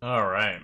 All right.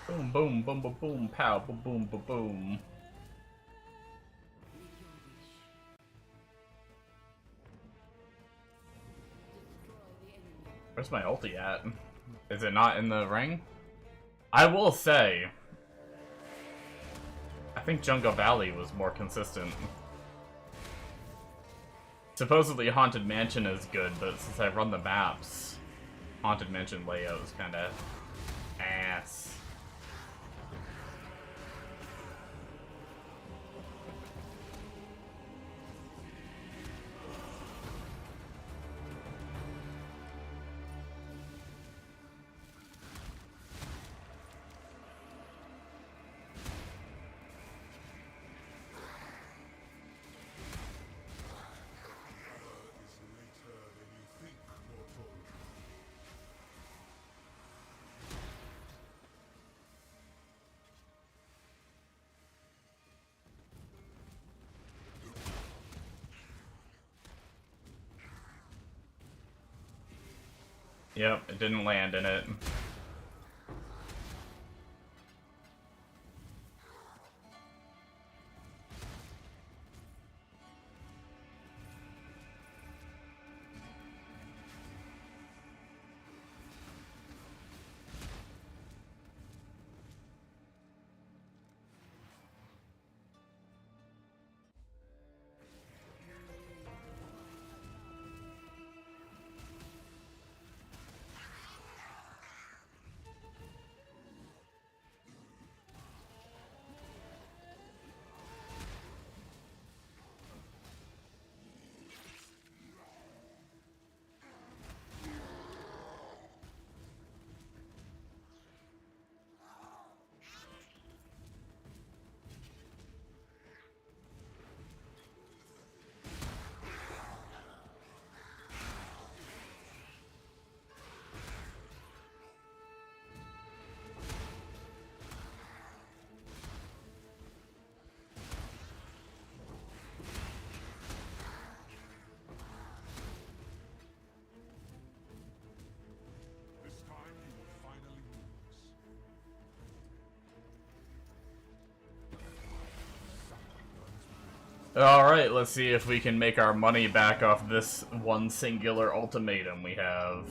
Boom, boom, boom, boom, boom, pow, boom, boom, boom, boom. Where's my ulti at? Is it not in the ring? I will say, I think Jungle Valley was more consistent. Supposedly Haunted Mansion is good, but since I run the maps, Haunted Mansion layout is kinda ass. Yep, it didn't land in it. Alright, let's see if we can make our money back off this one singular ultimatum we have.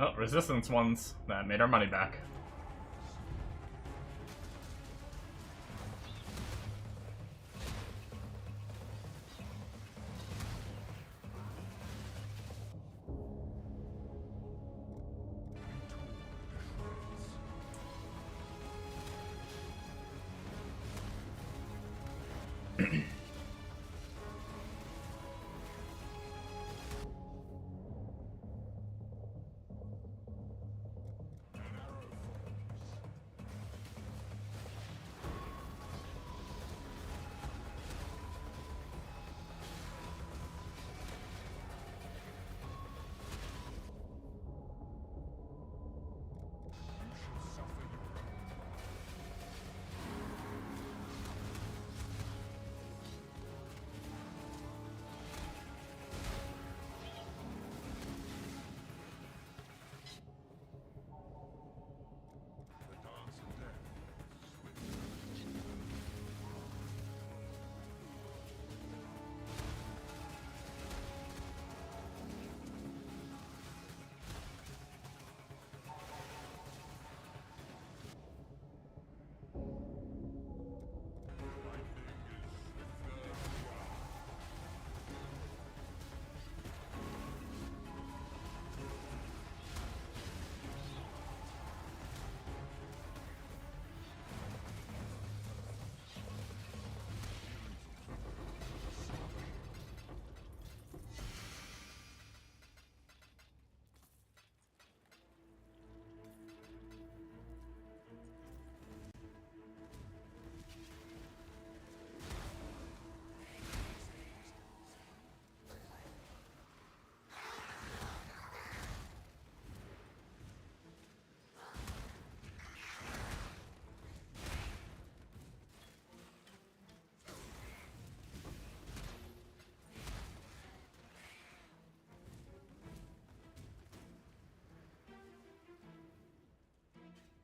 Oh, resistance ones. That made our money back.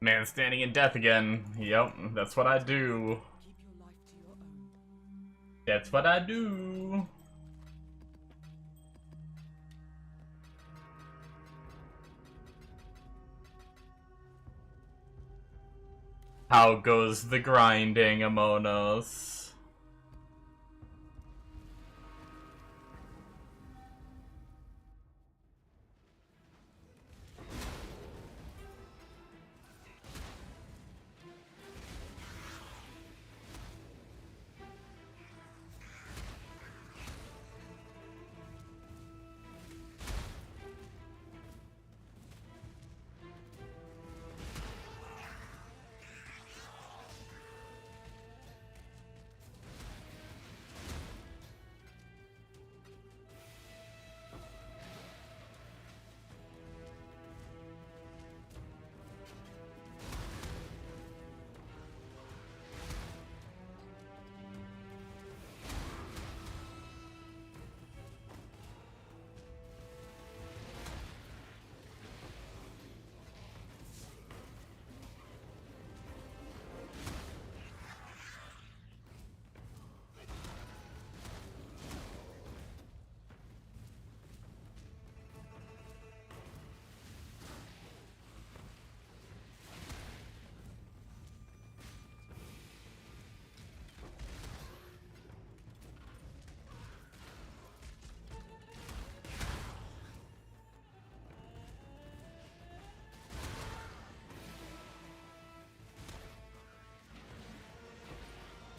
Man standing in death again. Yep, that's what I do. Keep your life to your own. That's what I do. How goes the grinding, Amonos?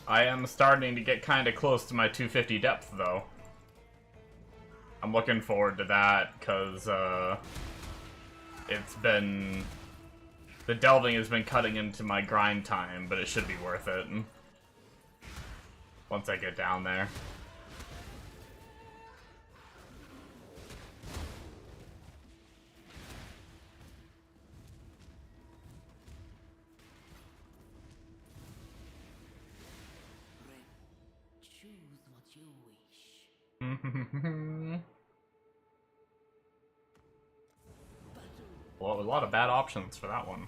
I am starting to get kind of close to my 250 depth, though. I'm looking forward to that, because, it's been... The delving has been cutting into my grind time, but it should be worth it once I get down there. Choose what you wish. Well, a lot of bad options for that one.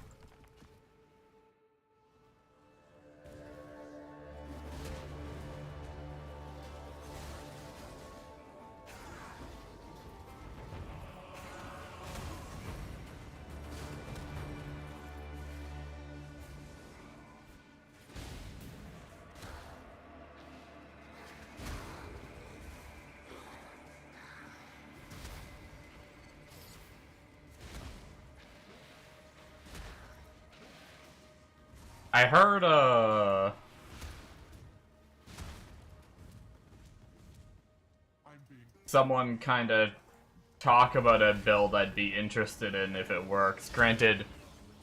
I heard, someone kind of talk about a build I'd be interested in if it works. Granted,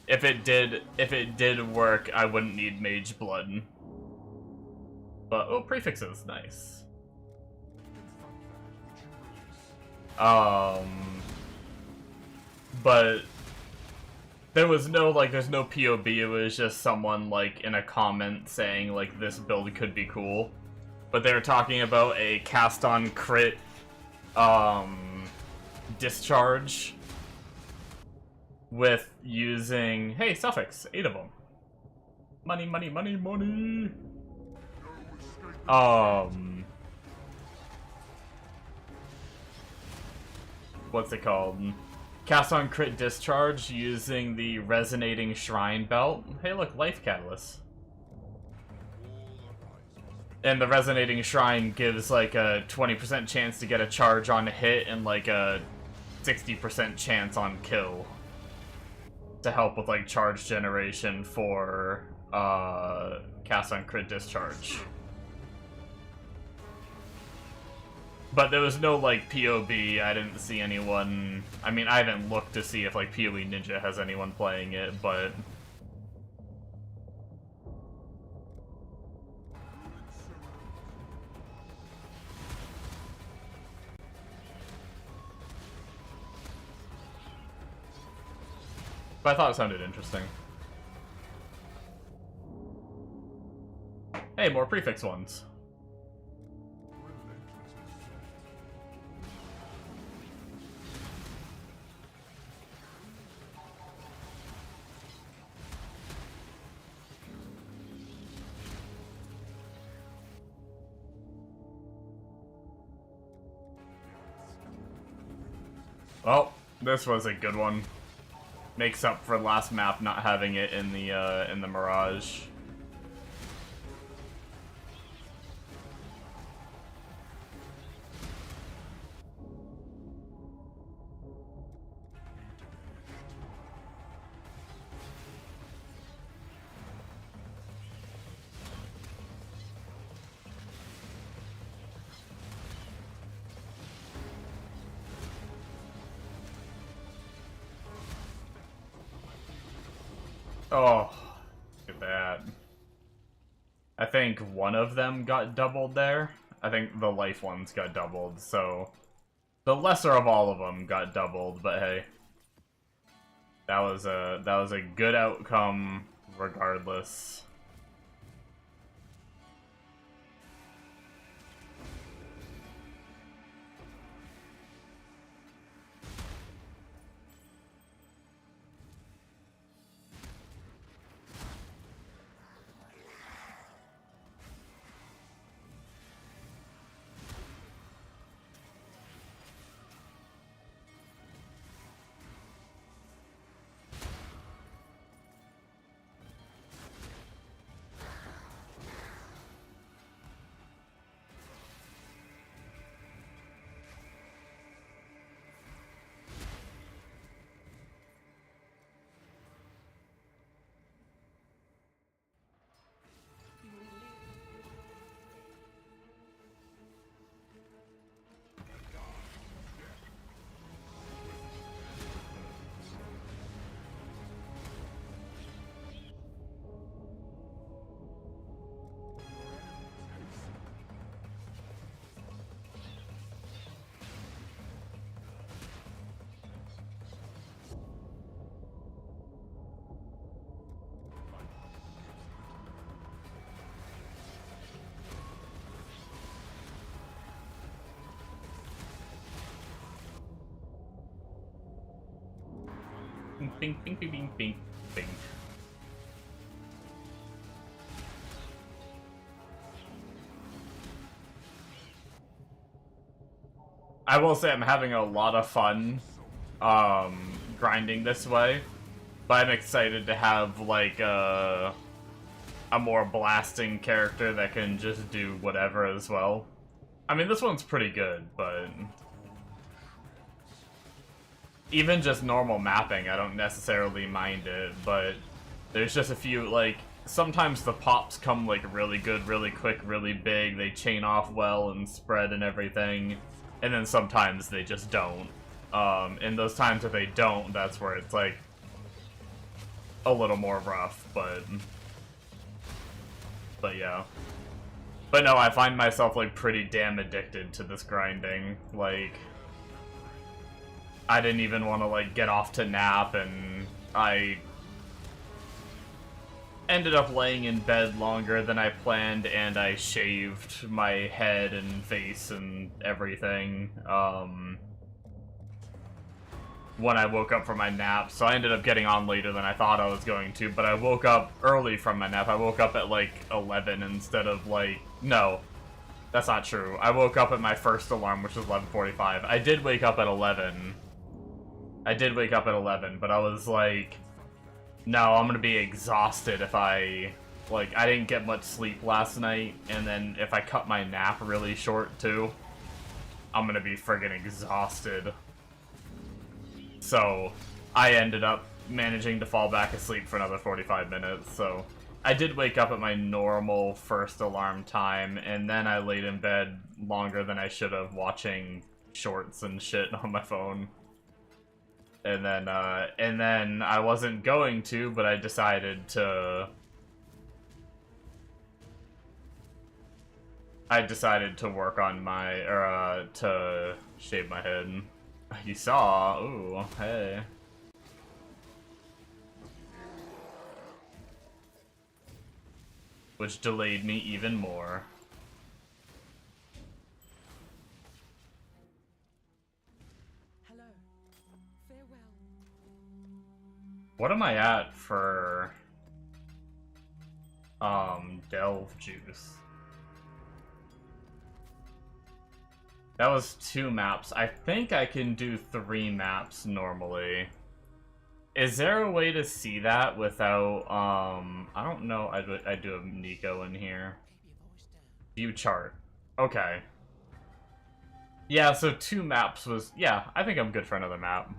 if it did work, I wouldn't need Mage Blood. But, oh, prefixes, nice. But there was no, like, there's no POB, it was just someone, like, in a comment saying, like, this build could be cool. But they were talking about a cast-on crit, discharge with using, hey, suffix, 8 of them. Money, money, money, money! What's it called? Cast on crit discharge using the resonating shrine belt. Hey, look, life catalyst. And the resonating shrine gives like a 20% chance to get a charge on hit and like a 60% chance on kill. To help with like charge generation for cast on crit discharge. But there was no, like, POB, I didn't see anyone... I mean, I haven't looked to see if, like, POE Ninja has anyone playing it, but... But I thought it sounded interesting. Hey, more prefix ones. Well, this was a good one. Makes up for last map not having it in the Mirage. Oh, look at that. I think one of them got doubled there. I think the life ones got doubled, so... The lesser of all of them got doubled, but hey. That was a good outcome regardless. bing, bing, bing, bing, bing, bing, bing. I will say I'm having a lot of fun grinding this way, but I'm excited to have like a more blasting character that can just do whatever as well. I mean, this one's pretty good, but even just normal mapping, I don't necessarily mind it, but there's just a few, like, sometimes the pops come like really good, really quick, really big, they chain off well and spread and everything. And then sometimes they just don't. And those times that they don't, that's where it's like a little more rough, but yeah. But no, I find myself like pretty damn addicted to this grinding. Like, I didn't even want to like get off to nap, and I ended up laying in bed longer than I planned, and I shaved my head and face and everything when I woke up from my nap. So I ended up getting on later than I thought I was going to, but I woke up early from my nap. I woke up at like 11 instead of like... No, that's not true. I woke up at my first alarm, which was 11:45. I did wake up at 11. I did wake up at 11, but I was like... No, I'm gonna be exhausted if I didn't get much sleep last night, and then if I cut my nap really short too, I'm gonna be friggin' exhausted. So, I ended up managing to fall back asleep for another 45 minutes, so I did wake up at my normal first alarm time, and then I laid in bed longer than I should have, watching shorts and shit on my phone. And then I wasn't going to, but I decided to... work on my, to shave my head. You saw, ooh, hey. Which delayed me even more. What am I at for delve juice? That was 2 maps. I think I can do 3 maps normally. Is there a way to see that without I don't know. I do have Nico in here. View chart. Okay. Yeah, so 2 maps was... Yeah, I think I'm good for another map.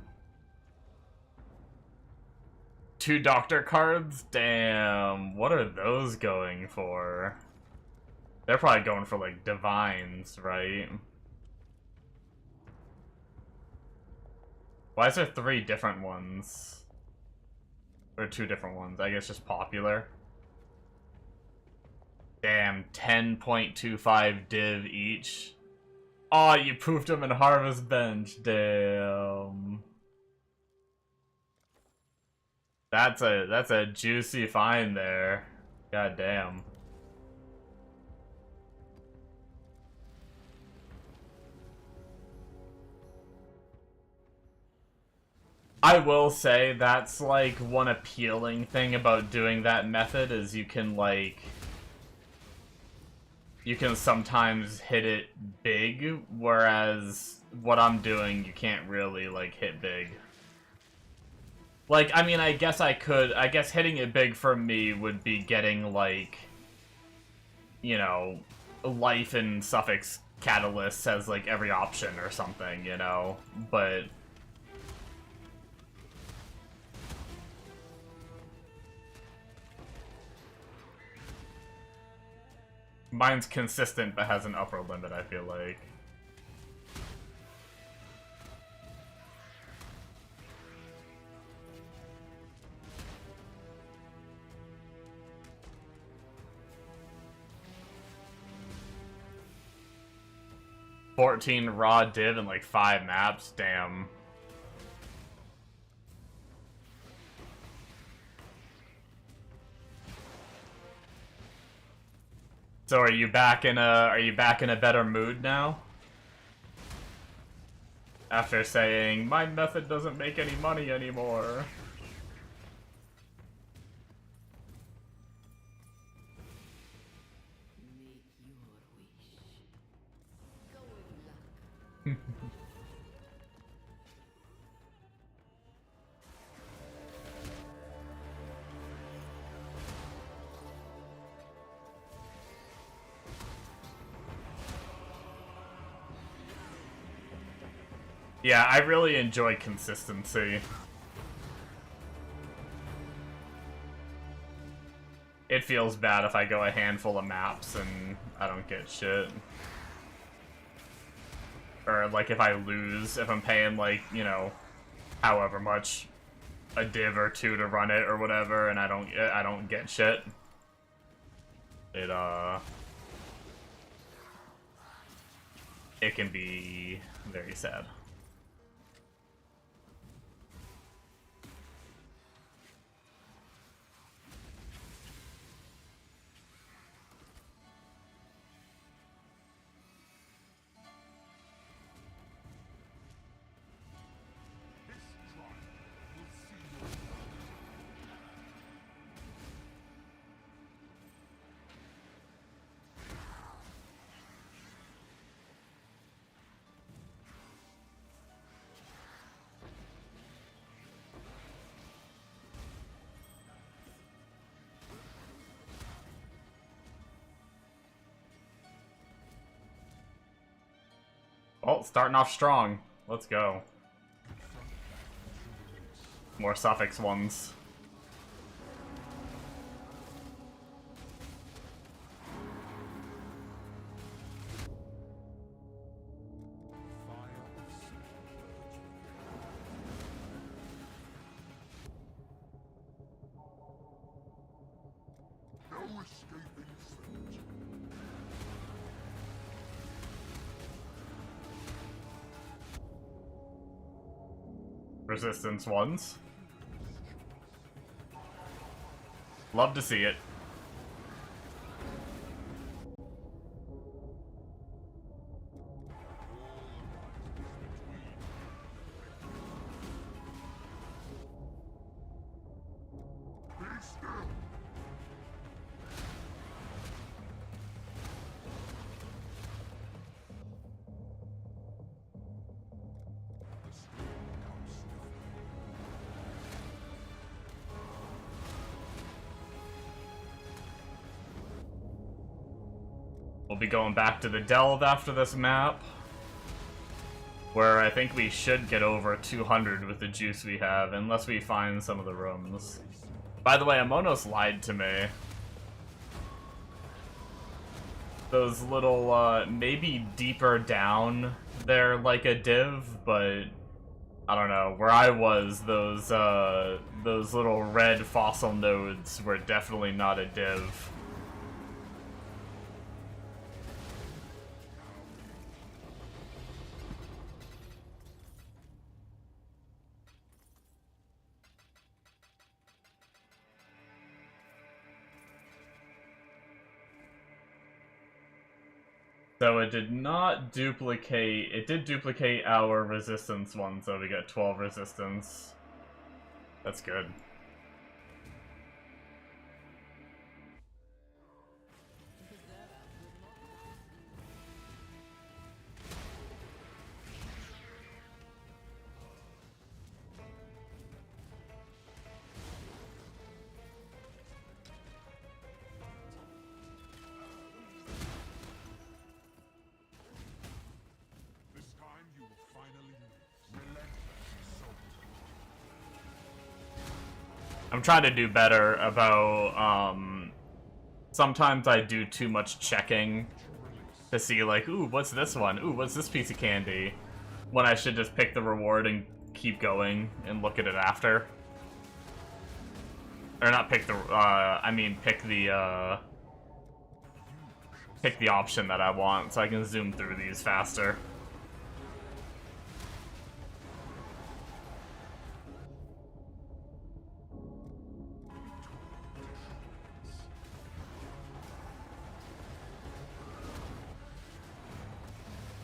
2 doctor cards? Damn, what are those going for? They're probably going for, like, divines, right? Why is there 3 different ones? Or 2 different ones? I guess just popular. Damn, 10.25 div each. Oh, you poofed them in Harvest Bench, damn. That's a juicy find there. God damn. I will say that's like one appealing thing about doing that method is you can sometimes hit it big, whereas what I'm doing you can't really like hit big. Like, I mean, I guess hitting it big for me would be getting, like, you know, life and suffix catalysts as, like, every option or something, you know? But... mine's consistent but has an upper limit, I feel like. $14 raw div and like 5 maps, damn. So are you back in a better mood now? After saying my method doesn't make any money anymore. Yeah, I really enjoy consistency. It feels bad if I go a handful of maps and I don't get shit. Or, like, if I lose, if I'm paying, like, you know, however much, a div or two to run it or whatever, and I don't get shit. It can be very sad. Oh, starting off strong. Let's go. More suffix ones. Resistance ones. Love to see it. We'll be going back to the Delve after this map, where I think we should get over 200 with the juice we have, unless we find some of the rooms. By the way, Amonos lied to me. Those little, maybe deeper down, they're like a div, but I don't know. Where I was, those little red fossil nodes were definitely not a div. So it did not duplicate, it did duplicate our resistance one, so we got 12 resistance. That's good. I'm trying to do better about, sometimes I do too much checking to see, like, ooh, what's this one? Ooh, what's this piece of candy? When I should just pick the reward and keep going and look at it after. Or not pick the, I mean pick the option that I want so I can zoom through these faster.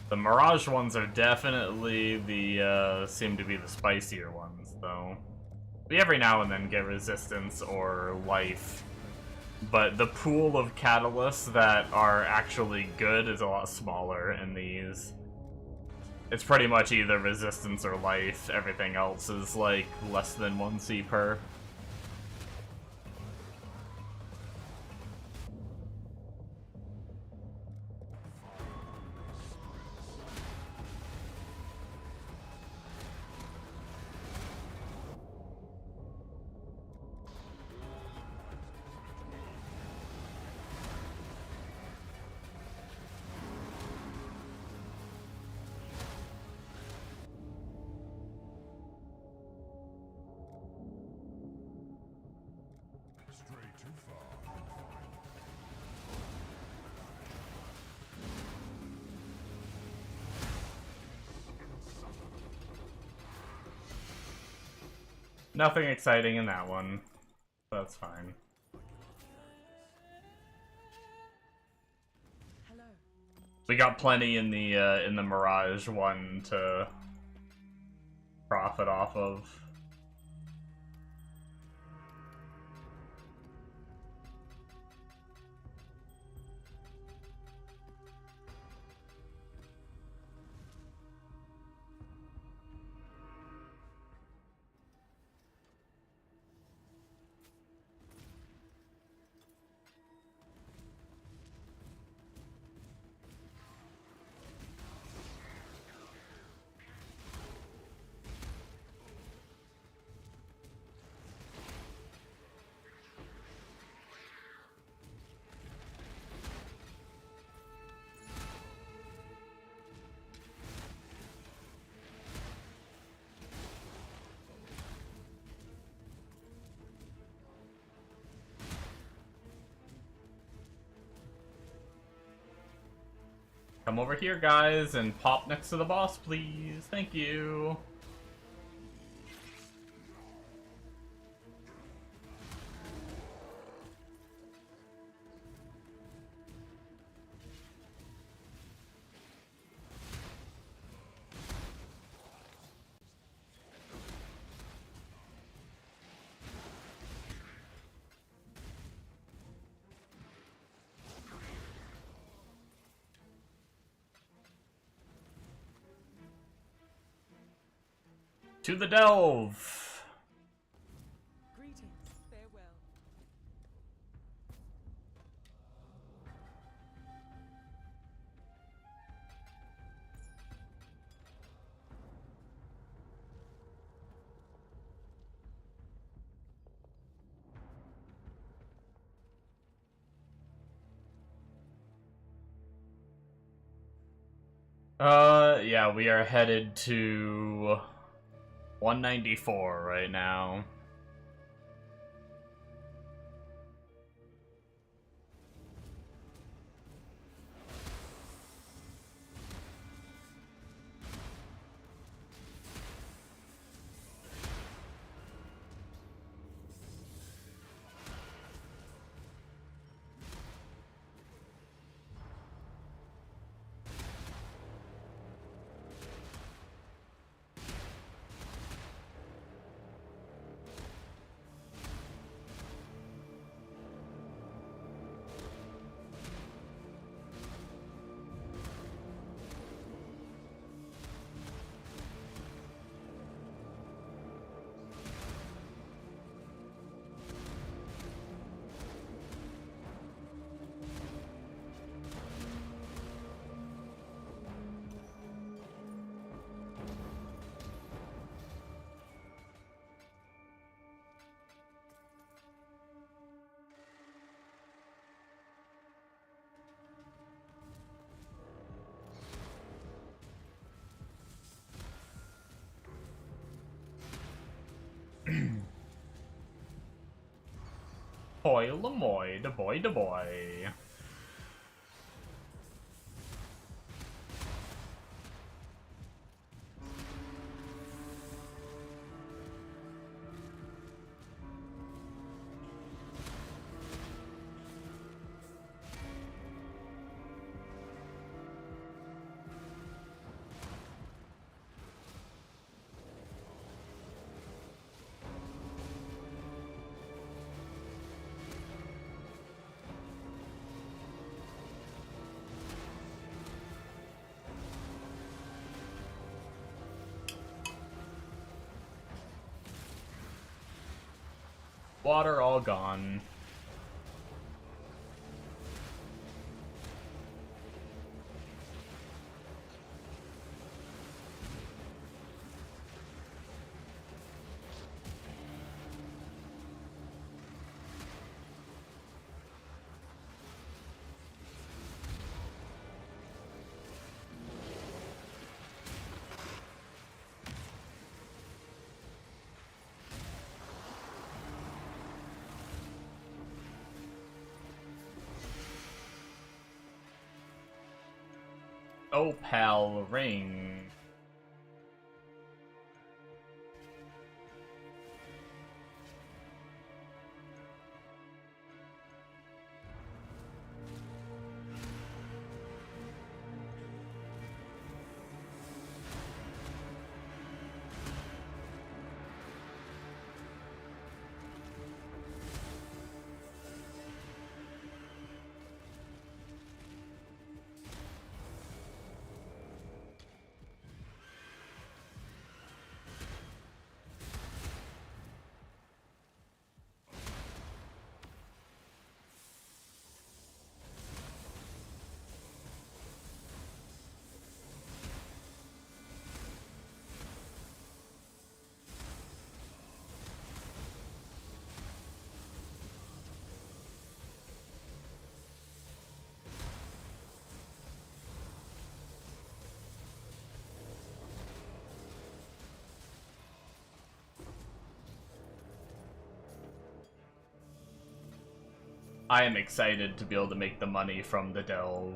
The Mirage ones are definitely the, seem to be the spicier ones, though. We every now and then get resistance or life, but the pool of catalysts that are actually good is a lot smaller in these. It's pretty much either resistance or life. Everything else is, like, less than 1C per. Nothing exciting in that one. That's fine. We got plenty in the Mirage one to profit off of. Come over here, guys, and pop next to the boss, please. Thank you. To the delve! Greetings, farewell. Yeah, we are headed to 194 right now. Boy, Lamoy, da boy, da boy. Water all gone. Opal ring. I am excited to be able to make the money from the delve.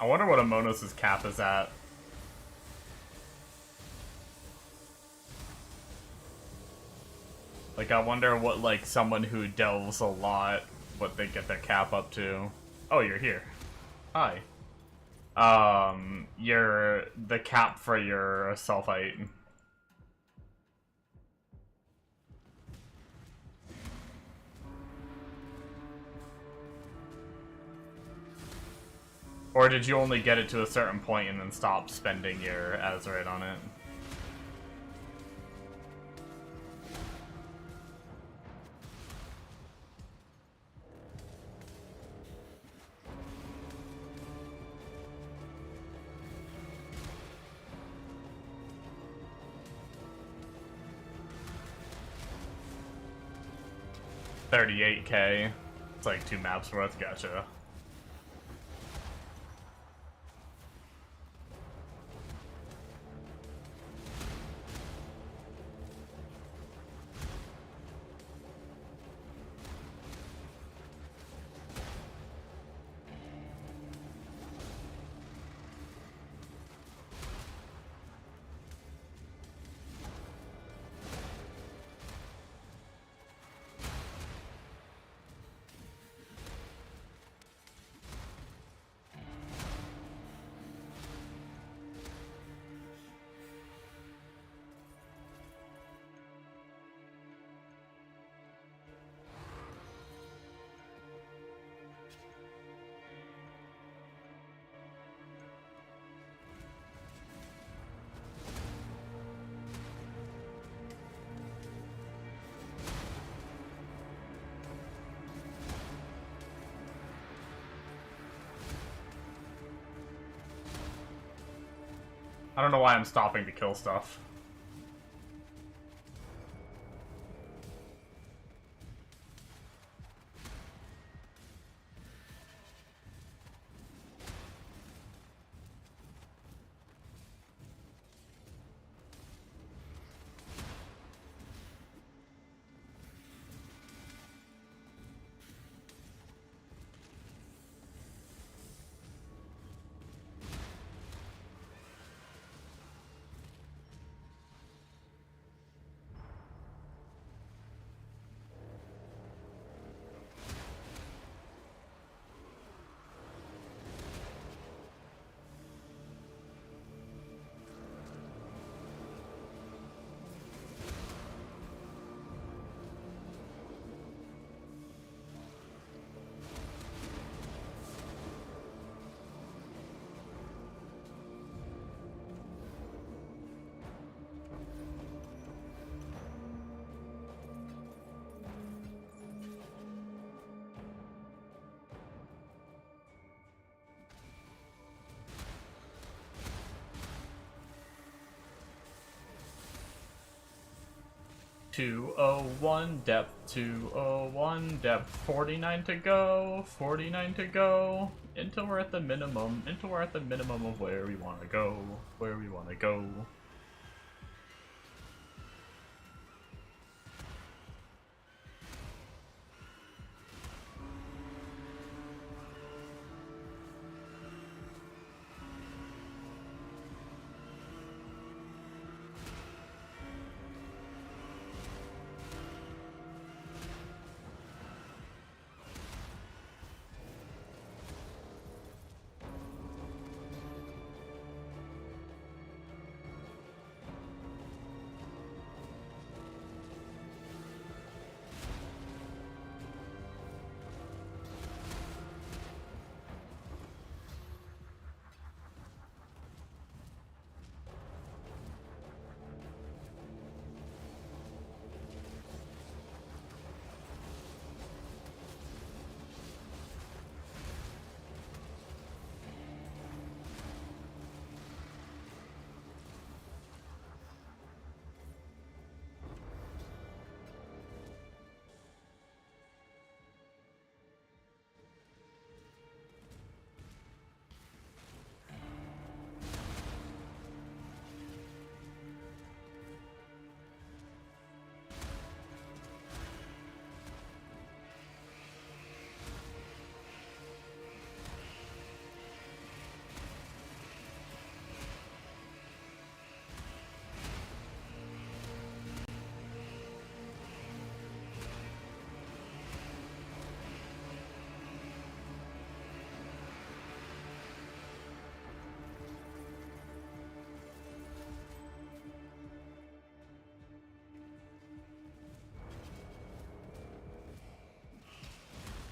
I wonder what Amonos' cap is at. Like, I wonder what, like, someone who delves a lot, what they get their cap up to. Oh, you're here. Hi. The cap for your sulfite. Or did you only get it to a certain point and then stop spending your Azerite on it? $38K. It's like 2 maps worth, gotcha. I don't know why I'm stopping to kill stuff. .201 depth, 201 depth, 49 to go, 49 to go, until we're at the minimum, of where we want to go,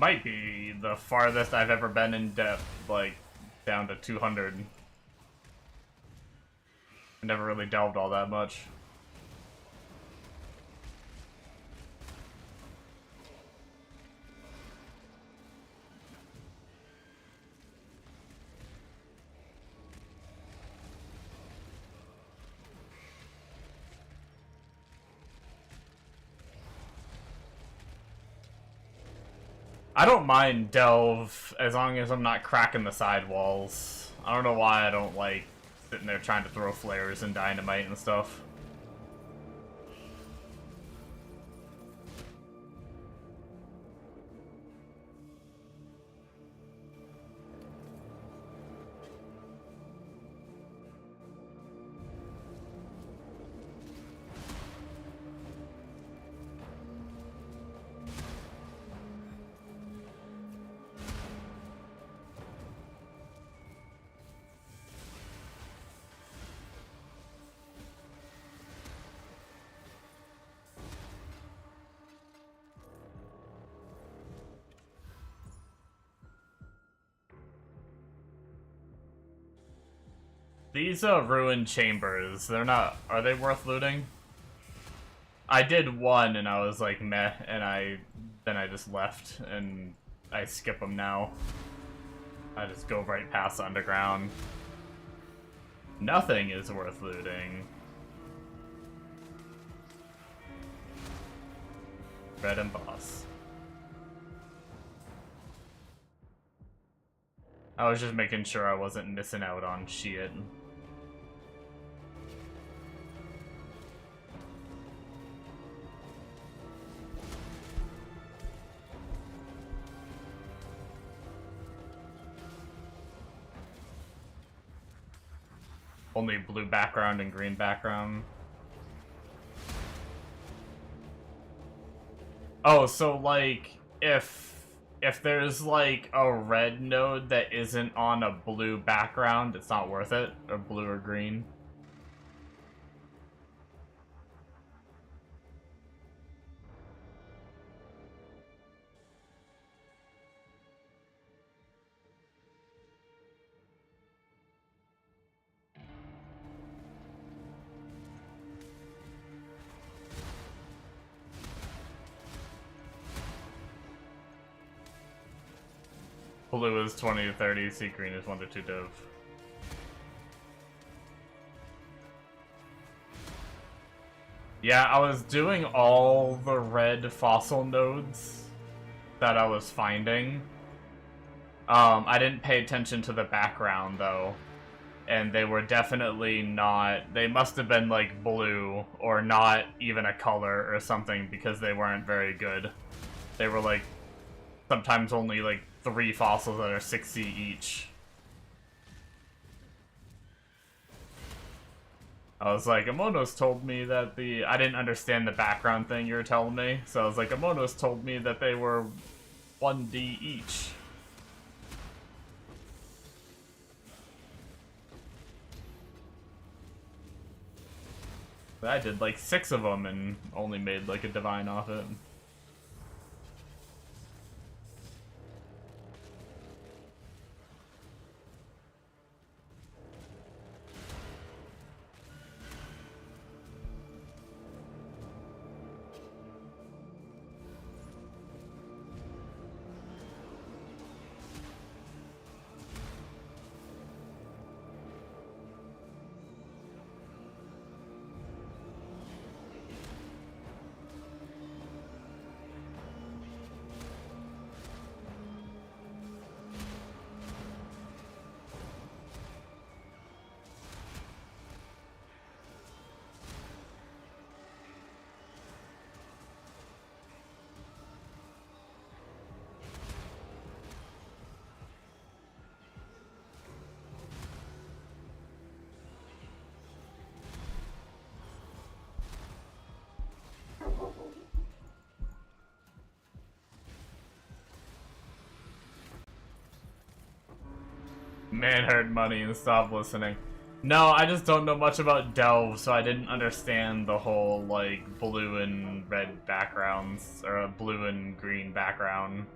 Might be the farthest I've ever been in depth, like, down to 200. I never really delved all that much. I don't mind delve as long as I'm not cracking the sidewalls. I don't know why I don't like sitting there trying to throw flares and dynamite and stuff. These ruined chambers, they're not, are they worth looting? I did one and I was like meh, and then I just left and I skip them now. I just go right past underground. Nothing is worth looting. Red and boss. I was just making sure I wasn't missing out on shit. Only blue background and green background. Oh, so like if there's like a red node that isn't on a blue background, it's not worth it, or blue or green. Blue is 20 to 30, sea green is 1 to 2 div. Yeah, I was doing all the red fossil nodes that I was finding. I didn't pay attention to the background though. And they were definitely not, they must have been like blue or not even a color or something because they weren't very good. They were like sometimes only like 3 fossils that are 60 each. I was like, Amonos told me that I didn't understand the background thing you were telling me, so I was like, Amonos told me that they were 1D each. But I did like 6 of them and only made like a divine off it. Man heard money and stopped listening. No, I just don't know much about Delve, so I didn't understand the whole, like, blue and red backgrounds, or a blue and green background.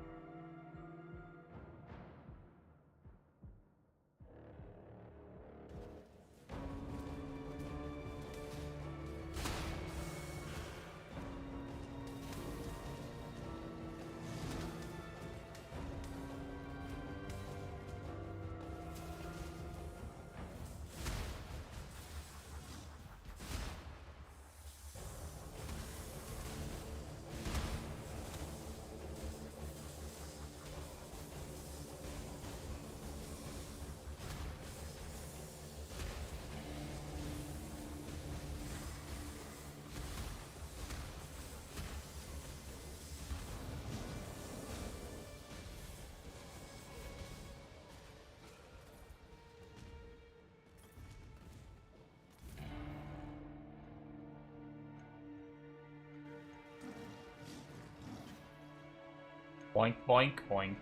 Boink, boink, boink.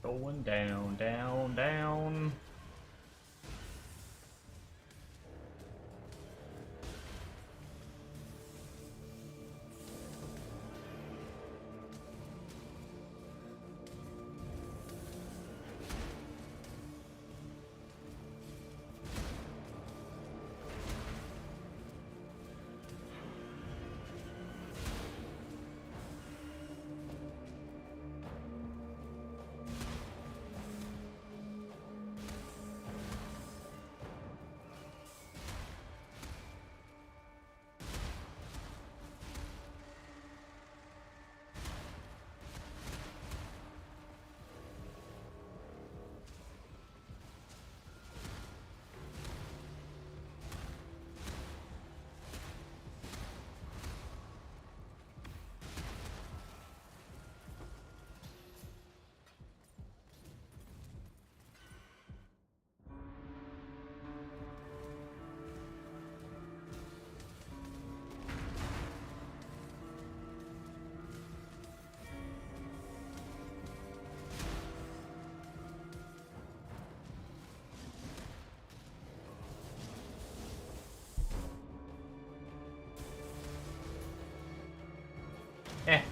Going down, down, down.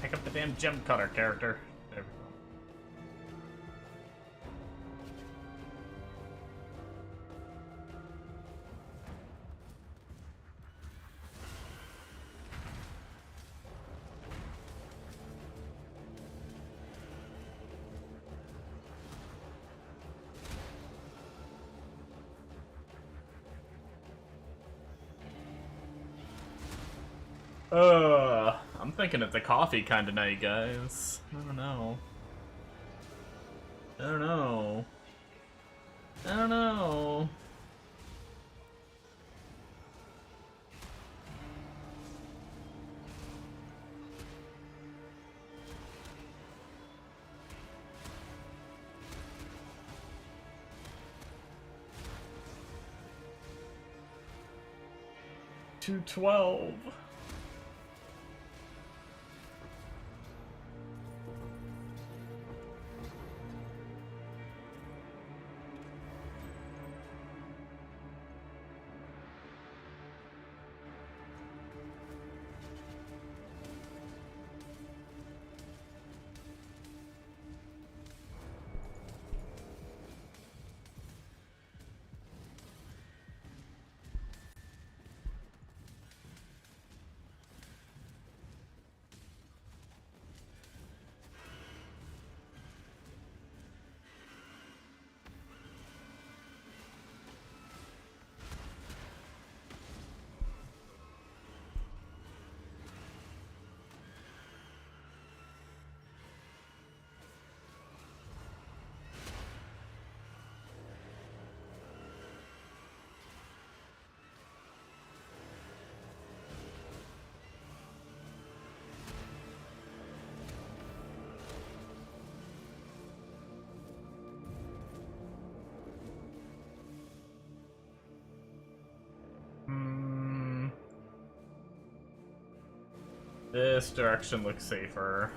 Pick up the damn gem cutter character. There we go. I'm thinking it's a coffee kind of night, guys. I don't know. I don't know. I don't know. $212. This direction looks safer.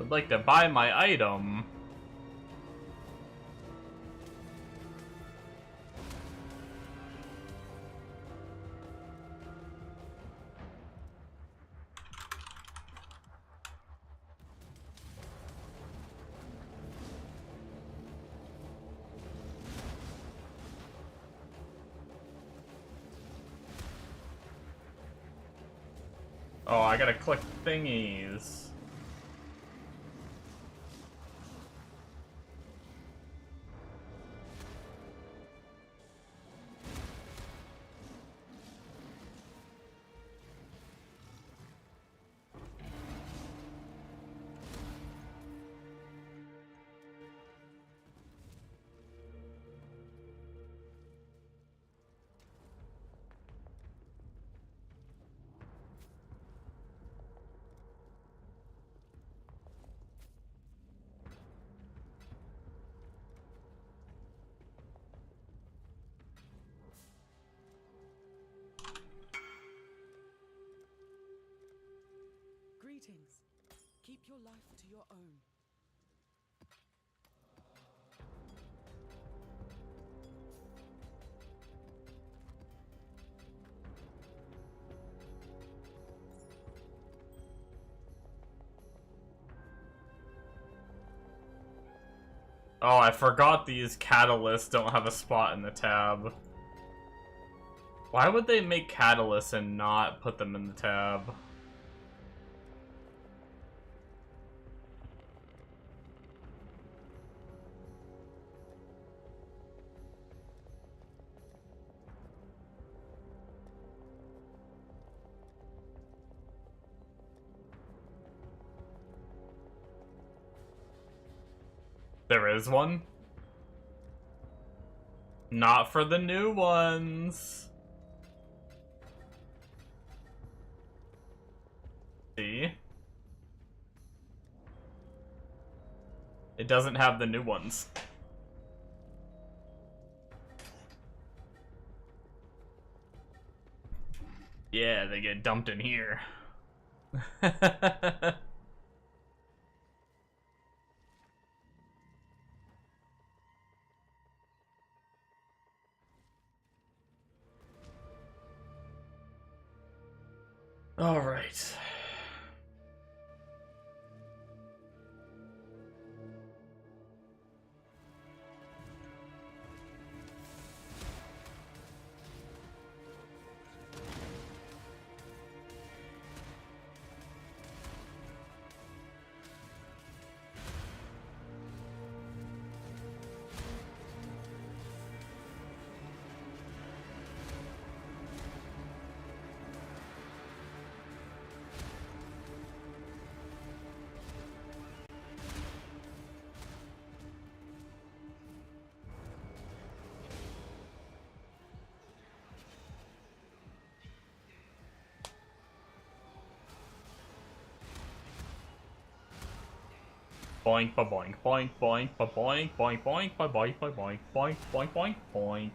Would like to buy my item. Oh, I gotta click thingies. Greetings. Keep your life to your own. Oh, I forgot these catalysts don't have a spot in the tab. Why would they make catalysts and not put them in the tab? There is one? Not for the new ones. See? It doesn't have the new ones. Yeah, they get dumped in here. All right. Boink, ba boink, boink, boink, ba boink, boink, boink, ba boink, ba boink, boink, boink, boink, boink.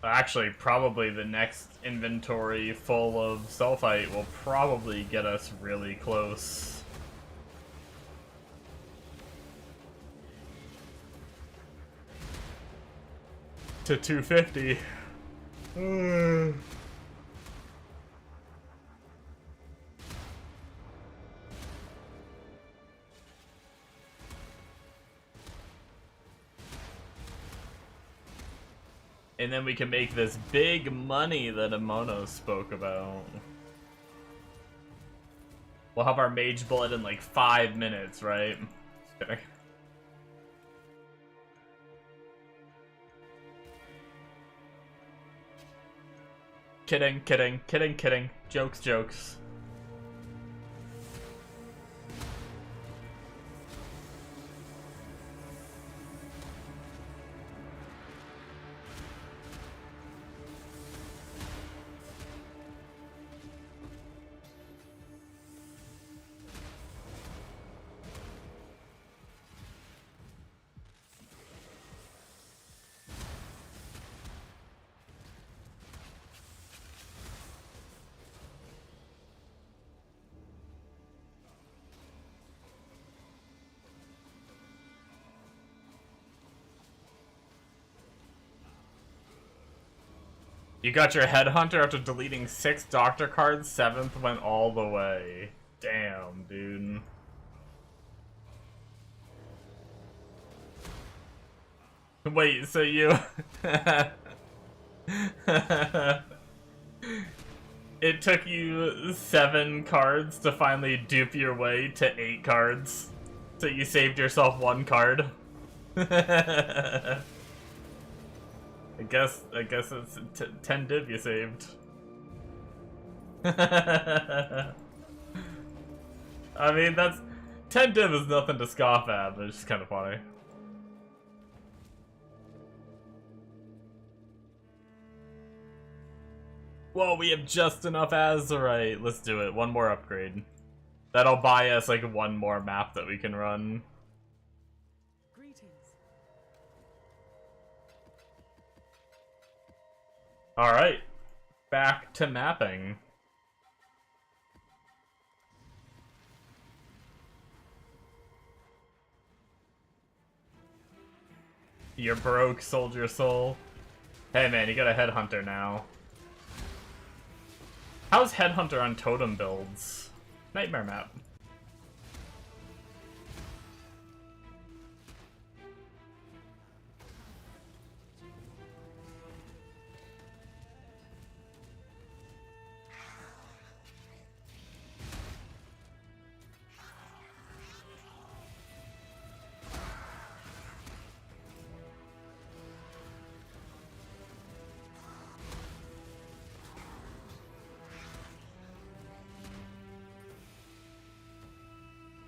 Actually, probably the next inventory full of sulfite will probably get us really close. To 250. And then we can make this big money that Amono spoke about. We'll have our mage bullet in like 5 minutes, right? Just kidding. Kidding. Jokes. You got your headhunter after deleting 6 doctor cards, 7th went all the way. Damn, dude. Wait, so you... It took you 7 cards to finally dupe your way to 8 cards. So you saved yourself 1 card. I guess it's 10 div you saved. I mean, that's 10 div is nothing to scoff at, but it's just kind of funny. Whoa, we have just enough Azurite. Let's do it. One more upgrade. That'll buy us like 1 more map that we can run. Alright, back to mapping. You're broke, soldier soul. Hey man, you got a headhunter now. How's headhunter on totem builds? Nightmare map.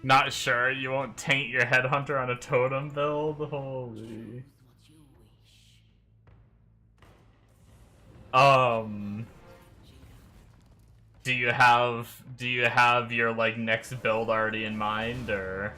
Not sure you won't taint your headhunter on a totem build? Holy. Do you have your like next build already in mind, or?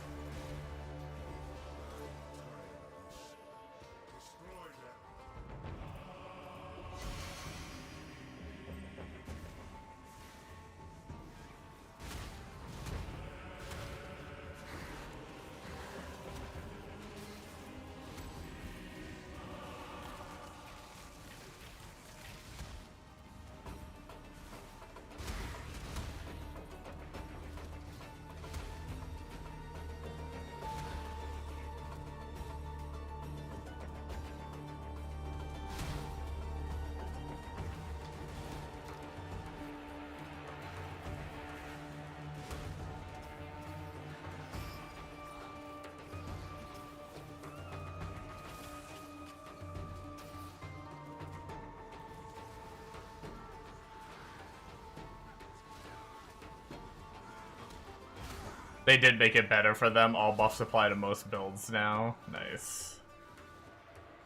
They did make it better for them. All buffs apply to most builds now. Nice.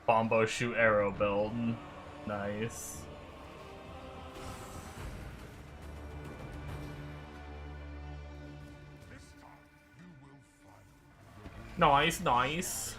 Bombo shoot arrow build. Nice. Nice.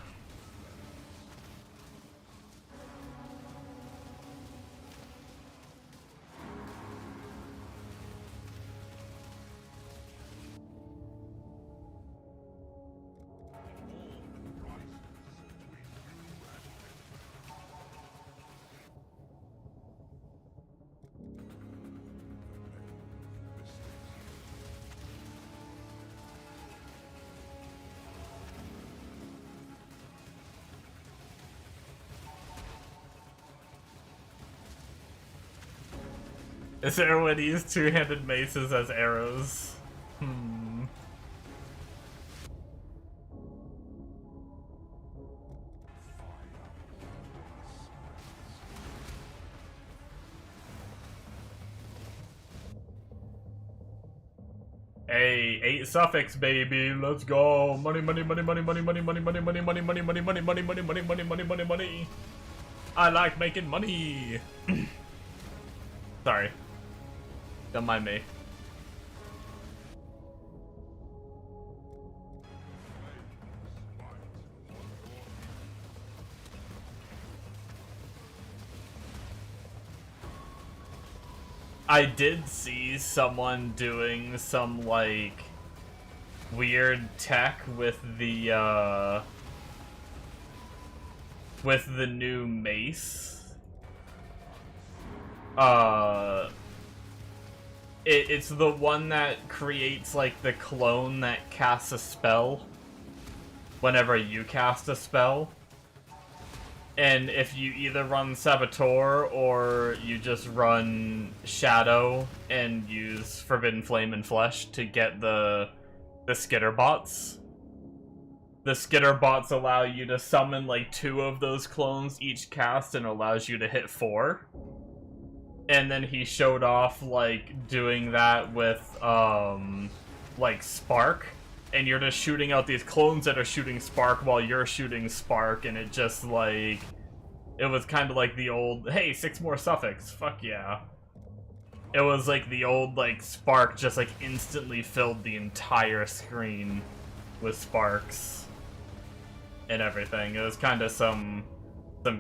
Is there when he used two-handed maces as arrows? Hmm. Hey, 8 suffix, baby. Let's go. Money, money, money, money, money, money, money, money, money, money, money, money, money, money, money, money, money, money, money, money. I like making money. Sorry. Don't mind me. I did see someone doing some, like, weird tech with the new mace. It's the one that creates, like, the clone that casts a spell whenever you cast a spell. And if you either run Saboteur or you just run Shadow and use Forbidden Flame and Flesh to get the Skitter bots. The Skitter bots allow you to summon like 2 of those clones each cast and allows you to hit 4. And then he showed off like doing that with like Spark. And you're just shooting out these clones that are shooting Spark while you're shooting Spark, and it just, like... It was kind of like the old, hey, 6 more suffix, fuck yeah. It was like the old, like, Spark just, like, instantly filled the entire screen with sparks and everything. It was kind of some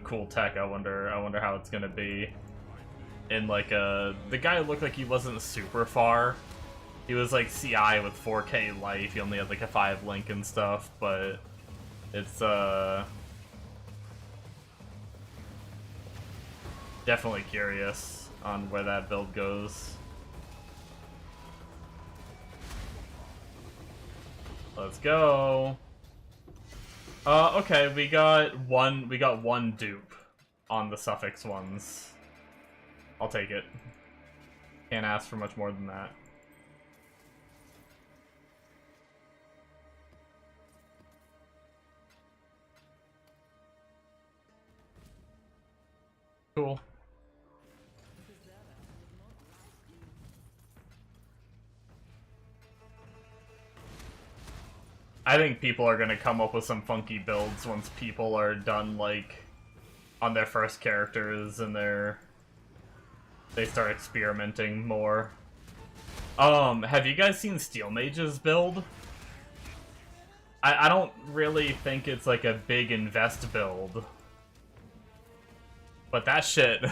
cool tech. I wonder how it's gonna be. And, like, the guy looked like he wasn't super far. He was like CI with 4K life, he only had like a 5 link and stuff, but it's definitely curious on where that build goes. Let's go. Okay, we got one dupe on the suffix ones. I'll take it. Can't ask for much more than that. Cool. I think people are gonna come up with some funky builds once people are done, like, on their first characters and they start experimenting more. Have you guys seen Steel Mage's build? I don't really think it's like a big invest build. But that shit,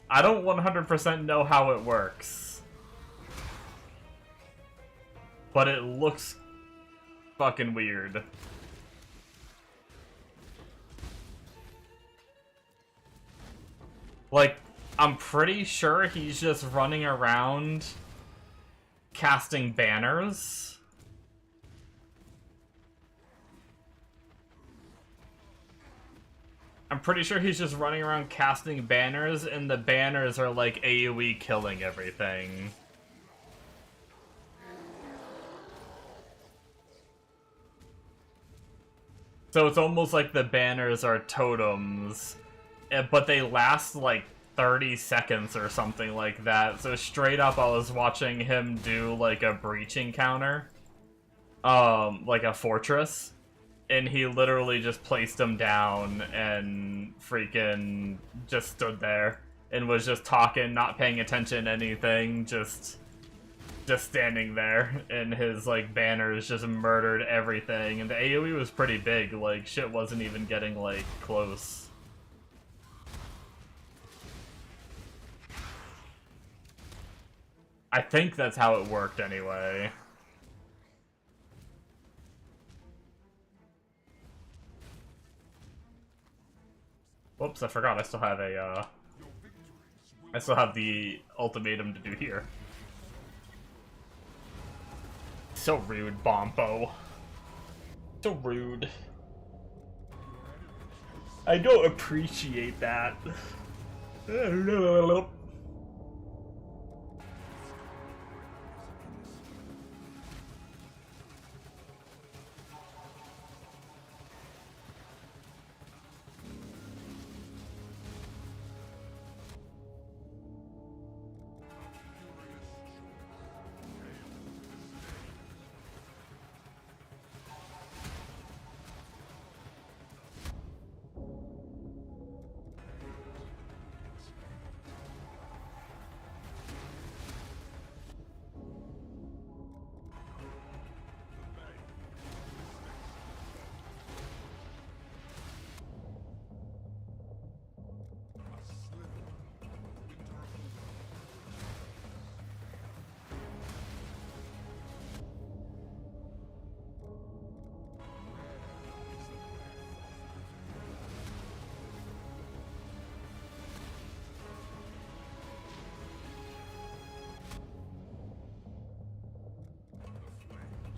I don't 100% know how it works. But it looks fucking weird. Like, I'm pretty sure he's just running around casting banners. I'm pretty sure he's just running around casting banners, and the banners are like AoE killing everything. So it's almost like the banners are totems, but they last like 30 seconds or something like that. So straight up, I was watching him do like a breach encounter, like a fortress. And he literally just placed him down and freaking just stood there and was just talking, not paying attention to anything, just standing there. And his, like, banners just murdered everything. And the AoE was pretty big, like, shit wasn't even getting, like, close. I think that's how it worked anyway. Whoops, I forgot I still have a, I still have the ultimatum to do here. So rude, Bompo. So rude. I don't appreciate that.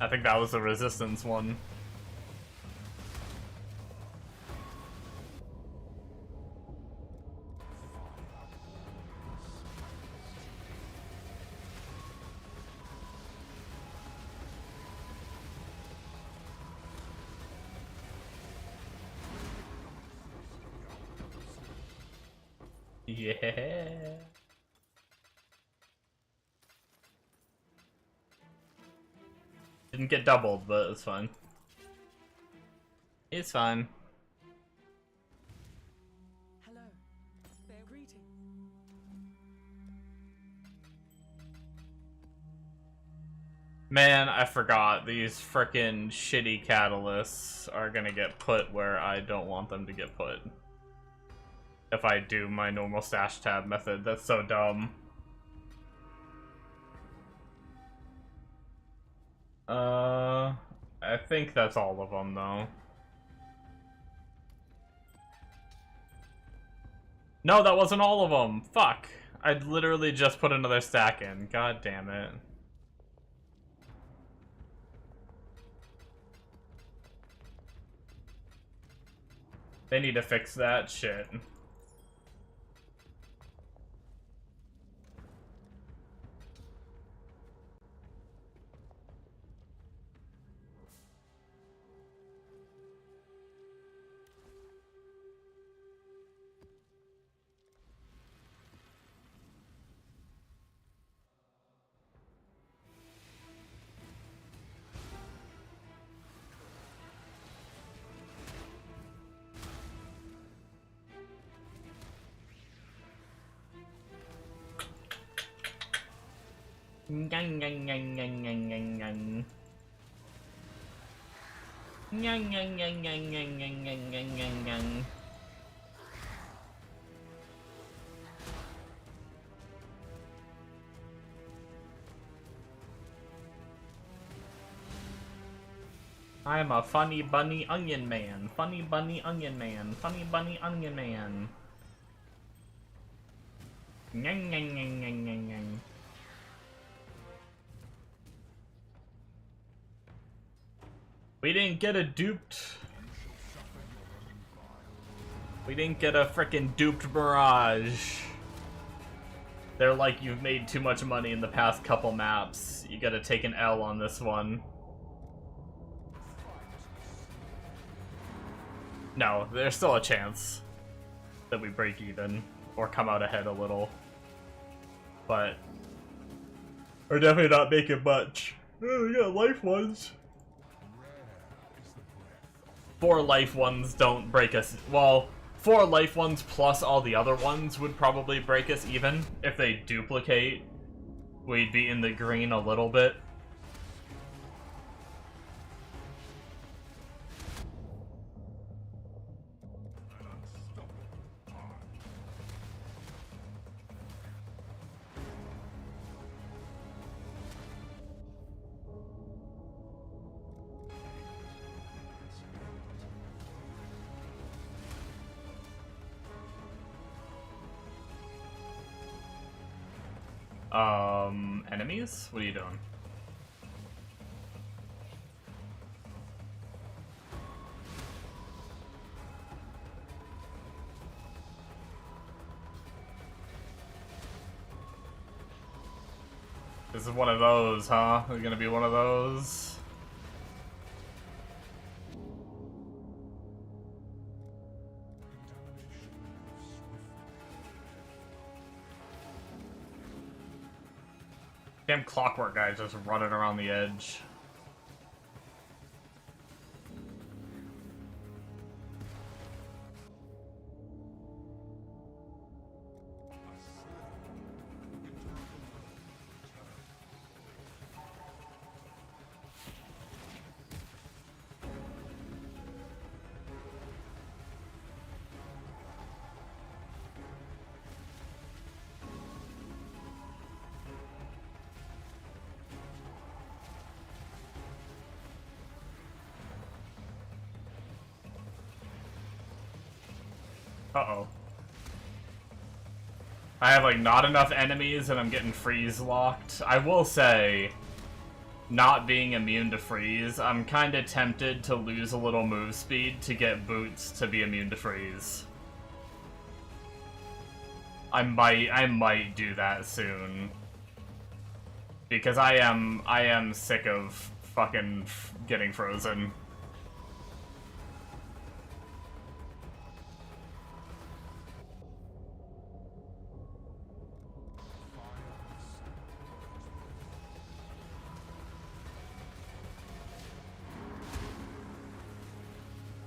I think that was the resistance one. Yeah. Didn't get doubled, but it's fine. It's fine. Hello. Their greeting. Man, I forgot. These frickin' shitty catalysts are gonna get put where I don't want them to get put. If I do my normal stash tab method, that's so dumb. I think that's all of them, though. No, that wasn't all of them! Fuck! I literally just put another stack in. God damn it. They need to fix that shit. Ngang ngang ngang ngang ngang ngang ngang. Ngang ngang ngang ngang ngang ngang ngang ngang ngang ngang. I'm a funny bunny onion man. Funny bunny onion man. Funny bunny onion man. Ngang ngang ngang ngang ngang ngang. We didn't get a duped. We didn't get a frickin' duped Mirage. They're like, you've made too much money in the past couple maps. You gotta take an L on this one. No, there's still a chance that we break even or come out ahead a little. But we're definitely not making much. Oh, we got life ones. 4 life ones don't break us. Well, 4 life ones plus all the other ones would probably break us even. If they duplicate, we'd be in the green a little bit. Enemies? What are you doing? This is one of those, huh? We're gonna be one of those. Damn clockwork guys just running around the edge. Uh-oh. I have, like, not enough enemies and I'm getting freeze locked. I will say, not being immune to freeze, I'm kind of tempted to lose a little move speed to get boots to be immune to freeze. I might do that soon. Because I am sick of fucking getting frozen.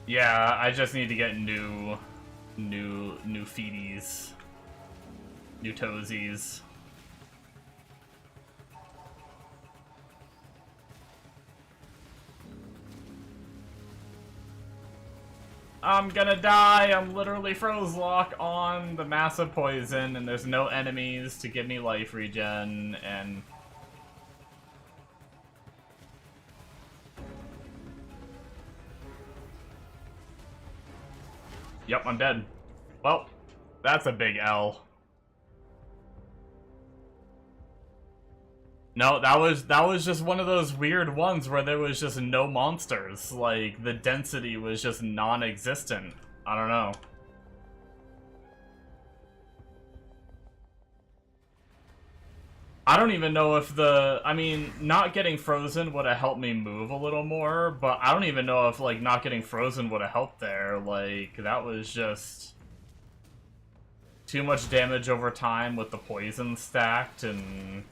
Yeah, I just need to get new feeties. New toesies. I'm gonna die! I'm literally froze lock on the massive poison, and there's no enemies to give me life regen, and... Yep, I'm dead. Well, that's a big L. No, that was just one of those weird ones where there was just no monsters. Like, the density was just non-existent. I don't know. I don't even know if I mean, not getting frozen would have helped me move a little more, but I don't even know if, like, not getting frozen would have helped there. Like, that was just too much damage over time with the poison stacked, and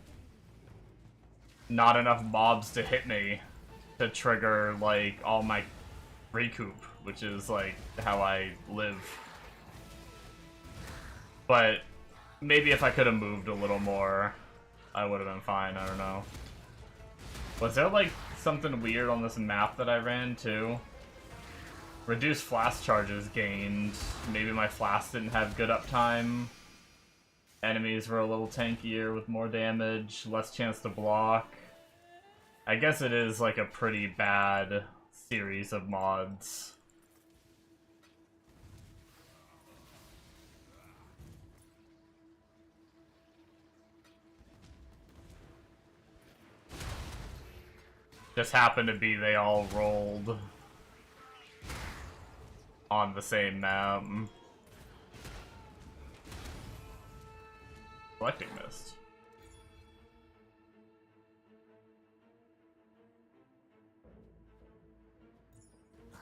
not enough mobs to hit me to trigger, like, all my recoup, which is, like, how I live. But maybe if I could have moved a little more, I would have been fine. I don't know. Was there, like, something weird on this map that I ran, too? Reduced flask charges gained. Maybe my flask didn't have good uptime. Enemies were a little tankier with more damage, less chance to block. I guess it is, like, a pretty bad series of mods. Just happened to be they all rolled on the same map. Collecting mist.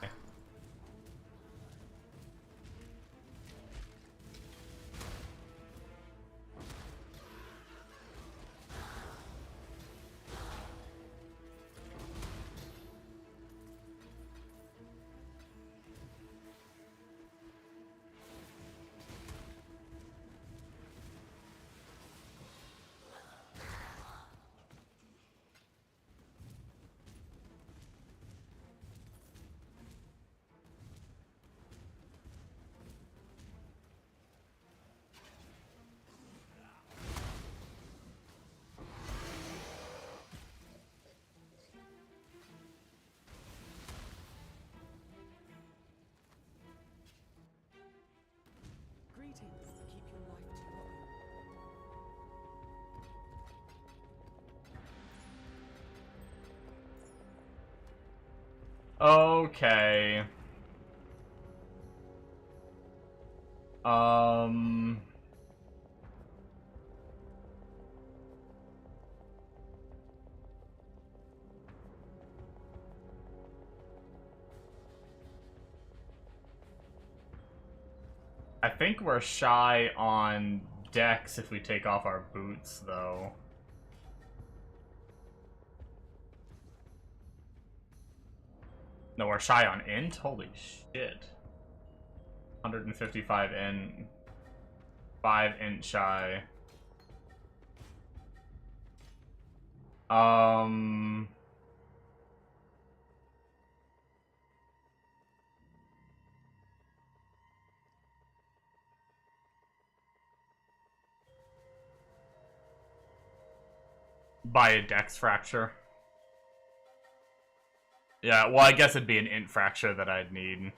Okay. Greetings. Keep your life to your own. Okay. I think we're shy on dex if we take off our boots, though. No, we're shy on int? Holy shit. 155 int. 5 int shy. By a dex fracture. Yeah, well, I guess it'd be an int fracture that I'd need.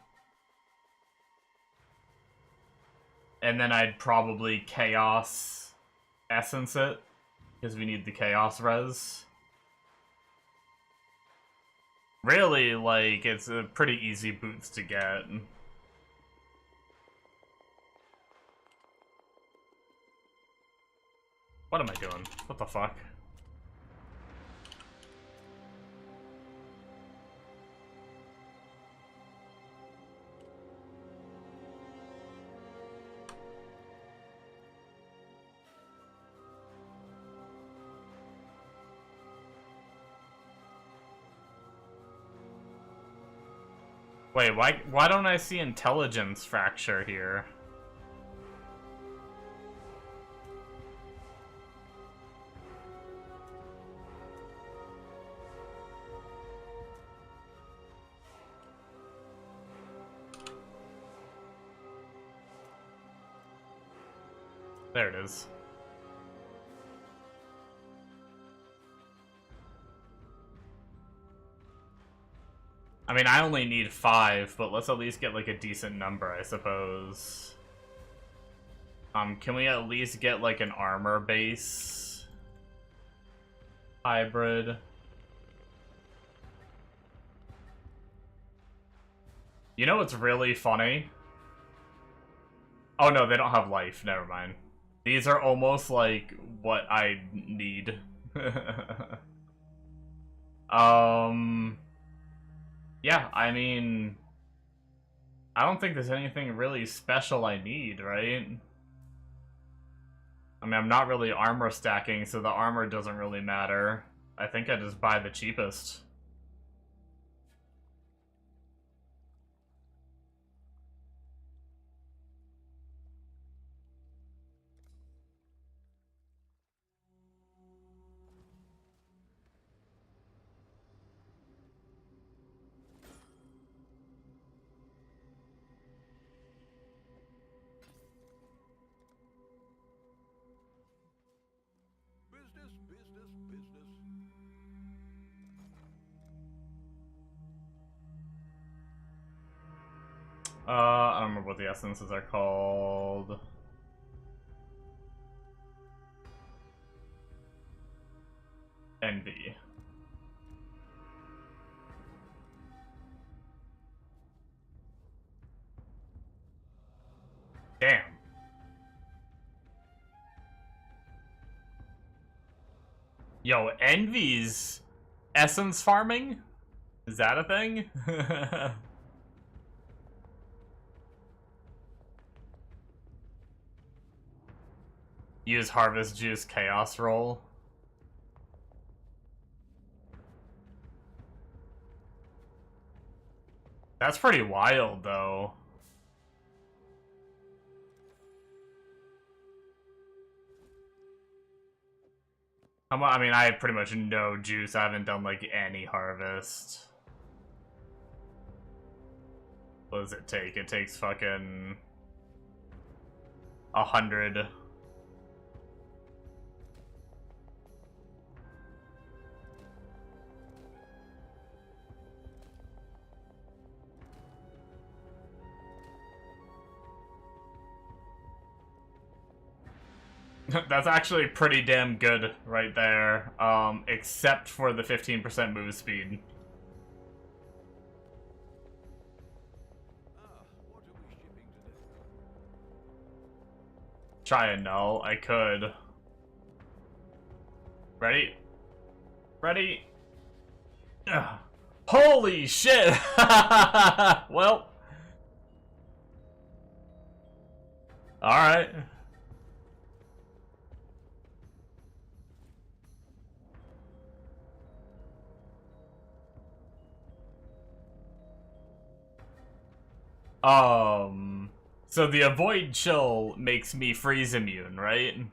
And then I'd probably chaos essence it, because we need the chaos res. Really, like, it's a pretty easy boots to get. What am I doing? What the fuck? Wait, why don't I see intelligence fracture here? There it is. I mean, I only need 5, but let's at least get like a decent number, I suppose. Can we at least get like an armor base hybrid? You know what's really funny? Oh no, they don't have life, never mind. These are almost like what I need. Yeah, I mean, I don't think there's anything really special I need, right? I mean, I'm not really armor stacking, so the armor doesn't really matter. I think I just buy the cheapest. Business, business, business. I don't remember what the essences are called. Envy. Damn. Yo, Envy's essence farming? Is that a thing? Use Harvest Juice Chaos Roll. That's pretty wild, though. I mean, I have pretty much no juice. I haven't done, like, any harvest. What does it take? It takes fucking 100. That's actually pretty damn good right there, except for the 15% move speed. What are we shipping today? Try a null. I could. Ready? Ready? Ugh. Holy shit! Well. Alright. So the avoid chill makes me freeze immune, right?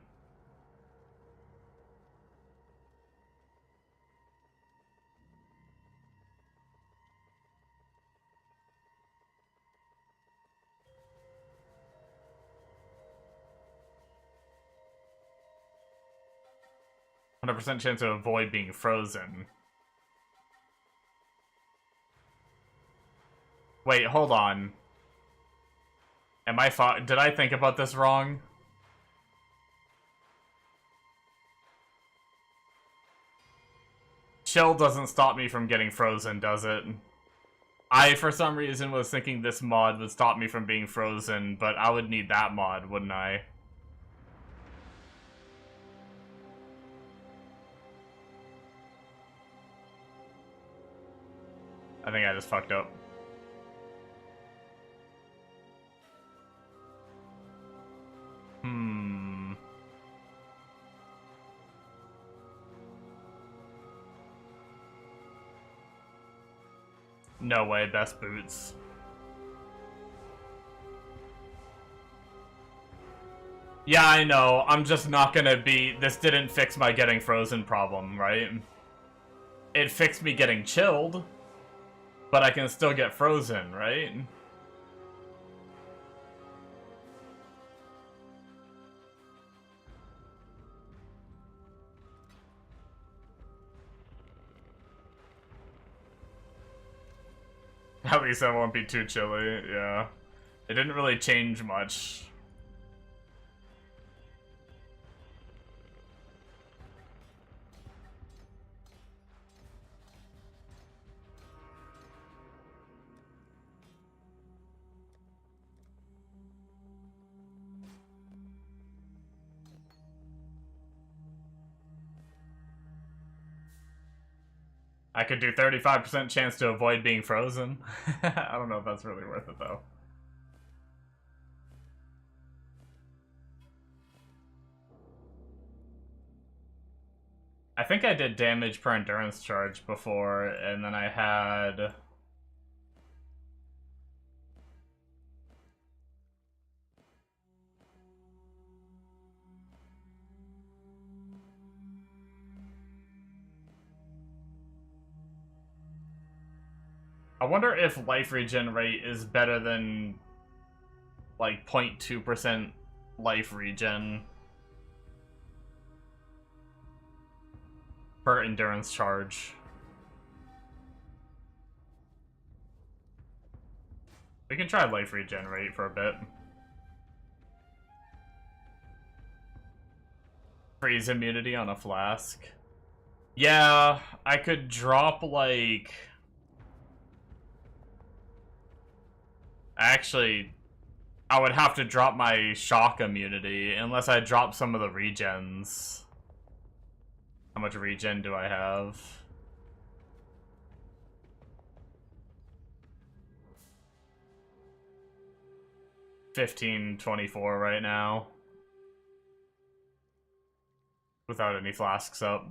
%100% chance to avoid being frozen. Wait, hold on. Did I think about this wrong? Chill doesn't stop me from getting frozen, does it? I, for some reason, was thinking this mod would stop me from being frozen, but I would need that mod, wouldn't I? I think I just fucked up. No way, best boots. Yeah, I know. I'm just not gonna be... This didn't fix my getting frozen problem, right? It fixed me getting chilled, but I can still get frozen, right? At least I won't be too chilly, yeah. It didn't really change much. I could do 35% chance to avoid being frozen. I don't know if that's really worth it, though. I think I did damage per endurance charge before, and then I had... I wonder if life regen rate is better than, like, 0.2% life regen per endurance charge. We can try life regen rate for a bit. Freeze immunity on a flask. Yeah, I could drop, like... Actually, I would have to drop my shock immunity, unless I drop some of the regens. How much regen do I have? $15.24 right now. Without any flasks up.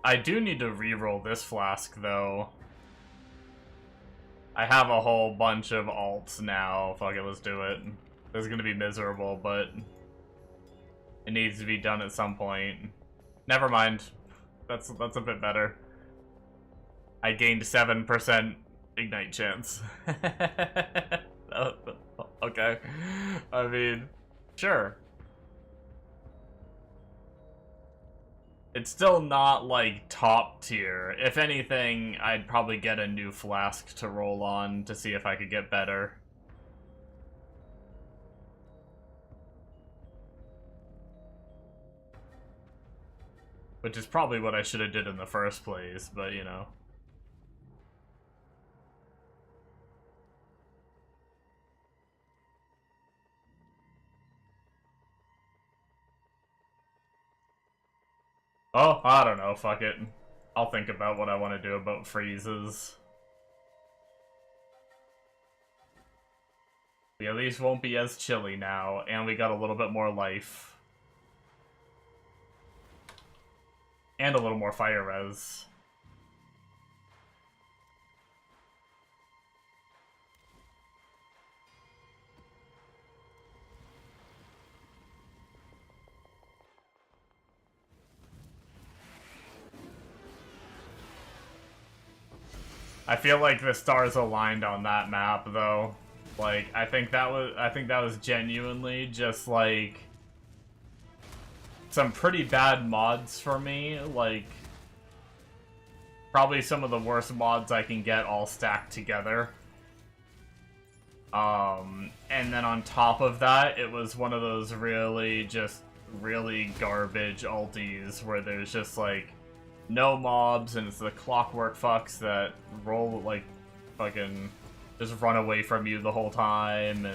I do need to reroll this flask, though. I have a whole bunch of alts now. Fuck it, let's do it. This is gonna be miserable, but it needs to be done at some point. Never mind. That's a bit better. I gained 7% ignite chance. Okay. I mean, sure. It's still not, like, top tier. If anything, I'd probably get a new flask to roll on to see if I could get better. Which is probably what I should have did in the first place, but, you know. Oh, I don't know, fuck it. I'll think about what I want to do about freezes. We at least won't be as chilly now, and we got a little bit more life. And a little more fire res. I feel like the stars aligned on that map, though. Like, I think that was genuinely just like some pretty bad mods for me, like probably some of the worst mods I can get all stacked together. And then on top of that, it was one of those really garbage ultis where there's just like no mobs and it's the clockwork fucks that roll like fucking just run away from you the whole time.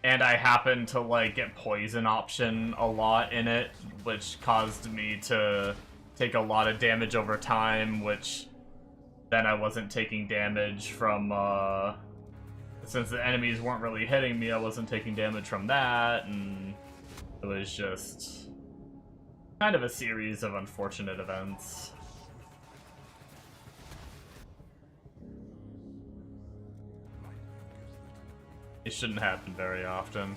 And I happened to like get poison option a lot in it, which caused me to take a lot of damage over time, which then I wasn't taking damage from, since the enemies weren't really hitting me, I wasn't taking damage from that, and it was just kind of a series of unfortunate events. It shouldn't happen very often.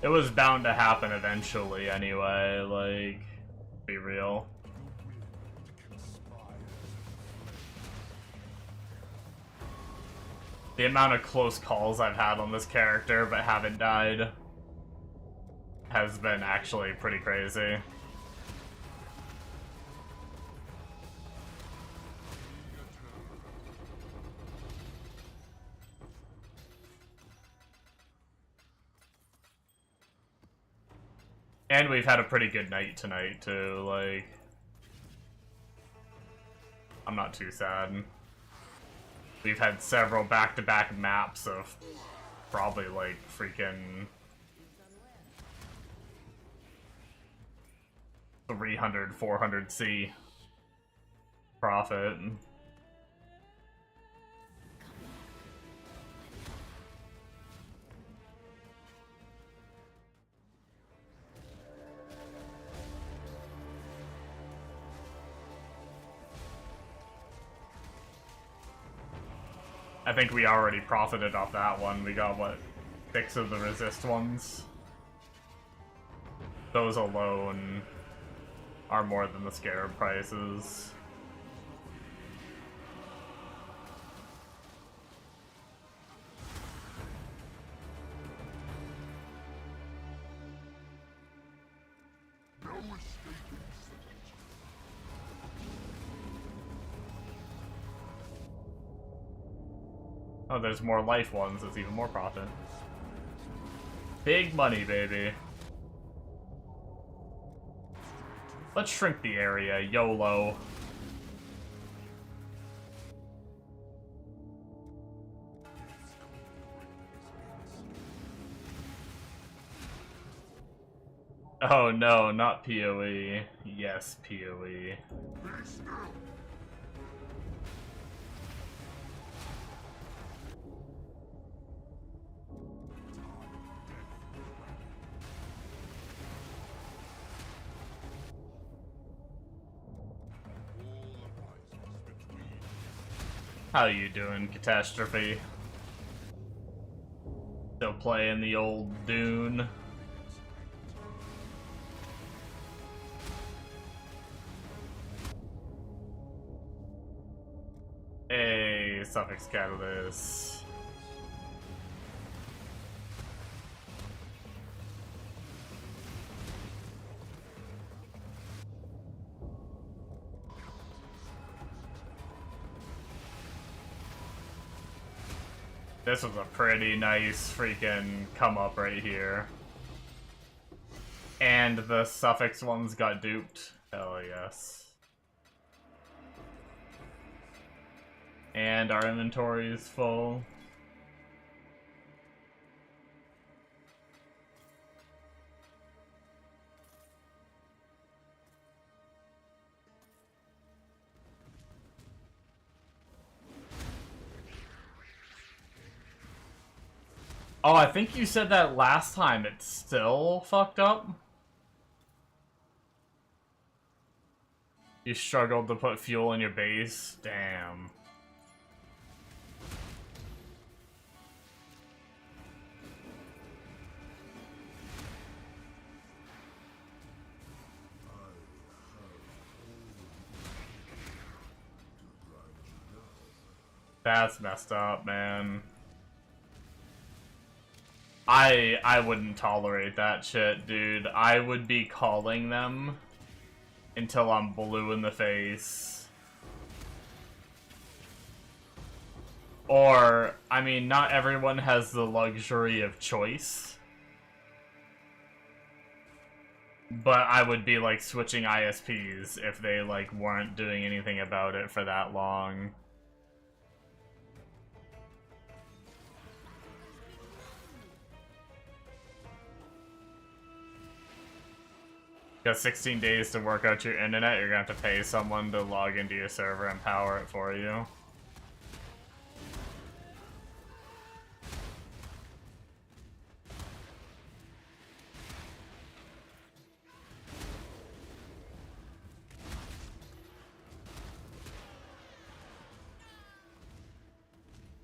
It was bound to happen eventually anyway, like, be real. The amount of close calls I've had on this character but haven't died has been actually pretty crazy. And we've had a pretty good night tonight, too, like... I'm not too sad. We've had several back-to-back maps of probably, like, freaking... 300, 400C profit. I think we already profited off that one. We got, what, 6 of the resist ones? Those alone are more than the scarab prices. Oh, there's more life ones. It's even more profit. Big money, baby. Let's shrink the area, YOLO. Oh no, not PoE. Yes, PoE. How you doing, Catastrophe? Still playing the old Dune? Hey, Suffix Catalyst. This was a pretty nice freaking come up right here. And the Suffix ones got duped. Hell yes. And our inventory is full. Oh, I think you said that last time. It's still fucked up? You struggled to put fuel in your base? Damn. That's messed up, man. I wouldn't tolerate that shit, dude. I would be calling them until I'm blue in the face. Or, I mean, not everyone has the luxury of choice. But I would be, like, switching ISPs if they, like, weren't doing anything about it for that long. Got 16 days to work out your internet, you're gonna have to pay someone to log into your server and power it for you.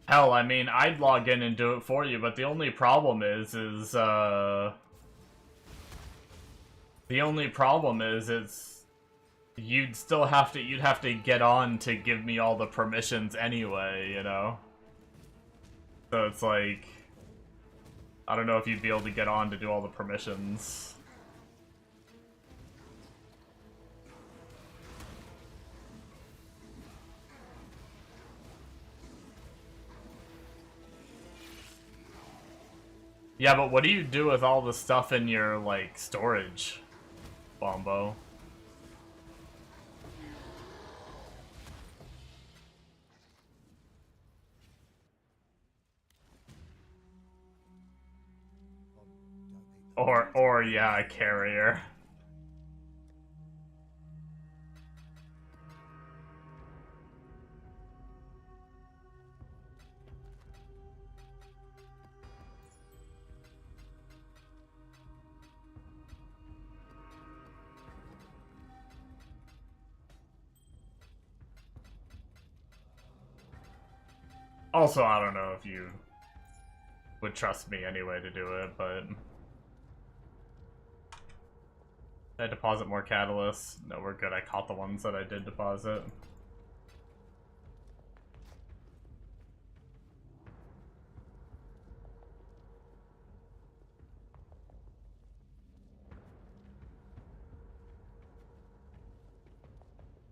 Hell, I mean, I'd log in and do it for you, but the only problem is it's you'd have to get on to give me all the permissions anyway, you know? So it's like, I don't know if you'd be able to get on to do all the permissions. Yeah, but what do you do with all the stuff in your, like, storage, Bombo? Or yeah, a carrier. Also, I don't know if you would trust me anyway to do it, but... Did I deposit more catalysts? No, we're good. I caught the ones that I did deposit.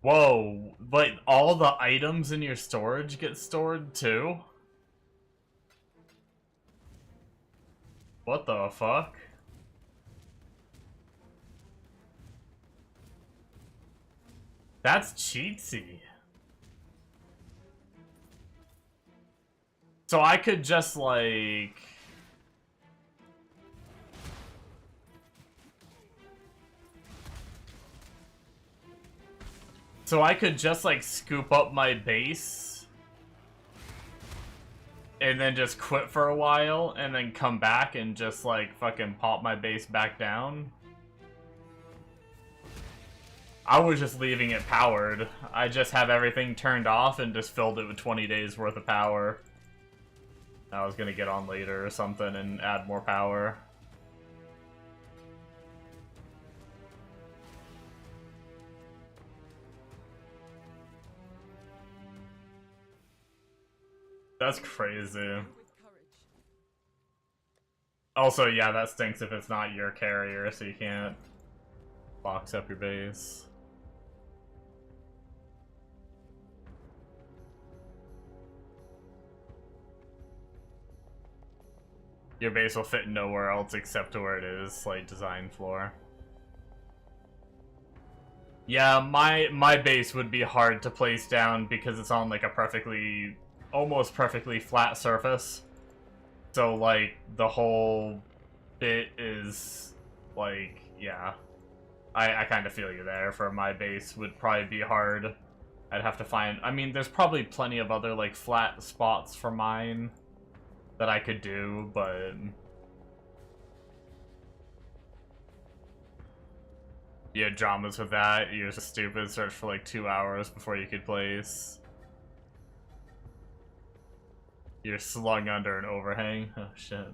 Whoa, but all the items in your storage get stored too? What the fuck? That's cheatsy. So I could just like... So I could just like scoop up my base and then just quit for a while and then come back and just like fucking pop my base back down? I was just leaving it powered. I just have everything turned off and just filled it with 20 days worth of power. I was gonna get on later or something and add more power. That's crazy. With courage. Also, yeah, that stinks if it's not your carrier, so you can't box up your base. Your base will fit nowhere else except to where it is, like, design floor. Yeah, my base would be hard to place down because it's on like a almost perfectly flat surface. So like the whole bit is like, yeah. I kind of feel you there. For my base would probably be hard. I'd have to find, I mean, there's probably plenty of other like flat spots for mine that I could do, but you had dramas with that. You're just stupid. Search for like 2 hours before you could place. You're slung under an overhang. Oh shit.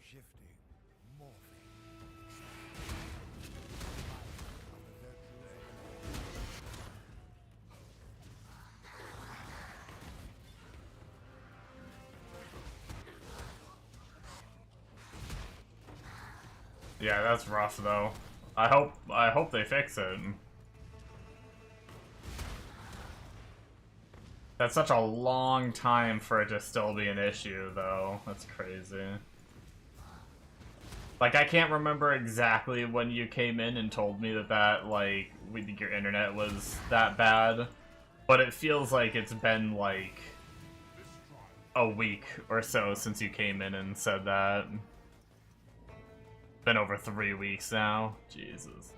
Shifting, morphing. Yeah, that's rough though. I hope they fix it. That's such a long time for it to still be an issue though. That's crazy. Like, I can't remember exactly when you came in and told me that like, your internet was that bad. But it feels like it's been, like, a week or so since you came in and said that. Been over 3 weeks now. Jesus.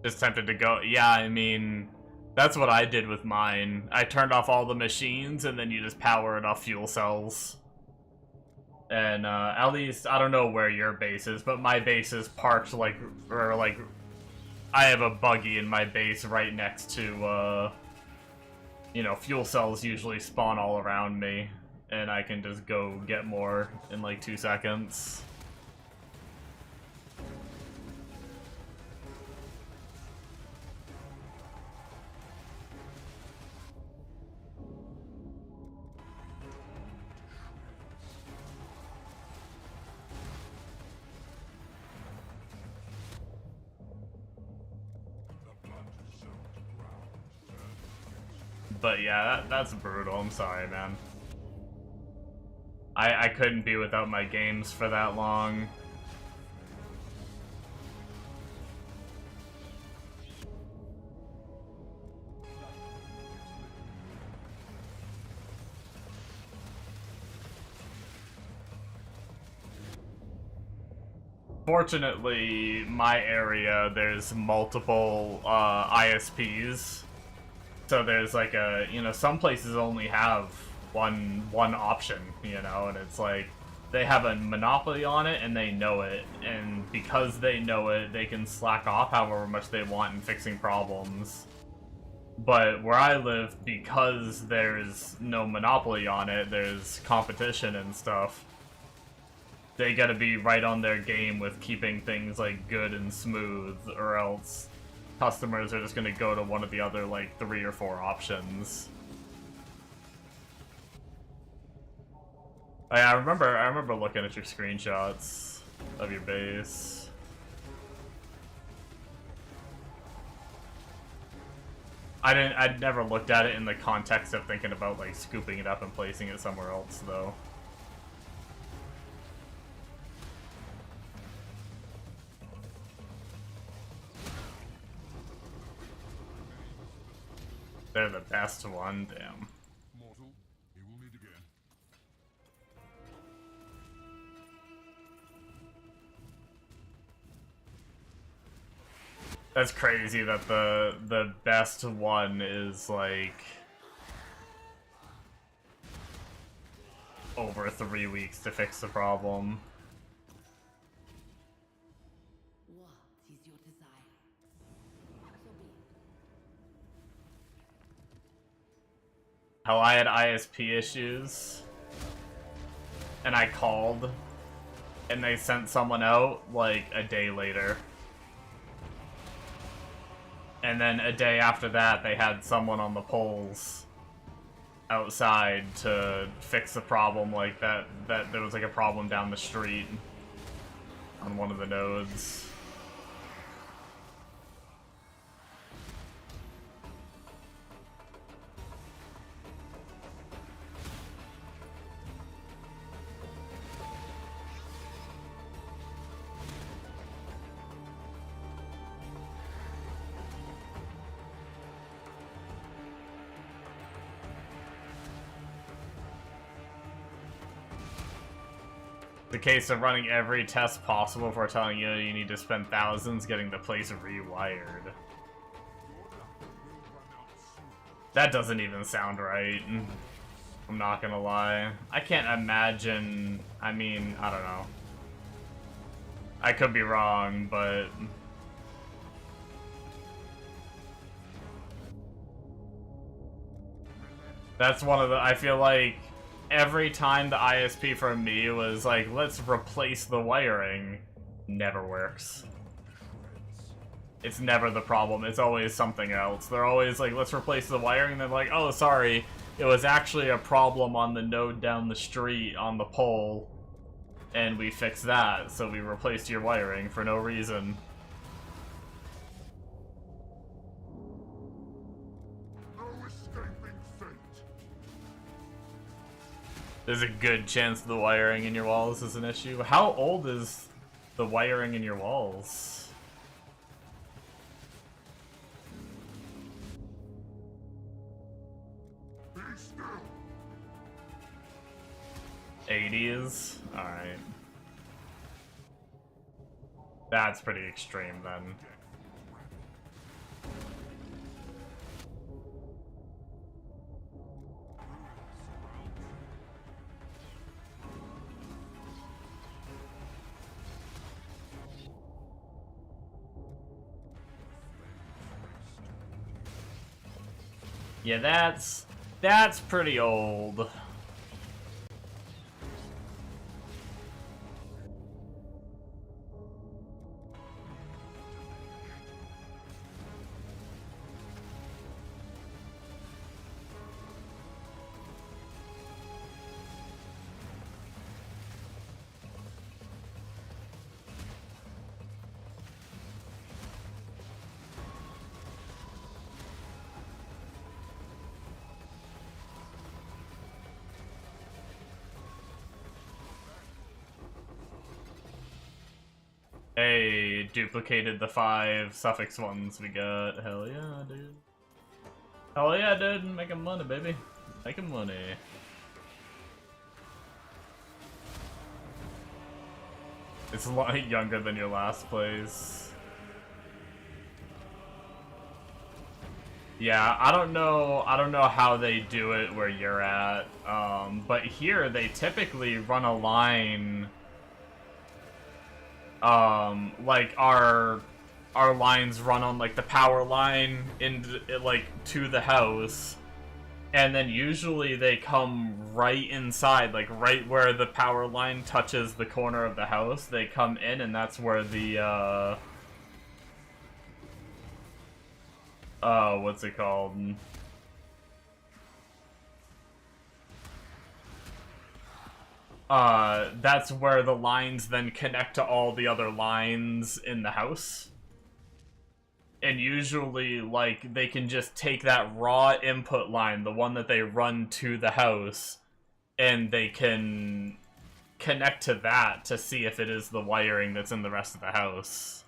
Just tempted to go. Yeah, I mean, that's what I did with mine. I turned off all the machines, and then you just power it off fuel cells. And at least, I don't know where your base is, but my base is parked, like, or like, I have a buggy in my base right next to, you know, fuel cells usually spawn all around me, and I can just go get more in like 2 seconds. But yeah, that's brutal. I'm sorry, man. I couldn't be without my games for that long. Fortunately, my area, there's multiple ISPs. So there's like a, you know, some places only have one option, you know, and it's like they have a monopoly on it and they know it, and because they know it, they can slack off however much they want in fixing problems. But where I live, because there's no monopoly on it, there's competition and stuff, they gotta be right on their game with keeping things like good and smooth, or else customers are just gonna go to one of the other like 3 or 4 options. I remember looking at your screenshots of your base. I'd never looked at it in the context of thinking about like scooping it up and placing it somewhere else though. They're the best one, damn. Mortal, you will meet again. That's crazy that the best one is like over 3 weeks to fix the problem. What is your desire? So be it. Hell, I had ISP issues, and I called, and they sent someone out like a day later. And then a day after that, they had someone on the poles outside to fix the problem, like that there was like a problem down the street. on one of the nodes. The case of running every test possible before telling you you need to spend thousands getting the place rewired. That doesn't even sound right. I'm not gonna lie. I can't imagine... I mean, I don't know. I could be wrong, but... That's one of the... I feel like... Every time the ISP for me was like, let's replace the wiring, never works. It's never the problem, it's always something else. They're always like, let's replace the wiring, and they're like, oh, sorry, it was actually a problem on the node down the street on the pole, and we fixed that, so we replaced your wiring for no reason. There's a good chance the wiring in your walls is an issue. How old is the wiring in your walls? Be still. 80s? Alright. That's pretty extreme then. Yeah, that's pretty old. Hey, duplicated the 5 suffix ones we got. Hell yeah, dude. Hell yeah, dude. Making money, baby. Making money. It's a lot younger than your last place. Yeah, I don't know how they do it where you're at. But here they typically run a line. Like our lines run on like the power line into like to the house, and then usually they come right inside, like right where the power line touches the corner of the house. They come in, and that's where the what's it called? That's where the lines then connect to all the other lines in the house. And usually, like, they can just take that raw input line, the one that they run to the house, and they can connect to that to see if it is the wiring that's in the rest of the house.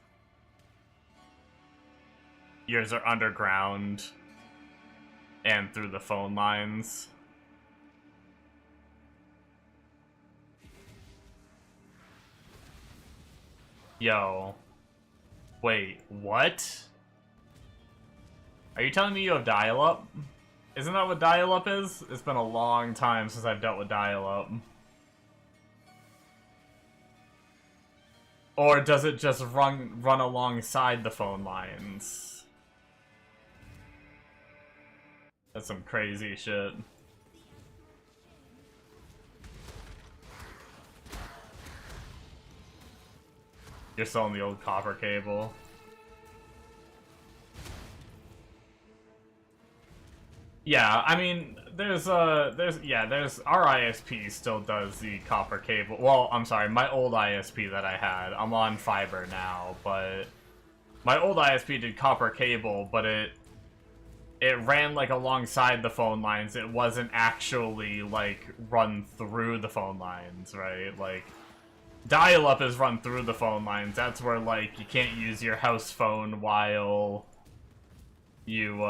Yours are underground and through the phone lines. Yo. Wait, what? Are you telling me you have dial-up? Isn't that what dial-up is? It's been a long time since I've dealt with dial-up. Or does it just run alongside the phone lines? That's some crazy shit. You're still on the old copper cable. Yeah, I mean, there's our ISP still does the copper cable. Well, I'm sorry, my old ISP that I had. I'm on fiber now, but my old ISP did copper cable, but it ran like alongside the phone lines. It wasn't actually like run through the phone lines, right? Like dial-up is run through the phone lines. That's where like you can't use your house phone while you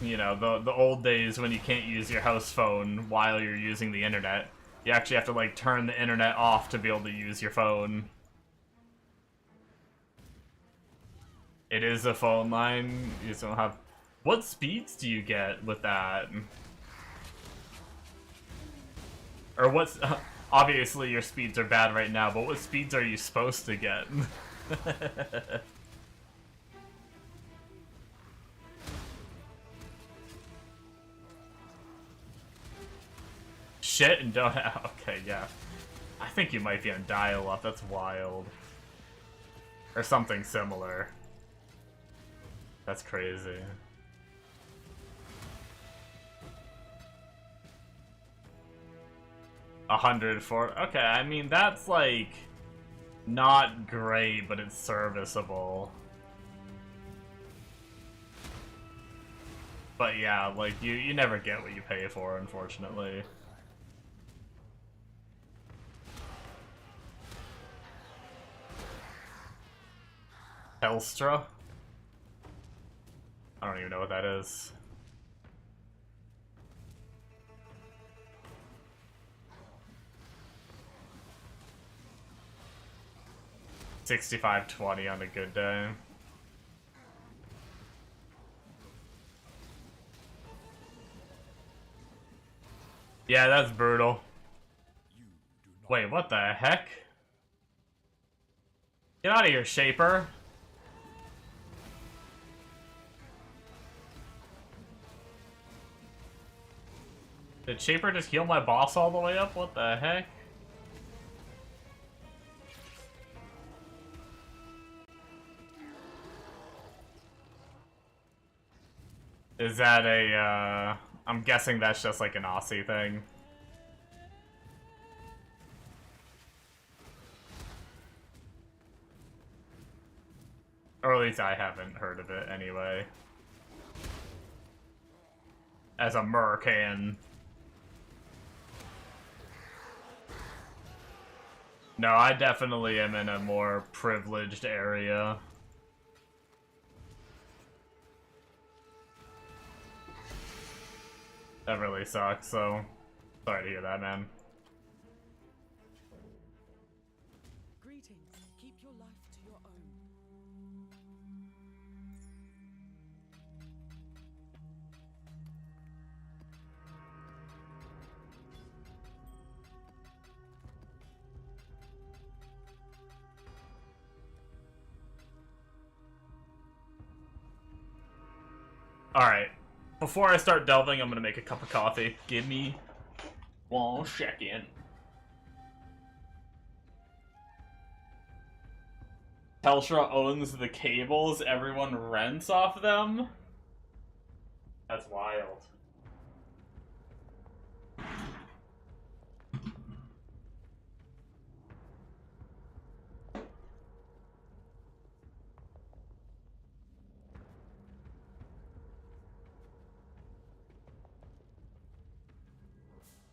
you know, the old days when you can't use your house phone while you're using the internet. You actually have to like turn the internet off to be able to use your phone. It is a phone line. You just don't have... What speeds do you get with that? Or what's... Obviously your speeds are bad right now, but what speeds are you supposed to get? Shit and don't have... Okay, yeah. I think you might be on dial-up. That's wild. Or something similar. That's crazy. $104. Okay, I mean that's like not great, but it's serviceable. But yeah, like you never get what you pay for, unfortunately. Telstra? I don't even know what that is. $65.20 on a good day. Yeah, that's brutal. Wait, what the heck? Get out of here, Shaper. Did Shaper just heal my boss all the way up? What the heck? Is that a, I'm guessing that's just like an Aussie thing. Or at least I haven't heard of it anyway. As a Mercan. No, I definitely am in a more privileged area. That really sucks, so sorry to hear that, man. Greetings. Keep your life to your own. Alright. Before I start delving, I'm gonna make a cup of coffee. Give me 1 second. Telstra owns the cables, everyone rents off them? That's wild.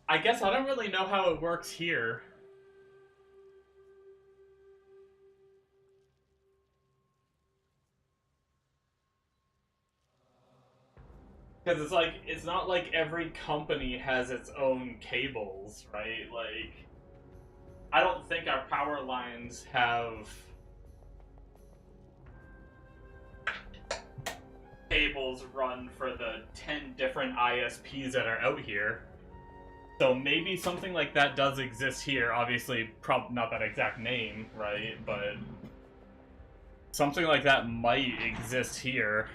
I guess I don't really know how it works here. Because it's like, it's not like every company has its own cables, right? Like, I don't think our power lines have cables run for the 10 different ISPs that are out here. So maybe something like that does exist here. Obviously, not that exact name, right? But something like that might exist here.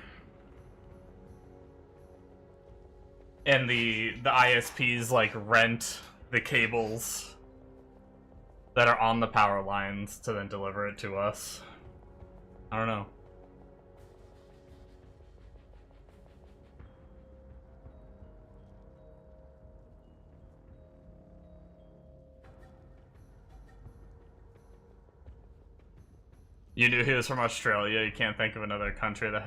And the ISPs like rent the cables that are on the power lines to then deliver it to us. I don't know. You knew he was from Australia. You can't think of another country that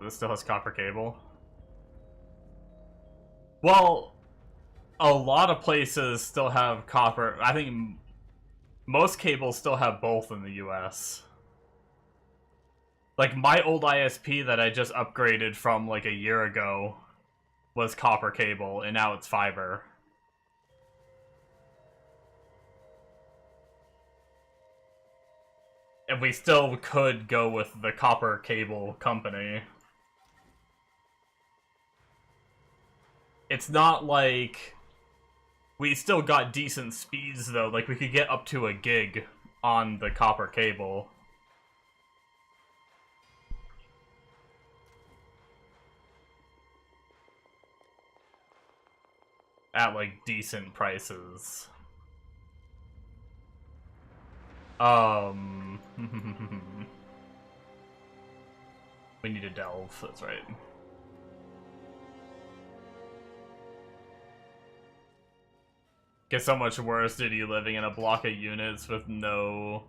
still has copper cable. Well, a lot of places still have copper. I think most cables still have both in the US. Like, my old ISP that I just upgraded from, like, a year ago was copper cable, and now it's fiber. And we still could go with the copper cable company. It's not like... We still got decent speeds, though. Like, we could get up to a gig on the copper cable. At, like, decent prices. We need to delve, that's right. Gets so much worse due to you living in a block of units with no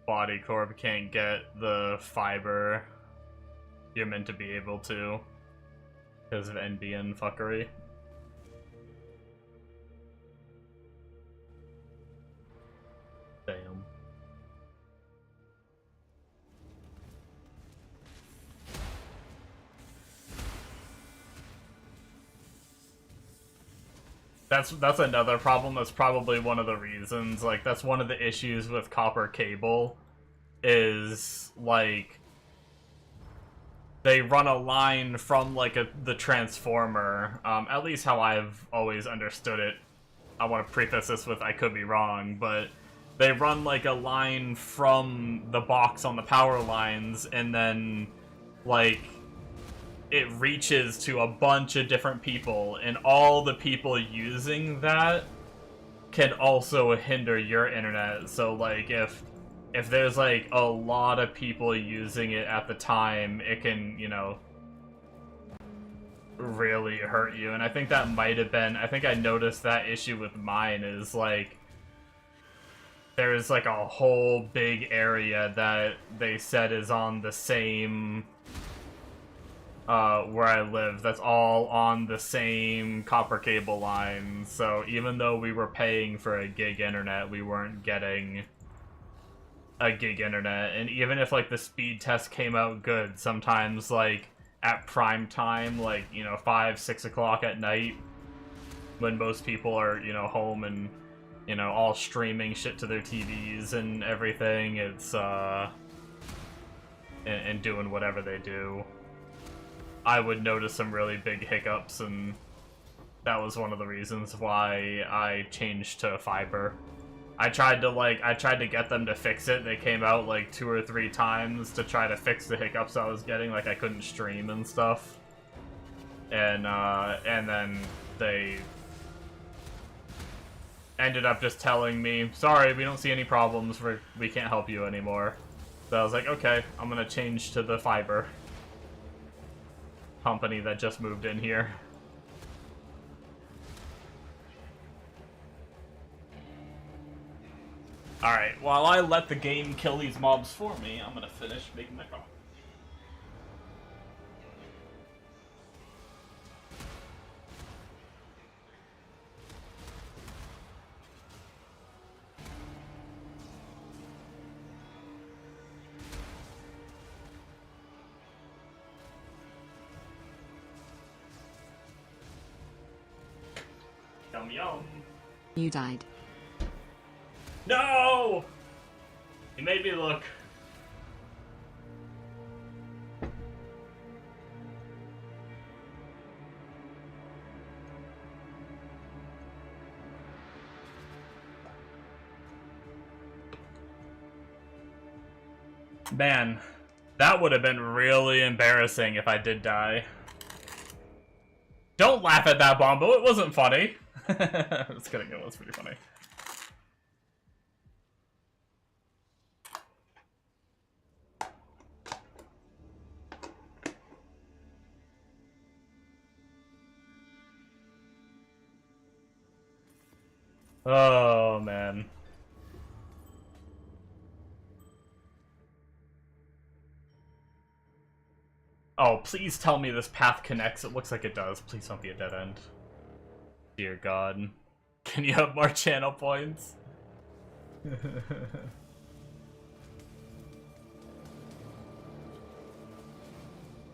body corp, can't get the fiber you're meant to be able to because of NBN fuckery. Damn. That's another problem. That's probably one of the reasons. Like, that's one of the issues with copper cable is, like, they run a line from, like, the transformer, at least how I've always understood it. I want to preface this with I could be wrong, but they run, like, a line from the box on the power lines, and then, like, it reaches to a bunch of different people, and all the people using that can also hinder your internet. So, like, if there's, like, a lot of people using it at the time, it can, you know, really hurt you. And I think that might have been... I think I noticed that issue with mine is, like, there's, like, a whole big area that they said is on the same... where I live, that's all on the same copper cable line. So even though we were paying for a gig internet, we weren't getting a gig internet. And even if, like, the speed test came out good, sometimes, like, at prime time, like, you know, 5, 6 o'clock at night, when most people are, you know, home and, you know, all streaming shit to their TVs and everything, it's, and doing whatever they do, I would notice some really big hiccups, and that was one of the reasons why I changed to fiber. I tried to get them to fix it. They came out, like, 2 or 3 times to try to fix the hiccups I was getting, like I couldn't stream and stuff. And then they ended up just telling me, sorry, we don't see any problems, we can't help you anymore. So I was like, okay, I'm gonna change to the fiber company that just moved in here. Alright, while I let the game kill these mobs for me, I'm gonna finish making my coffee. Yum yum. You died. No! He made me look. Man, that would have been really embarrassing if I did die. Don't laugh at that, Bombo. It wasn't funny. Just kidding. It was pretty funny. Oh, man. Oh, please tell me this path connects. It looks like it does. Please don't be a dead end. Dear God. Can you have more channel points?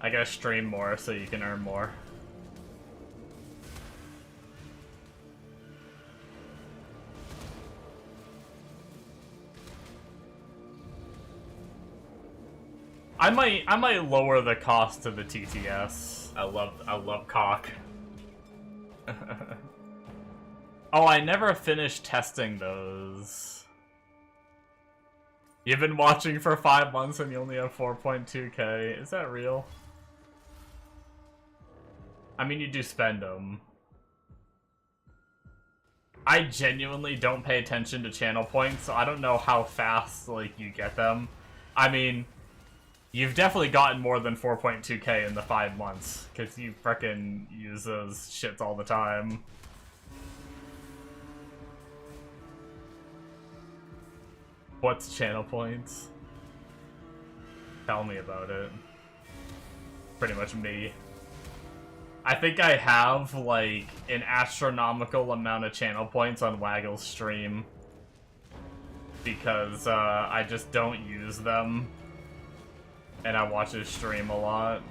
I gotta stream more so you can earn more. I might lower the cost to the TTS. I love cock. Oh, I never finished testing those. You've been watching for 5 months and you only have 4.2k. Is that real? I mean, you do spend them. I genuinely don't pay attention to channel points, so I don't know how fast, like, you get them. I mean, you've definitely gotten more than 4.2k in the 5 months, because you frickin' use those shits all the time. What's channel points? Tell me about it. Pretty much me. I think I have, like, an astronomical amount of channel points on Waggle's stream. Because, I just don't use them. And I watch his stream a lot.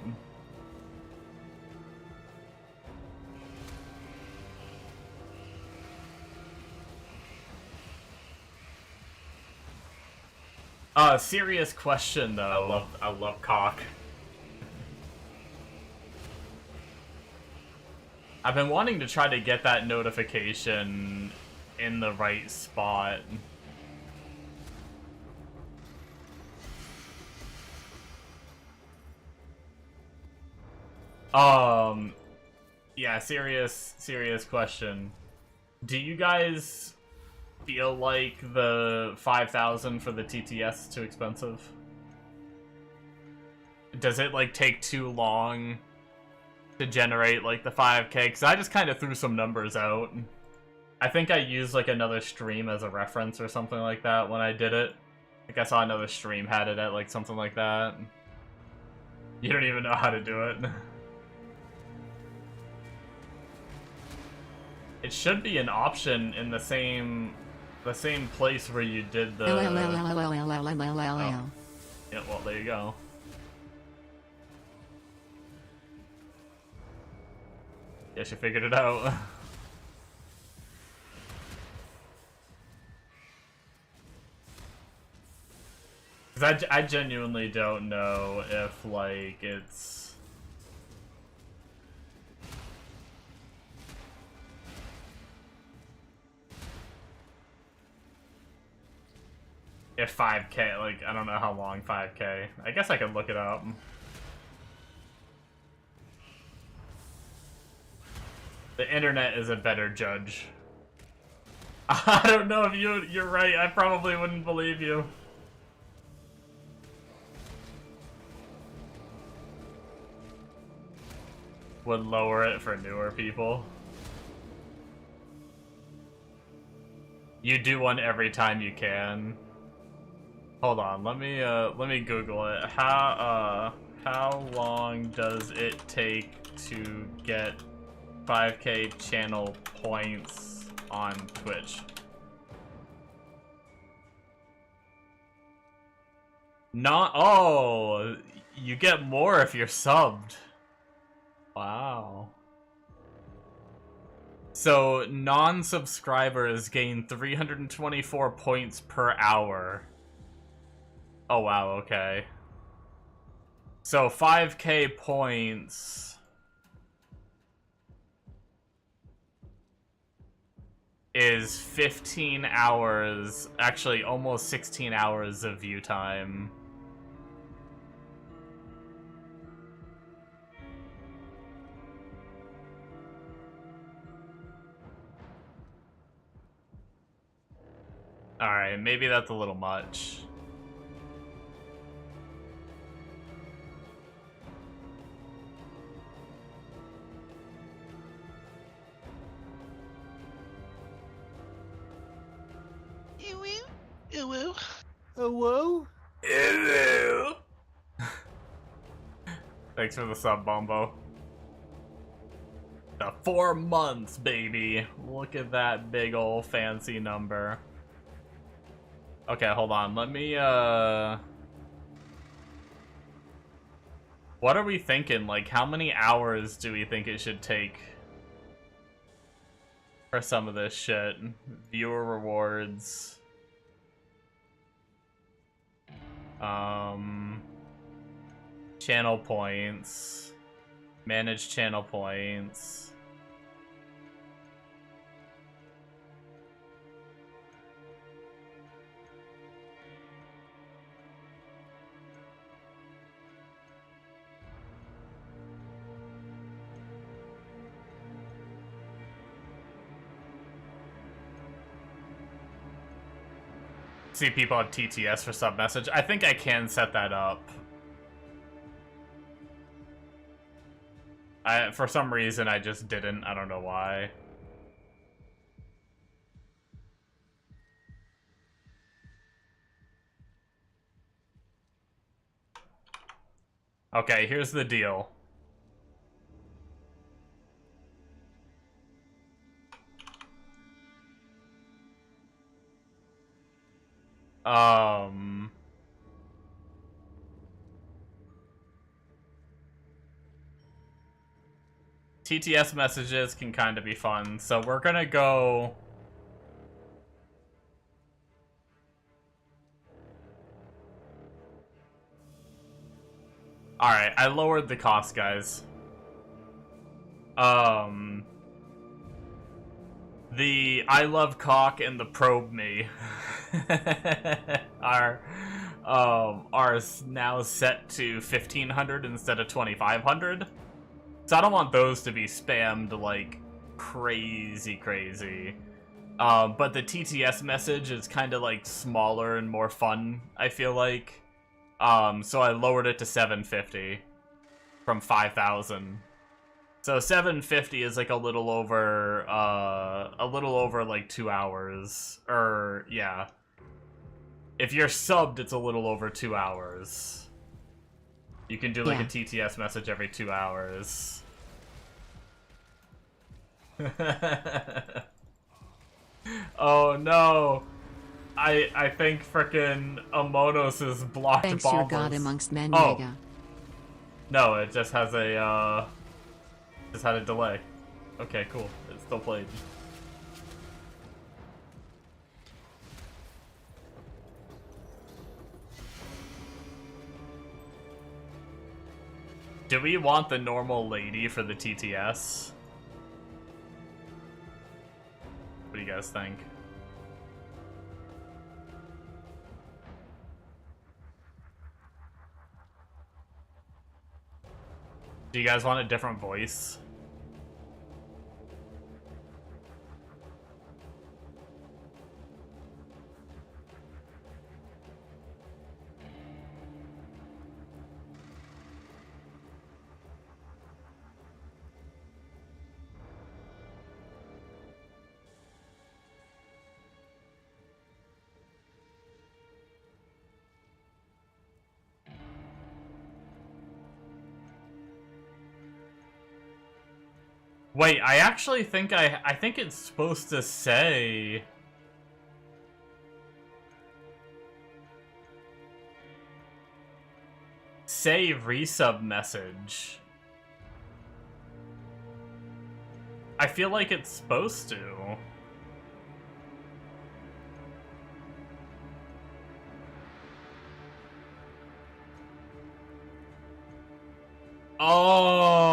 Serious question, though. I love cock. I've been wanting to try to get that notification in the right spot. Yeah, serious question. Do you guys feel like the 5,000 for the TTS is too expensive? Does it, like, take too long to generate, like, the 5k? Because I just kind of threw some numbers out. I think I used, like, another stream as a reference or something like that when I did it. Like, I saw another stream had it at, like, something like that. You don't even know how to do it. It should be an option in the same place where you did the... Oh. Yeah, well, there you go. Guess you figured it out. Because I genuinely don't know if, like, it's... If 5k, like, I don't know how long 5k. I guess I could look it up. The internet is a better judge. I don't know if you're right. I probably wouldn't believe you. Would lower it for newer people. You do one every time you can. Hold on, let me Google it. How long does it take to get 5k channel points on Twitch? Oh, you get more if you're subbed. Wow. So non-subscribers gain 324 points per hour. Oh wow, okay. So 5k points is 15 hours, actually almost 16 hours of view time. Alright, maybe that's a little much. Hello? Thanks for the sub, Bombo. The 4 months, baby. Look at that big old fancy number. Okay, hold on. Let me, what are we thinking? Like, how many hours do we think it should take for some of this shit? Viewer rewards. Channel points. Manage channel points. See people have TTS for sub message. I think I can set that up. For some reason, I just didn't. I don't know why. Okay, here's the deal. TTS messages can kind of be fun, so we're gonna go... Alright, I lowered the cost, guys. The I love cock and the probe me are now set to 1,500 instead of 2,500. So I don't want those to be spammed like crazy. But the TTS message is kind of like smaller and more fun, I feel like. So I lowered it to 750 from 5,000. So 750 is like a little over like 2 hours. Or yeah. If you're subbed, it's a little over 2 hours. You can do like a TTS message every 2 hours. Oh no. I think frickin' Amonos is blocked. Thanks bombers. your god amongst men, Oh. Mega. No, it just has a just had a delay. Okay, cool. It still played. Do we want the normal lady for the TTS? What do you guys think? Do you guys want a different voice? Wait, I actually think I think it's supposed to say... Save resub message. I feel like it's supposed to. Oh.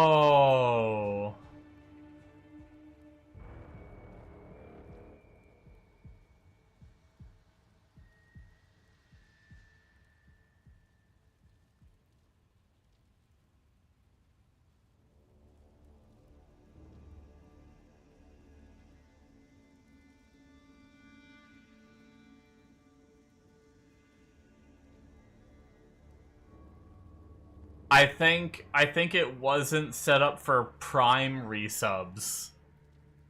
I think it wasn't set up for Prime resubs,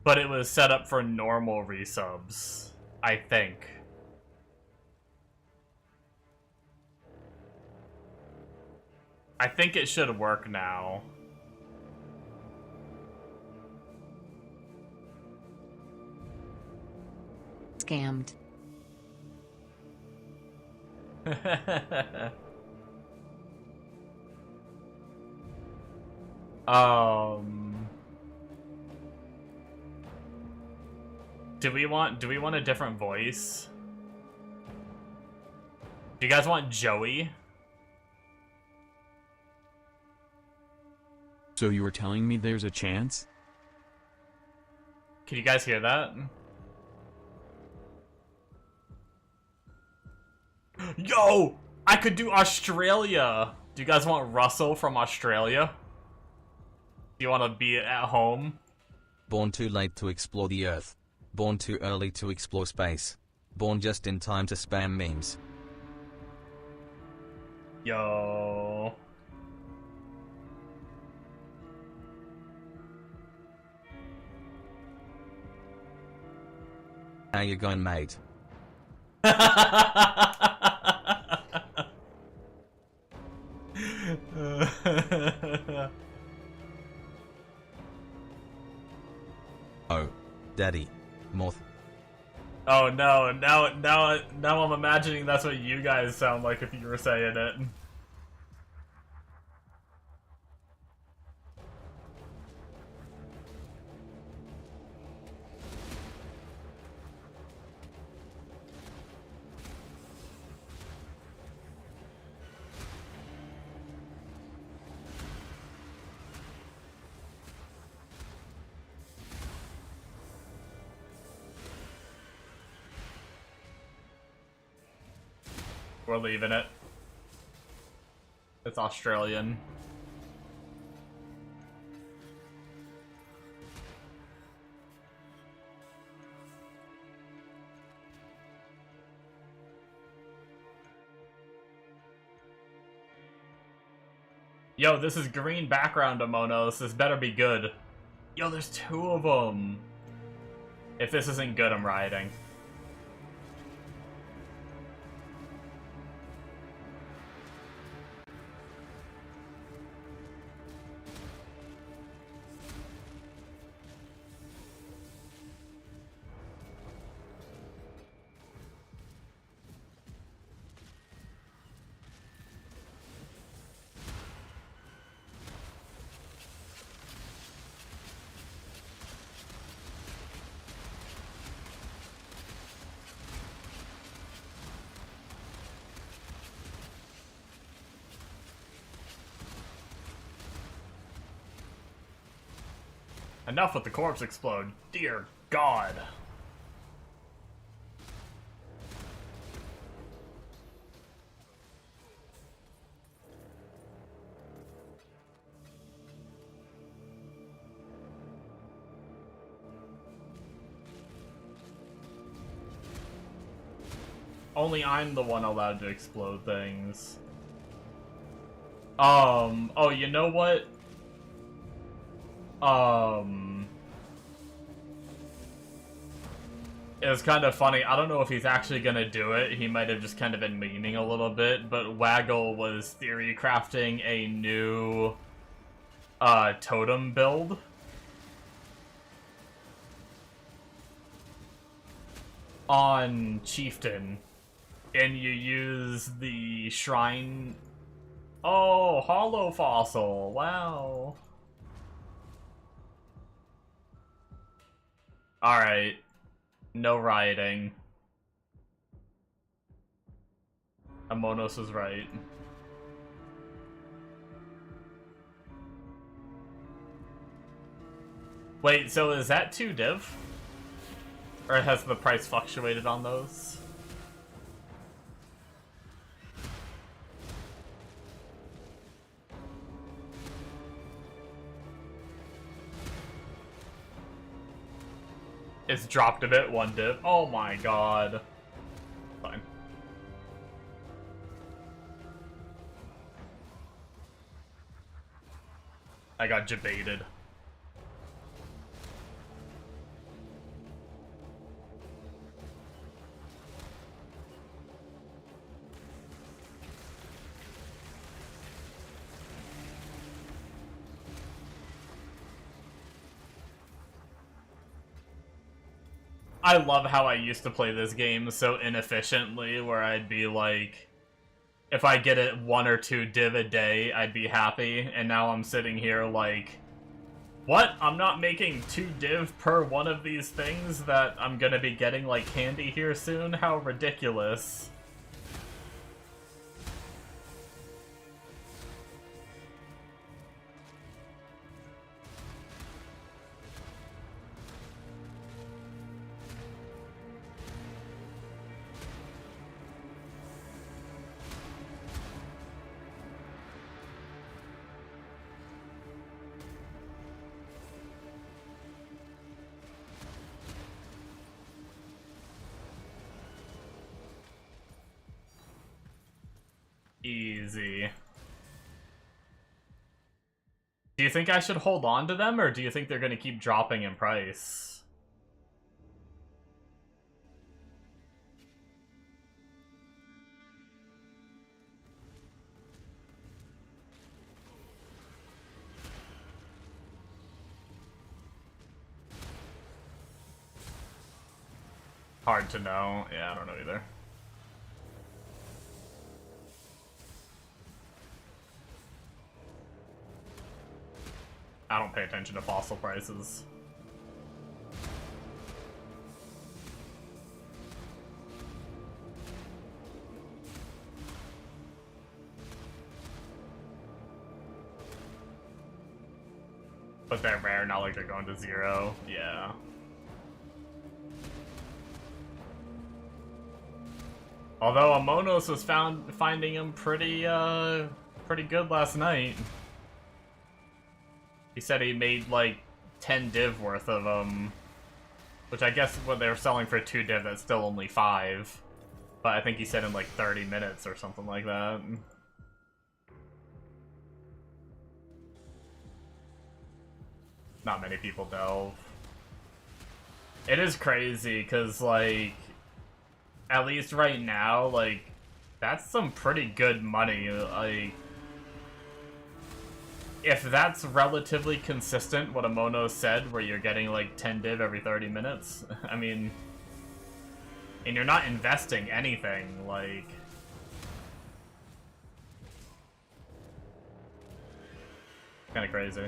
but it was set up for normal resubs, I think. I think it should work now. Scammed. Do we want a different voice? Do you guys want Joey? So you were telling me there's a chance? Can you guys hear that? Yo! I could do Australia! Do you guys want Russell from Australia? Do you want to be at home? Born too late to explore the Earth. Born too early to explore space. Born just in time to spam memes. Yo. How you going, mate? Oh, Daddy. Moth. Oh no, now I'm imagining that's what you guys sound like if you were saying it. We're leaving it. It's Australian. Yo, this is green background, Amonos. This better be good. Yo, there's 2 of them. If this isn't good, I'm rioting. Enough with the corpse explode. Dear God. Only I'm the one allowed to explode things. Oh, you know what? It was kind of funny. I don't know if he's actually gonna do it. He might have just kind of been meaning a little bit, but Waggle was theory crafting a new totem build. On Chieftain. And you use the shrine. Oh, hollow fossil. Wow. Alright. No rioting. Amonos was right. Wait, so is that 2 div? Or has the price fluctuated on those? It's dropped a bit, 1 div. Oh my god. Fine. I got debated. I love how I used to play this game so inefficiently, where I'd be like, if I get it 1 or 2 div a day, I'd be happy, and now I'm sitting here like, what? I'm not making 2 div per one of these things that I'm gonna be getting like candy here soon? How ridiculous. Easy. Do you think I should hold on to them, or do you think they're gonna keep dropping in price? Hard to know. Yeah, I don't know either. I don't pay attention to fossil prices. But they're rare, not like they're going to 0. Yeah. Although Amonos was finding him pretty good last night. He said he made like 10 div worth of them, which I guess what they were selling for 2 div, that's still only 5. But I think he said in like 30 minutes or something like that. Not many people delve. It is crazy, because like, at least right now, like, that's some pretty good money. Like, if that's relatively consistent, what Amono said, where you're getting like 10 div every 30 minutes, I mean, and you're not investing anything, like, kind of crazy.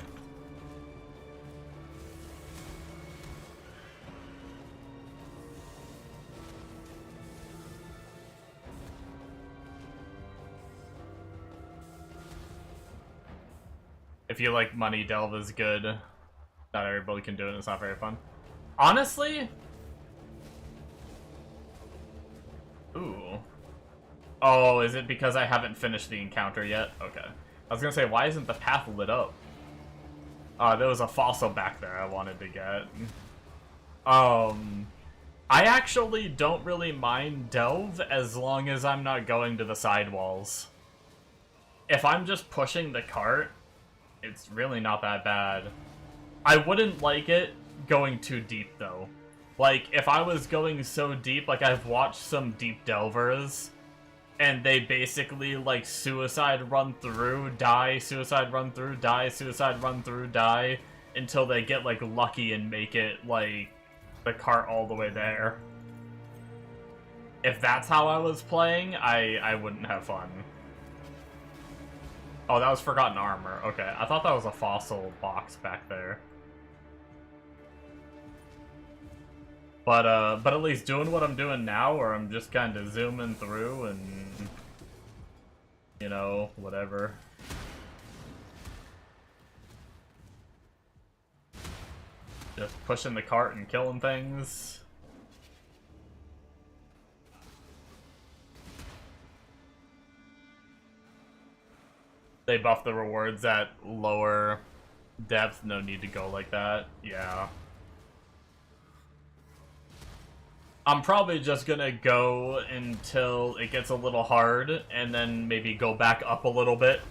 If you like money, delve is good. Not everybody can do it, it's not very fun. Honestly? Ooh. Oh, is it because I haven't finished the encounter yet? Okay. I was gonna say, why isn't the path lit up? There was a fossil back there I wanted to get. I actually don't really mind delve as long as I'm not going to the sidewalls. If I'm just pushing the cart, it's really not that bad. I wouldn't like it going too deep, though. Like, if I was going so deep, like, I've watched some deep delvers, and they basically, like, suicide run through, die, suicide run through, die, suicide run through, die, until they get, like, lucky and make it, like, the cart all the way there. If that's how I was playing, I wouldn't have fun. Oh, that was Forgotten Armor. Okay, I thought that was a fossil box back there. But at least doing what I'm doing now, where I'm just kind of zooming through and, you know, whatever. Just pushing the cart and killing things. They buff the rewards at lower depth, no need to go like that. Yeah. I'm probably just gonna go until it gets a little hard, and then maybe go back up a little bit.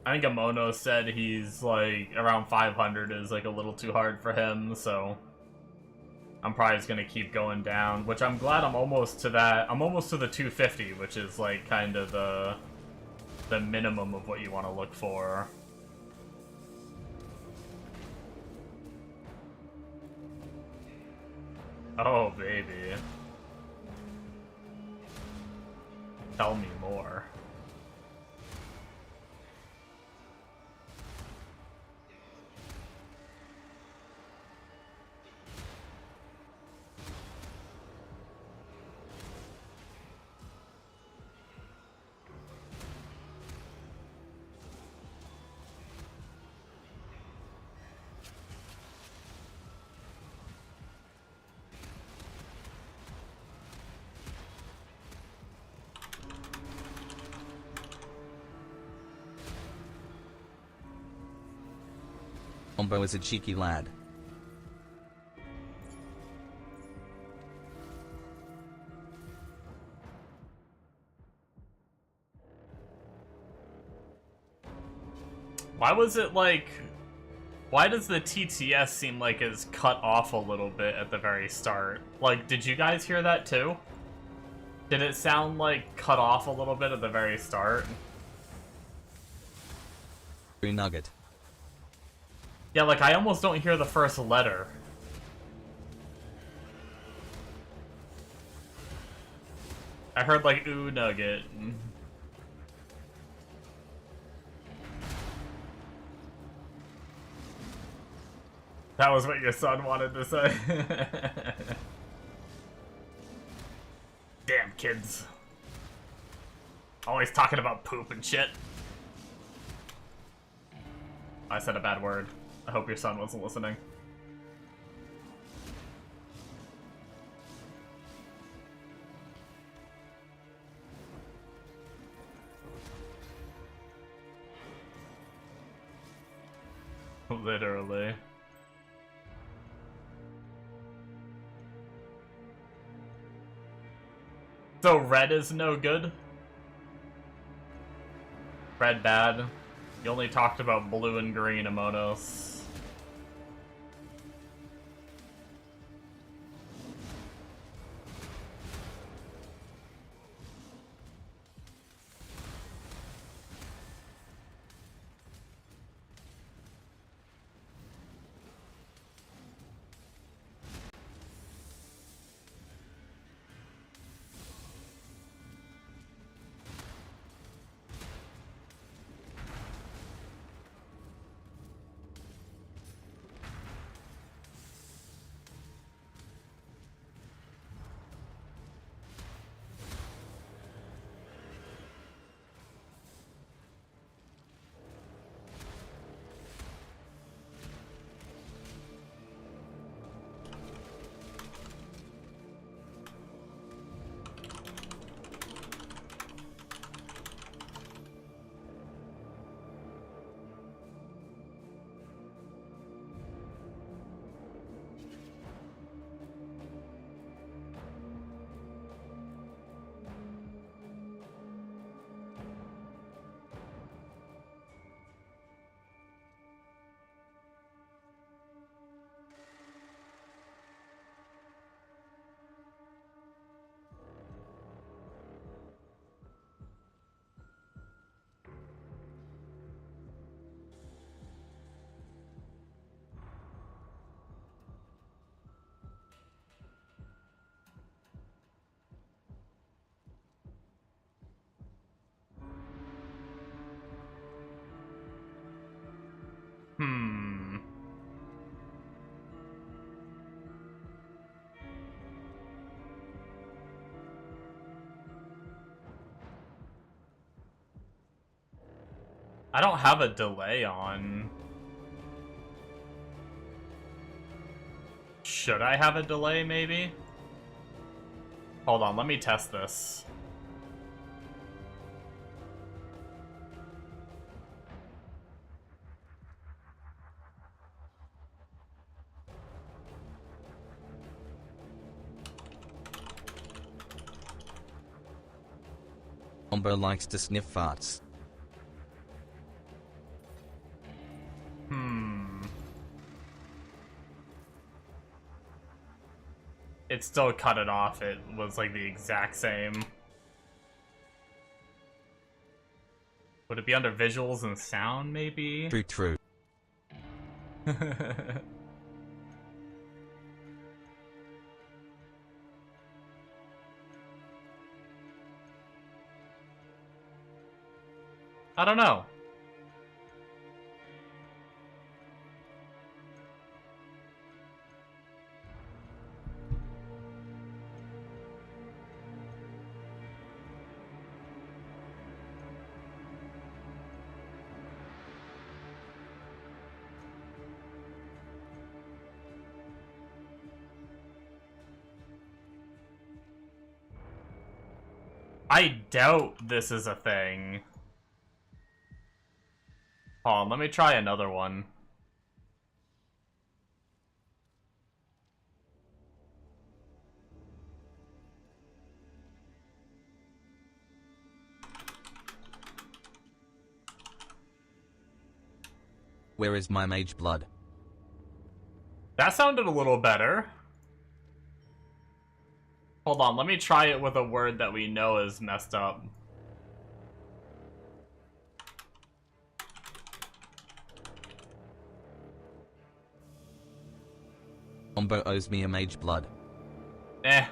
I think Amono said he's like around 500 is like a little too hard for him, so I'm probably just gonna keep going down, which I'm glad I'm almost to that. I'm almost to the 250, which is like kind of the minimum of what you want to look for. Oh, baby. Tell me more. Combo is a cheeky lad. Why was it like... Why does the TTS seem like it's cut off a little bit at the very start? Like, did you guys hear that too? Did it sound like cut off a little bit at the very start? Nugget. Yeah, like, I almost don't hear the first letter. I heard, like, ooh, nugget. That was what your son wanted to say. Damn kids. Always talking about poop and shit. I said a bad word. I hope your son wasn't listening. Literally. So red is no good? Red bad. You only talked about blue and green, Amonos. I don't have a delay on. Should I have a delay, maybe? Hold on, let me test this. Combo likes to sniff farts. It still cut it off. It was like the exact same. Would it be under visuals and sound, maybe? True. I don't know. I doubt this is a thing. Hold on, let me try another one. Where is my mage blood? That sounded a little better. Hold on, let me try it with a word that we know is messed up. Combo owes me a mage blood. Eh.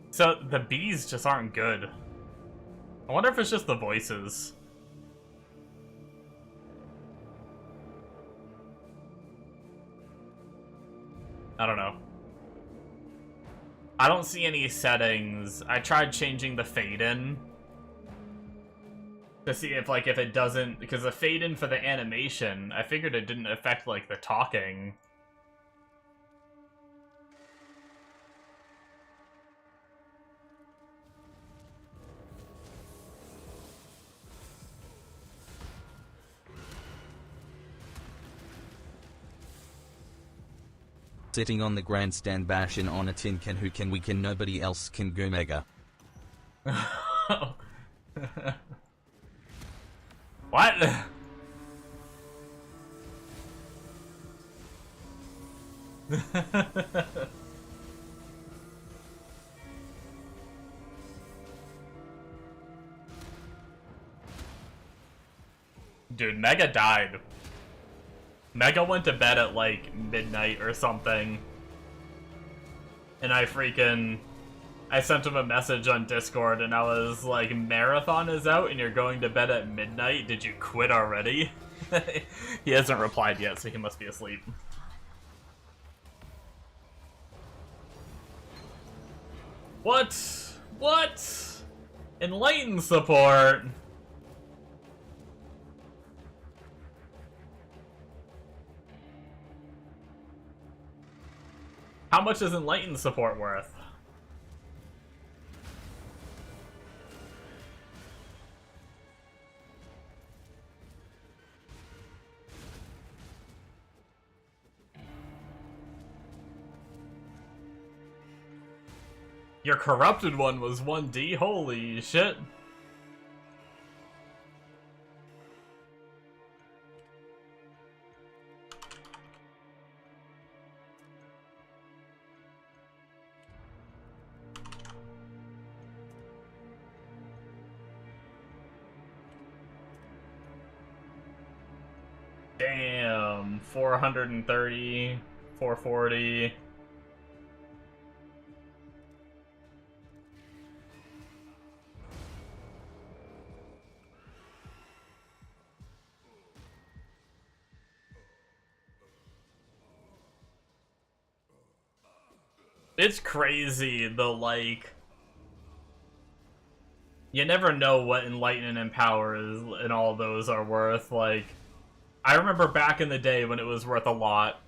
So, the bees just aren't good. I wonder if it's just the voices. I don't know. I don't see any settings. I tried changing the fade in to see if, like, if it doesn't, because the fade in for the animation, I figured it didn't affect, like, the talking. Sitting on the grandstand bashing on a tin can who can we can nobody else can go mega. What? Dude, Mega died. Mega went to bed at like midnight or something. And I sent him a message on Discord and I was like, Marathon is out and you're going to bed at midnight? Did you quit already? He hasn't replied yet, so he must be asleep. What? What? Enlighten support? How much is Enlighten support worth? Your corrupted one was 1D? Holy shit. Damn, 430, 440. It's crazy, the, like... You never know what Enlighten and Power is, and all those are worth, like... I remember back in the day when it was worth a lot,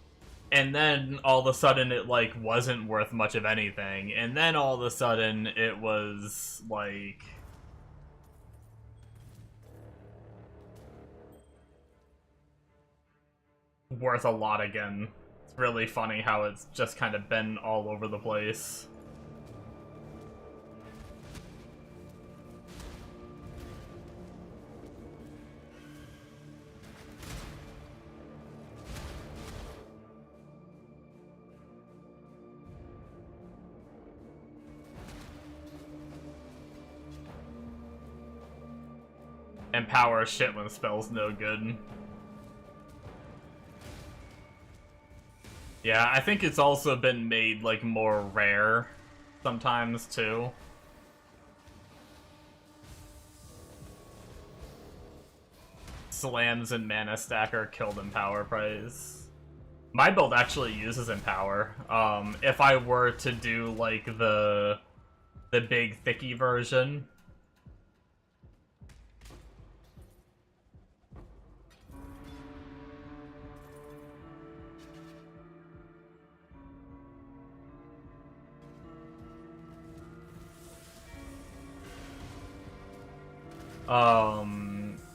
and then all of a sudden it, like, wasn't worth much of anything, and then all of a sudden it was, like... worth a lot again. It's really funny how it's just kind of been all over the place. And power shit when spell's no good. Yeah, I think it's also been made, like, more rare sometimes, too. slams and mana stack are killed in power price. My build actually uses Empower. If I were to do like the big thicky version.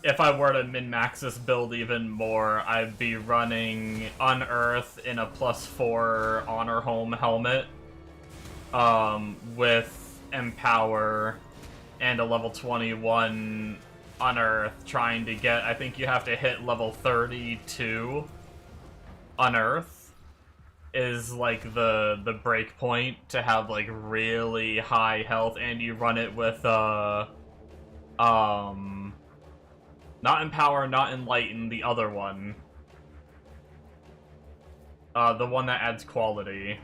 If I were to min-max this build even more, I'd be running Unearth in a +4 Honor Home helmet, with Empower and a level 21 Unearth, trying to get, I think you have to hit level 32 Unearth is like the break point to have like really high health, and you run it with not Empower, not Enlighten, the other one. The one that adds quality.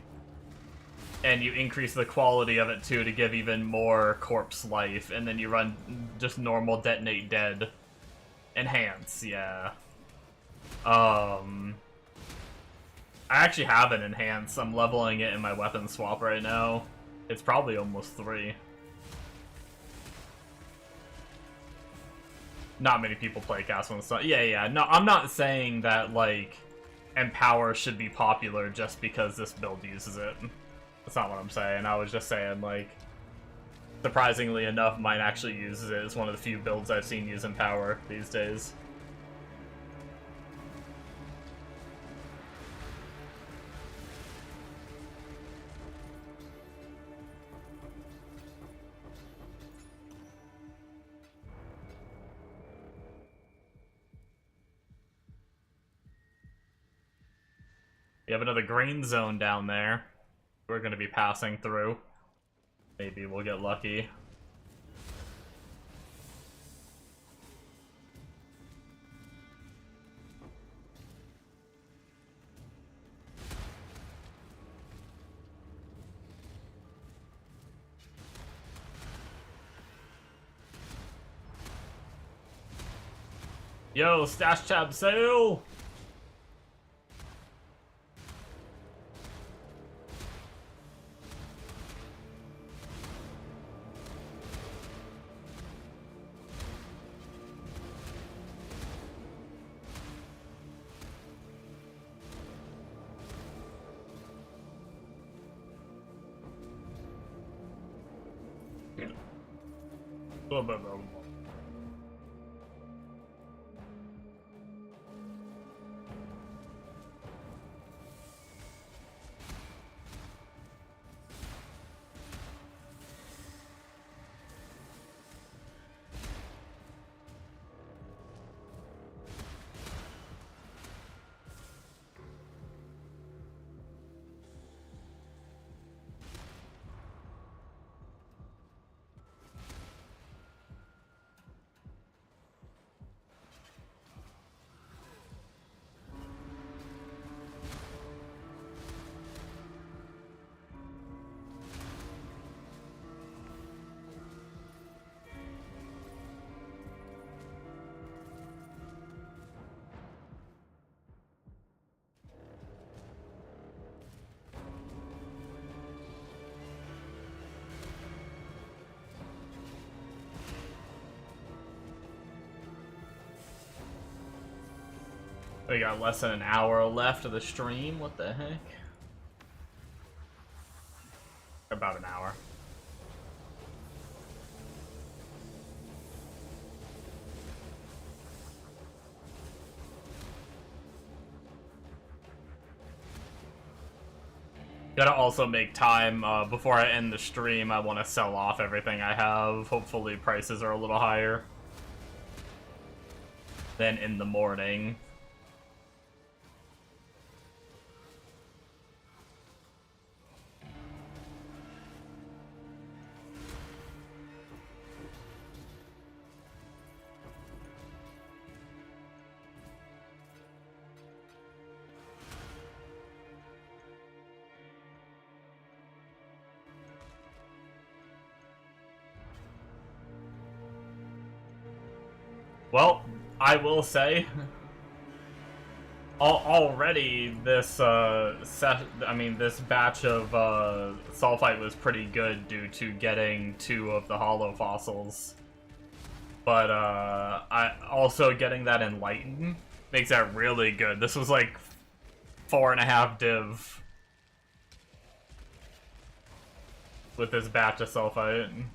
And you increase the quality of it too to give even more corpse life, and then you run just normal Detonate Dead. Enhance, yeah. I actually have an Enhance. I'm leveling it in my weapon swap right now. It's probably almost 3. Not many people play Castle and Sun. Yeah. No, I'm not saying that, like, Empower should be popular just because this build uses it. That's not what I'm saying. I was just saying, like, surprisingly enough, mine actually uses it. It's one of the few builds I've seen use Empower these days. You have another green zone down there. We're going to be passing through. Maybe we'll get lucky. Yo, Stash Tab sale! Blah, blah, blah. We got less than an hour left of the stream. What the heck? About an hour. Gotta also make time, before I end the stream, I want to sell off everything I have. Hopefully prices are a little higher than in the morning. Well, I will say, already this this batch of sulfite was pretty good due to getting 2 of the hollow fossils. But I also getting that enlighten makes that really good. This was like 4.5 div with this batch of sulfite.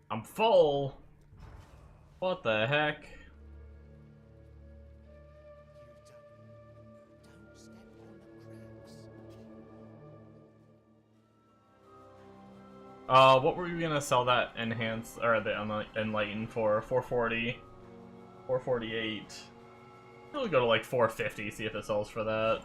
I'm full. What the heck? Don't step on the cracks. What were you gonna sell that enhance or the enlighten for? 440, 448. We'll go to like 450. See if it sells for that.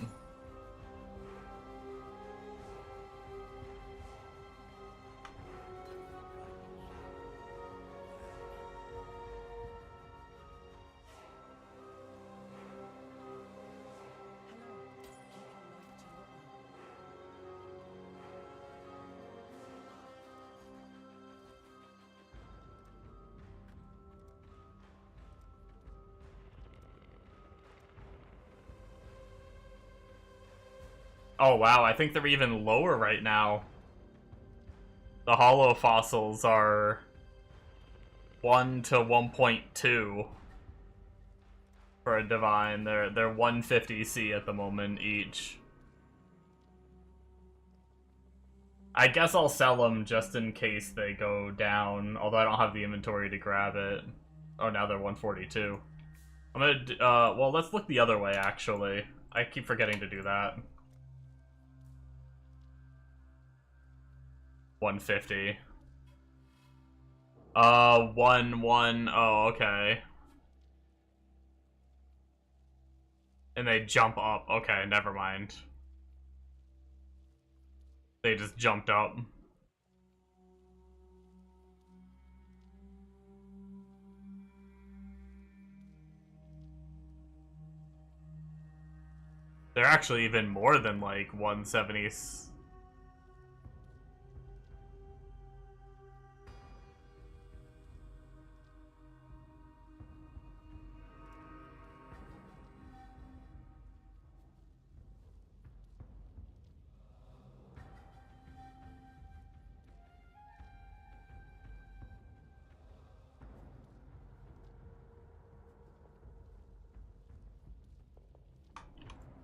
Oh wow, I think they're even lower right now. The hollow fossils are 1 to 1.2 for a divine. They're 150C at the moment each. I guess I'll sell them just in case they go down, although I don't have the inventory to grab it. Oh, now they're 142. I'm gonna, well, let's look the other way, actually. I keep forgetting to do that. 150. 1. Oh, okay. And they jump up. Okay, never mind. They just jumped up. They're actually even more than like 170.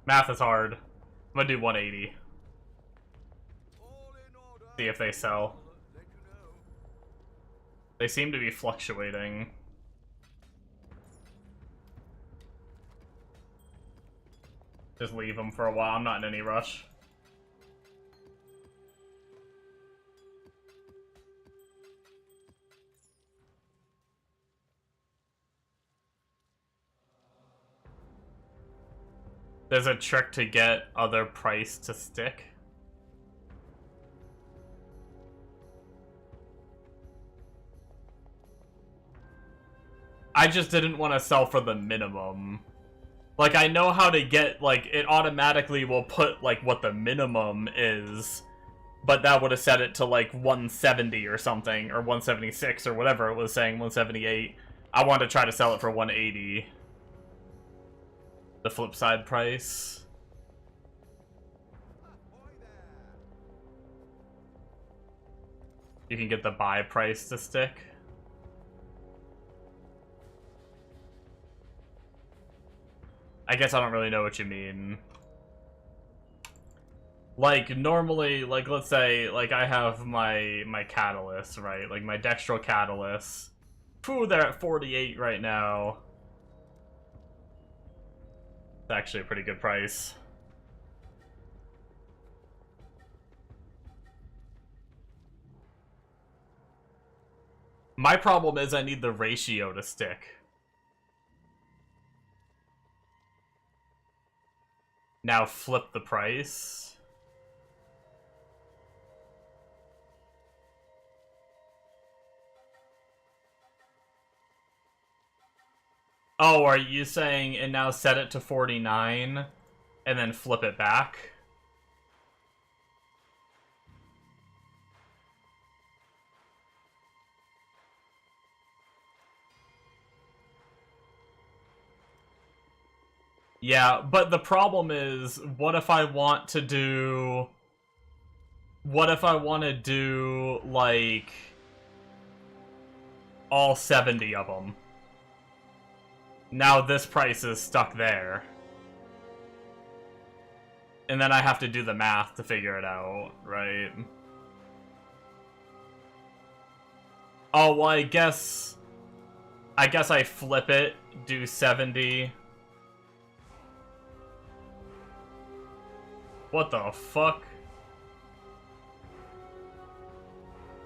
Math is hard. I'm gonna do 180. See if they sell. They seem to be fluctuating. Just leave them for a while. I'm not in any rush. There's a trick to get other price to stick. I just didn't want to sell for the minimum. Like, I know how to get, like, it automatically will put, like, what the minimum is, but that would have set it to, like, 170 or something, or 176, or whatever it was saying, 178. I wanted to try to sell it for 180. The flip side price. You can get the buy price to stick. I guess I don't really know what you mean. Like, normally, like, let's say, like, I have my catalyst, right? Like, my dextral catalyst. Phew, they're at 48 right now. It's actually a pretty good price. My problem is I need the ratio to stick. Now flip the price. Oh, are you saying and now set it to 49 and then flip it back? Yeah, but the problem is, what if I want to do... What if I want to do, like... all 70 of them? Now this price is stuck there. And then I have to do the math to figure it out, right? Oh, well, I guess I flip it, do 70. What the fuck?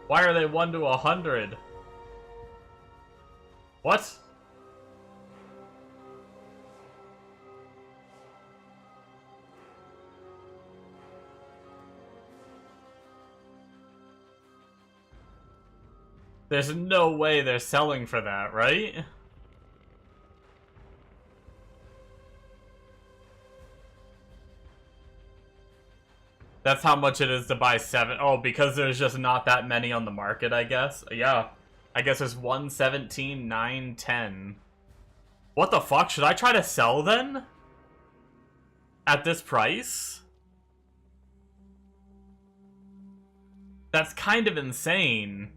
Why are they 1 to 100? What? There's no way they're selling for that, right? That's how much it is to buy 7. Oh, because there's just not that many on the market, I guess. Yeah. I guess there's 117, 9, 10. What the fuck? Should I try to sell then? At this price? That's kind of insane.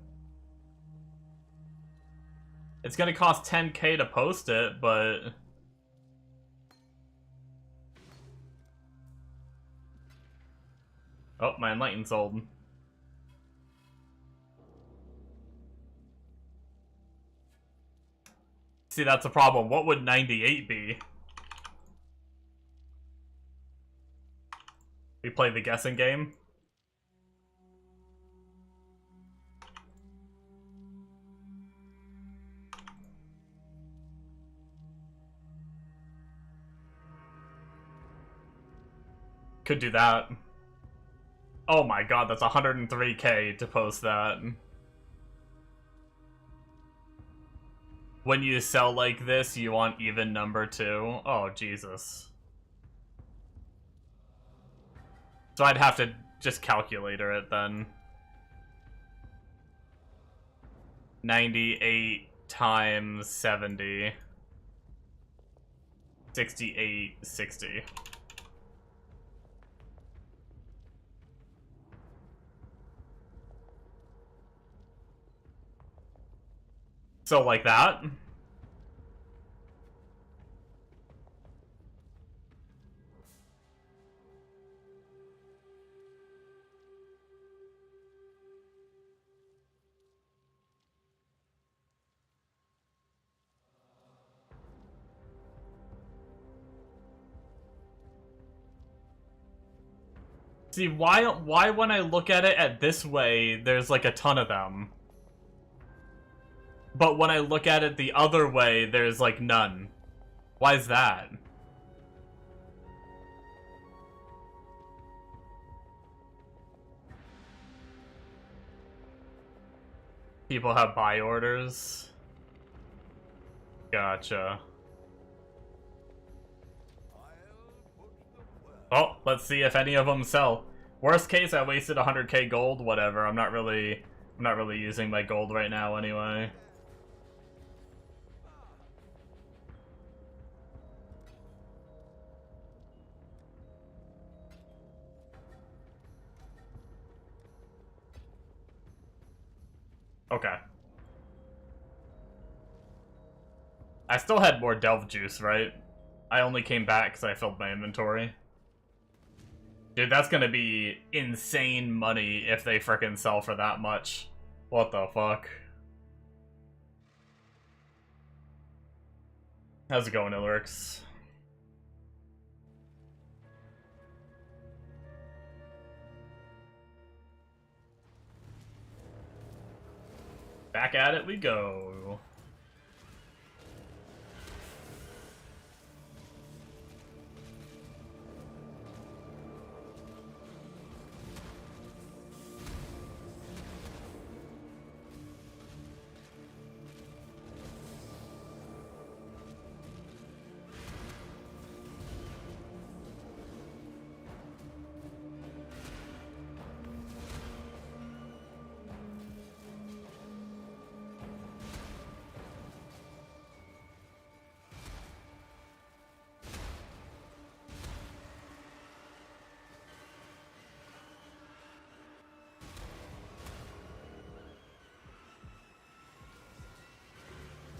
It's gonna cost 10k to post it, but... Oh, my Enlightened sold. See, that's a problem. What would 98 be? We play the guessing game? Could do that. Oh my god, that's 103k to post that. When you sell like this, you want even number too? Oh, Jesus. So I'd have to just calculator it then. 98 times 70. 68, 60. So like that. See, why when I look at it at this way, there's like a ton of them. But when I look at it the other way, there's like none. Why is that? People have buy orders. Gotcha. Oh, let's see if any of them sell. Worst case, I wasted 100k gold. Whatever. I'm not really using my gold right now anyway. Okay. I still had more delve juice, right? I only came back because I filled my inventory. Dude, that's gonna be insane money if they frickin' sell for that much. What the fuck? How's it going, Ilrix? Back at it we go.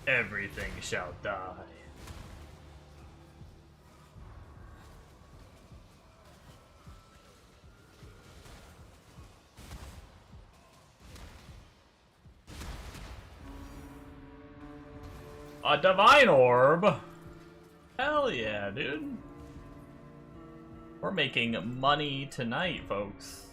Everything shall die. A divine orb? Hell yeah, dude. We're making money tonight, folks.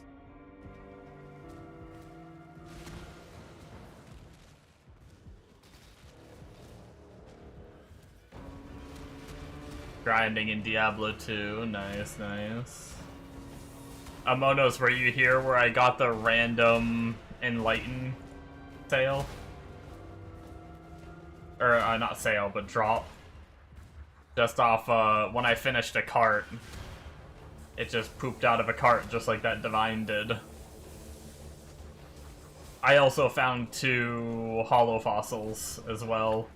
Grinding in Diablo 2. Nice, nice. Amonos, were you here where I got the random Enlighten sale? Or, not sale, but drop. Just off, when I finished a cart. It just pooped out of a cart, just like that Divine did. I also found 2 hollow fossils as well.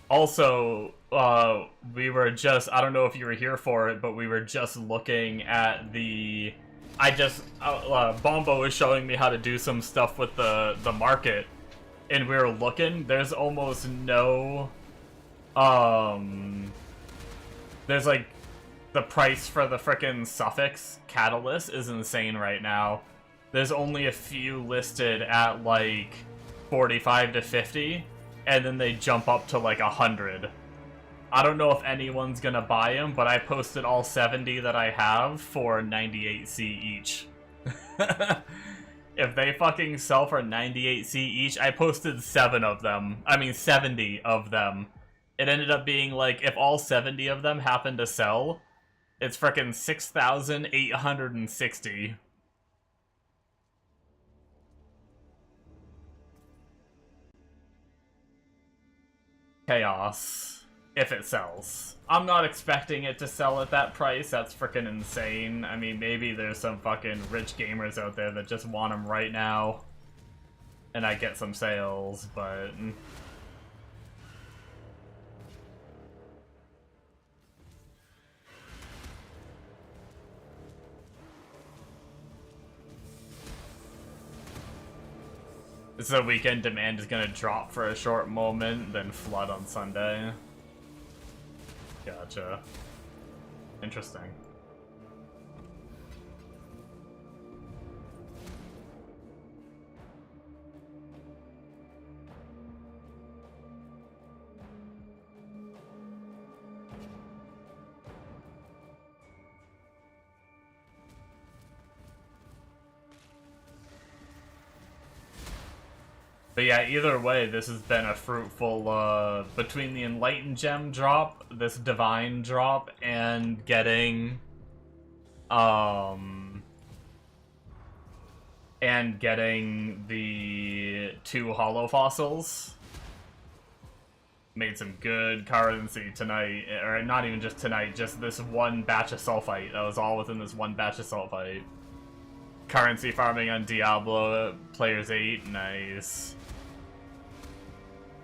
Also, we were just, I don't know if you were here for it, but we were just looking at the, Bombo was showing me how to do some stuff with the market, and we were looking, there's almost no, there's like, the price for the frickin' suffix catalyst is insane right now. There's only a few listed at like 45 to 50. And then they jump up to like 100. I don't know if anyone's gonna buy them, but I posted all 70 that I have for 98C each. If they fucking sell for 98C each, I posted 7 of them. I mean 70 of them. It ended up being like, if all 70 of them happen to sell, it's frickin' 6,860. Chaos, if it sells. I'm not expecting it to sell at that price, that's freaking insane. I mean, maybe there's some fucking rich gamers out there that just want them right now, and I get some sales, but... So weekend demand is gonna drop for a short moment, then flood on Sunday. Gotcha. Interesting. But yeah, either way, this has been a fruitful, between the Enlightened Gem drop, this Divine drop, and getting, the 2 hollow fossils. Made some good currency tonight, or not even just tonight, just this one batch of sulfite. That was all within this one batch of sulfite. Currency farming on Diablo, players 8, nice.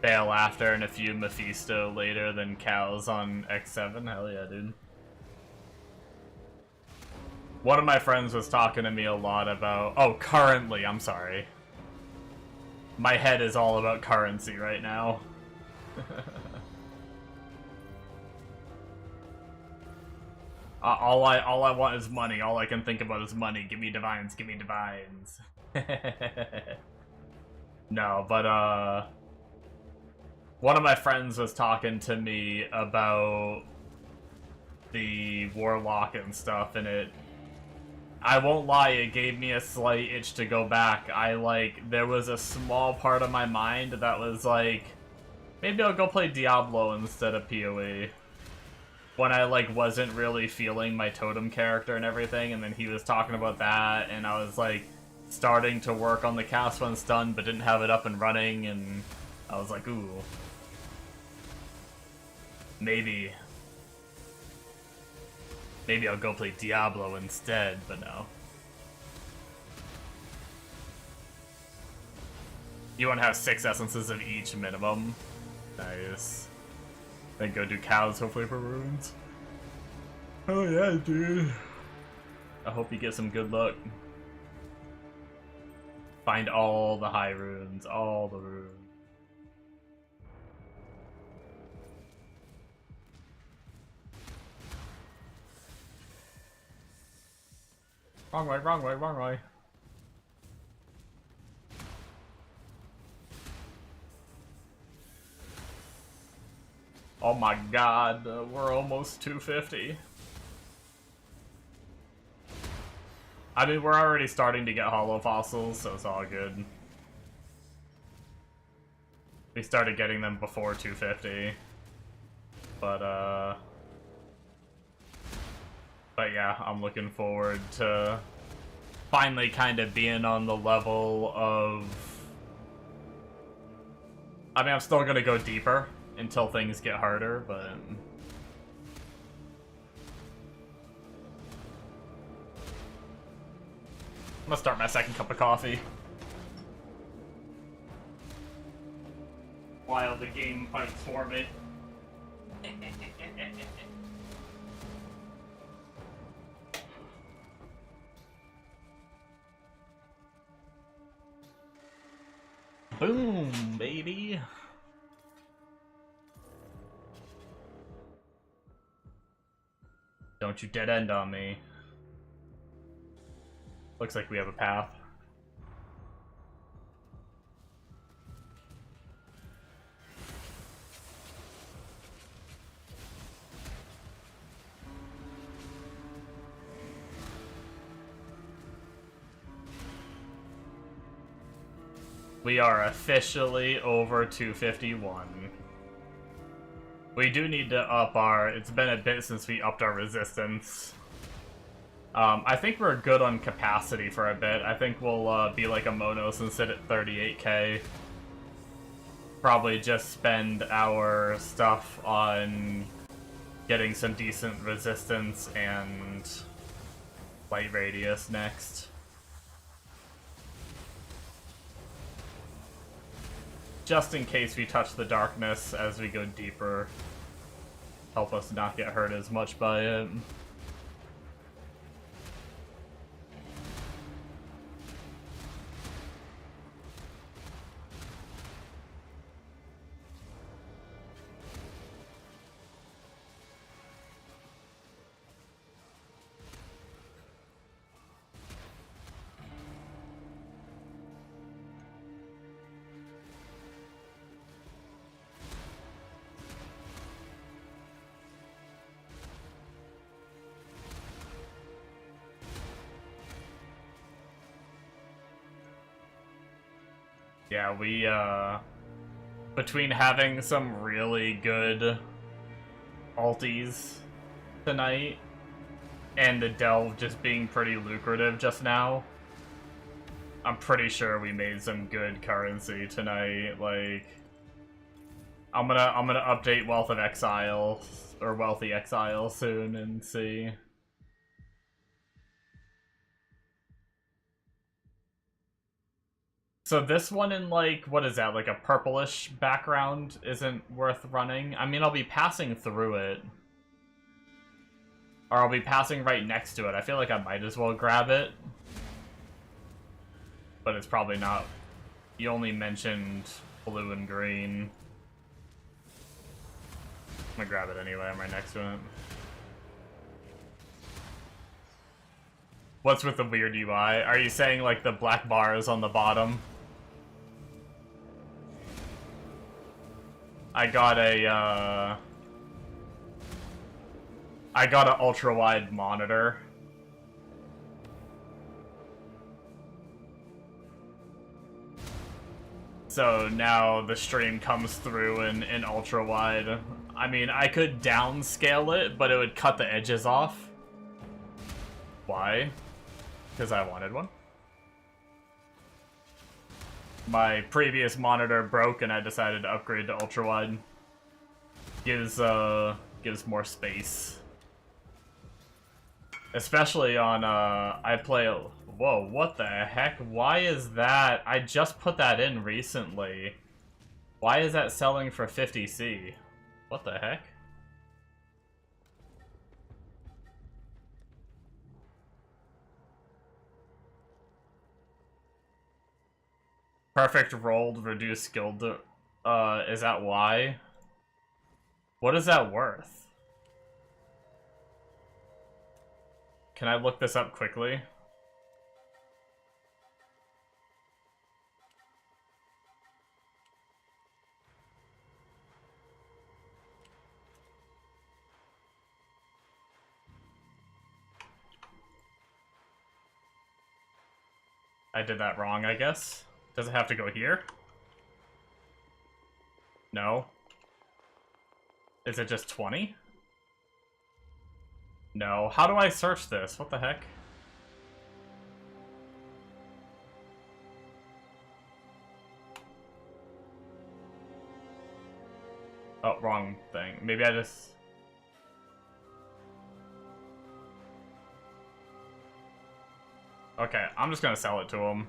Bale after and a few Mephisto later than cows on X7, hell yeah, dude. One of my friends was talking to me a lot about, oh, currently, I'm sorry. My head is all about currency right now. All I want is money. All I can think about is money. Give me divines. Give me divines. No, but one of my friends was talking to me about the warlock and stuff, and I won't lie, it gave me a slight itch to go back. There was a small part of my mind that was like, maybe I'll go play Diablo instead of PoE. When I, wasn't really feeling my totem character and everything, and then he was talking about that, and I was, starting to work on the cast when it's done, but didn't have it up and running, and I was like, ooh. Maybe I'll go play Diablo instead, but no. You want to have 6 essences of each minimum? Nice. Then go do cows, hopefully for runes. Oh yeah, dude. I hope you get some good luck. Find all the high runes, all the runes. Wrong way, wrong way, wrong way. Oh my god, we're almost 250. I mean, we're already starting to get hollow fossils, so it's all good. We started getting them before 250. But yeah, I'm looking forward to finally kind of being on the level of... I mean, I'm still gonna go deeper until things get harder, but... I'm gonna start my second cup of coffee. While the game fights for me. Boom, baby. Don't you dead end on me. Looks like we have a path. We are officially over 251. We do need to up our... It's been a bit since we upped our resistance. I think we're good on capacity for a bit. I think we'll be like a Monos and sit at 38k. Probably just spend our stuff on getting some decent resistance and light radius next. Just in case we touch the darkness as we go deeper. Help us not get hurt as much by it. Yeah, we, between having some really good ultis tonight and the delve just being pretty lucrative just now, I'm pretty sure we made some good currency tonight. Like, I'm gonna update Wealth of Exile, or Wealthy Exile soon and see. So this one in, like, what is that, like a purplish background isn't worth running? I mean, I'll be passing through it. Or I'll be passing right next to it. I feel like I might as well grab it. But it's probably not. You only mentioned blue and green. I'm gonna grab it anyway, I'm right next to it. What's with the weird UI? Are you saying, like, the black bars on the bottom? I got an ultra-wide monitor. So now the stream comes through in ultra-wide. I mean, I could downscale it, but it would cut the edges off. Why? Because I wanted one. My previous monitor broke and I decided to upgrade to ultra-wide. Gives more space. Especially on, I play... Whoa, what the heck? Why is that? I just put that in recently. Why is that selling for 50C? What the heck? Perfect rolled, reduced skill is that why? What is that worth? Can I look this up quickly? I did that wrong, I guess. Does it have to go here? No. Is it just 20? No. How do I search this? What the heck? Oh, wrong thing. Maybe I just... Okay, I'm just gonna sell it to him.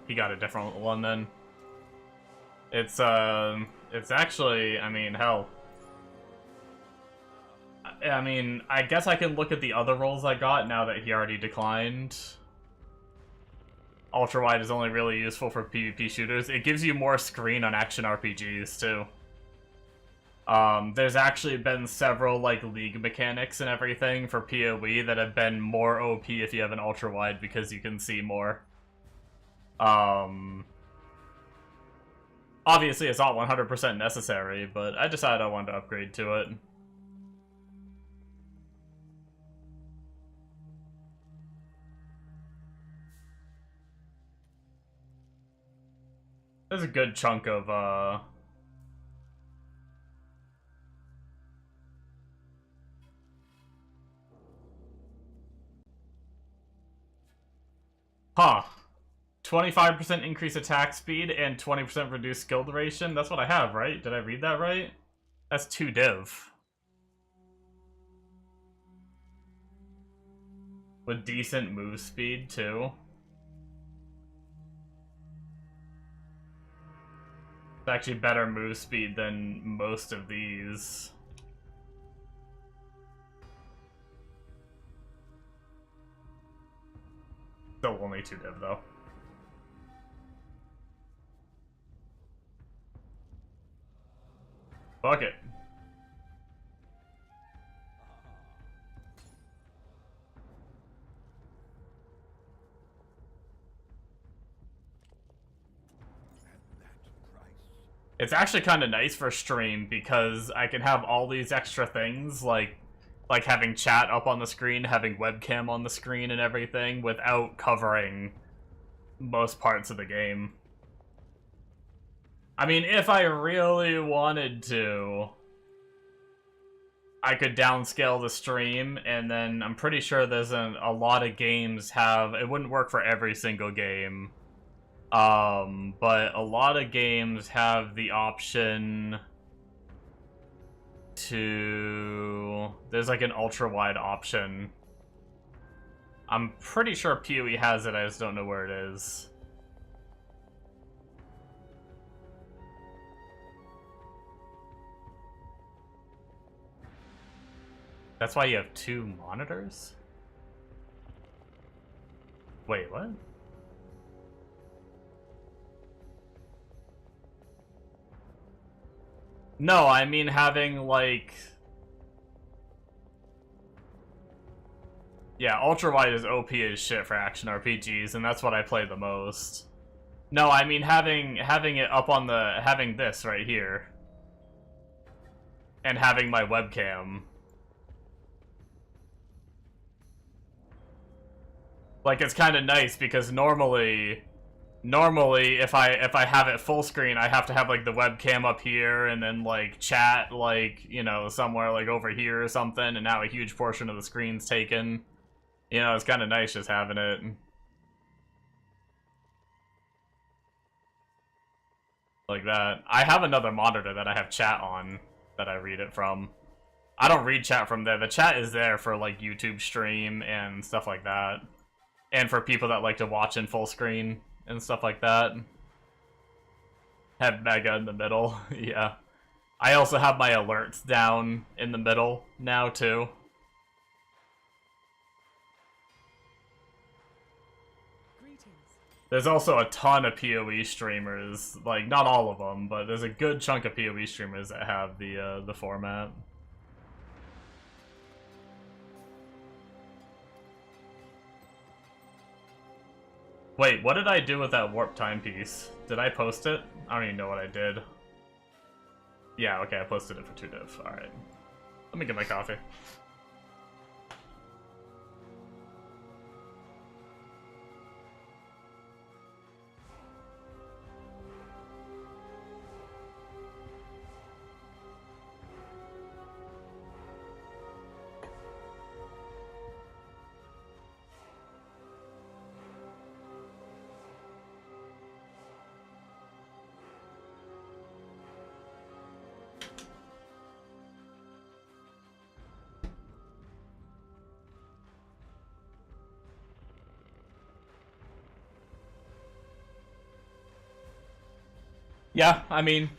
He got a different one then. It's actually, I mean, hell. I mean, I guess I can look at the other rolls I got now that he already declined. Ultra wide is only really useful for PvP shooters. It gives you more screen on action RPGs too. There's actually been several like league mechanics and everything for PoE that have been more OP if you have an ultra wide because you can see more. Obviously it's not 100% necessary, but I decided I wanted to upgrade to it. There's a good chunk of, Huh. 25% increase attack speed and 20% reduced skill duration. That's what I have, right? Did I read that right? That's 2 div. With decent move speed, too. It's actually better move speed than most of these. Still only 2 div, though. Fuck it. It's actually kind of nice for stream because I can have all these extra things like having chat up on the screen, having webcam on the screen and everything without covering most parts of the game. I mean, if I really wanted to, I could downscale the stream, and then I'm pretty sure there's a lot of games have... It wouldn't work for every single game. But a lot of games have the option to... There's like an ultra-wide option. I'm pretty sure PoE has it, I just don't know where it is. That's why you have 2 monitors? Wait, what? No, I mean having, like... Yeah, ultra-wide is OP as shit for action RPGs, and that's what I play the most. No, I mean having it up on the... Having this right here. And having my webcam. Like, it's kind of nice because normally if I have it full screen, I have to have like the webcam up here and then like chat like, you know, somewhere like over here or something, and now a huge portion of the screen's taken. You know, it's kind of nice just having it. like that. I have another monitor that I have chat on that I read it from. I don't read chat from there. The chat is there for like YouTube stream and stuff like that. And for people that like to watch in full screen and stuff like that. Have Mega in the middle, yeah. I also have my alerts down in the middle now too. Greetings. There's also a ton of PoE streamers, like not all of them, but there's a good chunk of PoE streamers that have the format. Wait, what did I do with that warp timepiece? Did I post it? I don't even know what I did. Yeah, okay, I posted it for 2div. Alright. Let me get my coffee. Yeah, I mean,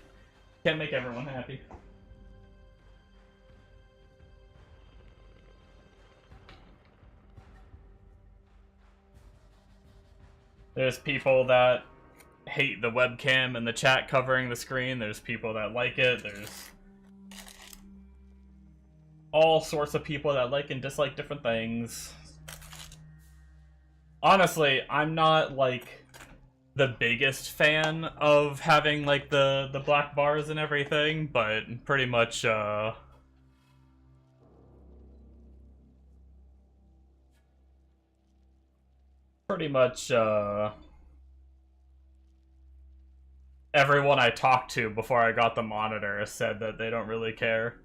can't make everyone happy. There's people that hate the webcam and the chat covering the screen. There's people that like it. There's all sorts of people that like and dislike different things. Honestly, I'm not, like, the biggest fan of having, like, the black bars and everything, but pretty much, everyone I talked to before I got the monitor said that they don't really care.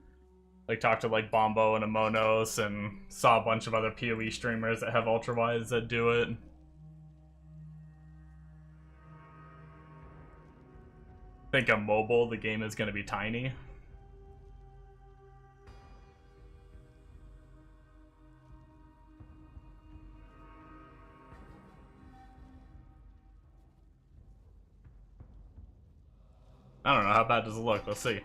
Like, talked to, like, Bombo and Amonos, and saw a bunch of other PoE streamers that have ultrawides that do it. I think on mobile, the game is going to be tiny. I don't know, how bad does it look? Let's see.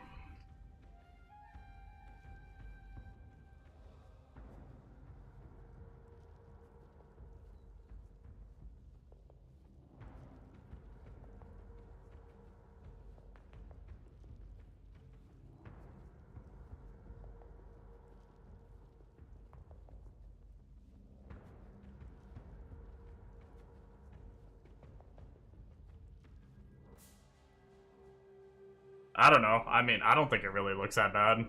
I don't know. I mean, I don't think it really looks that bad.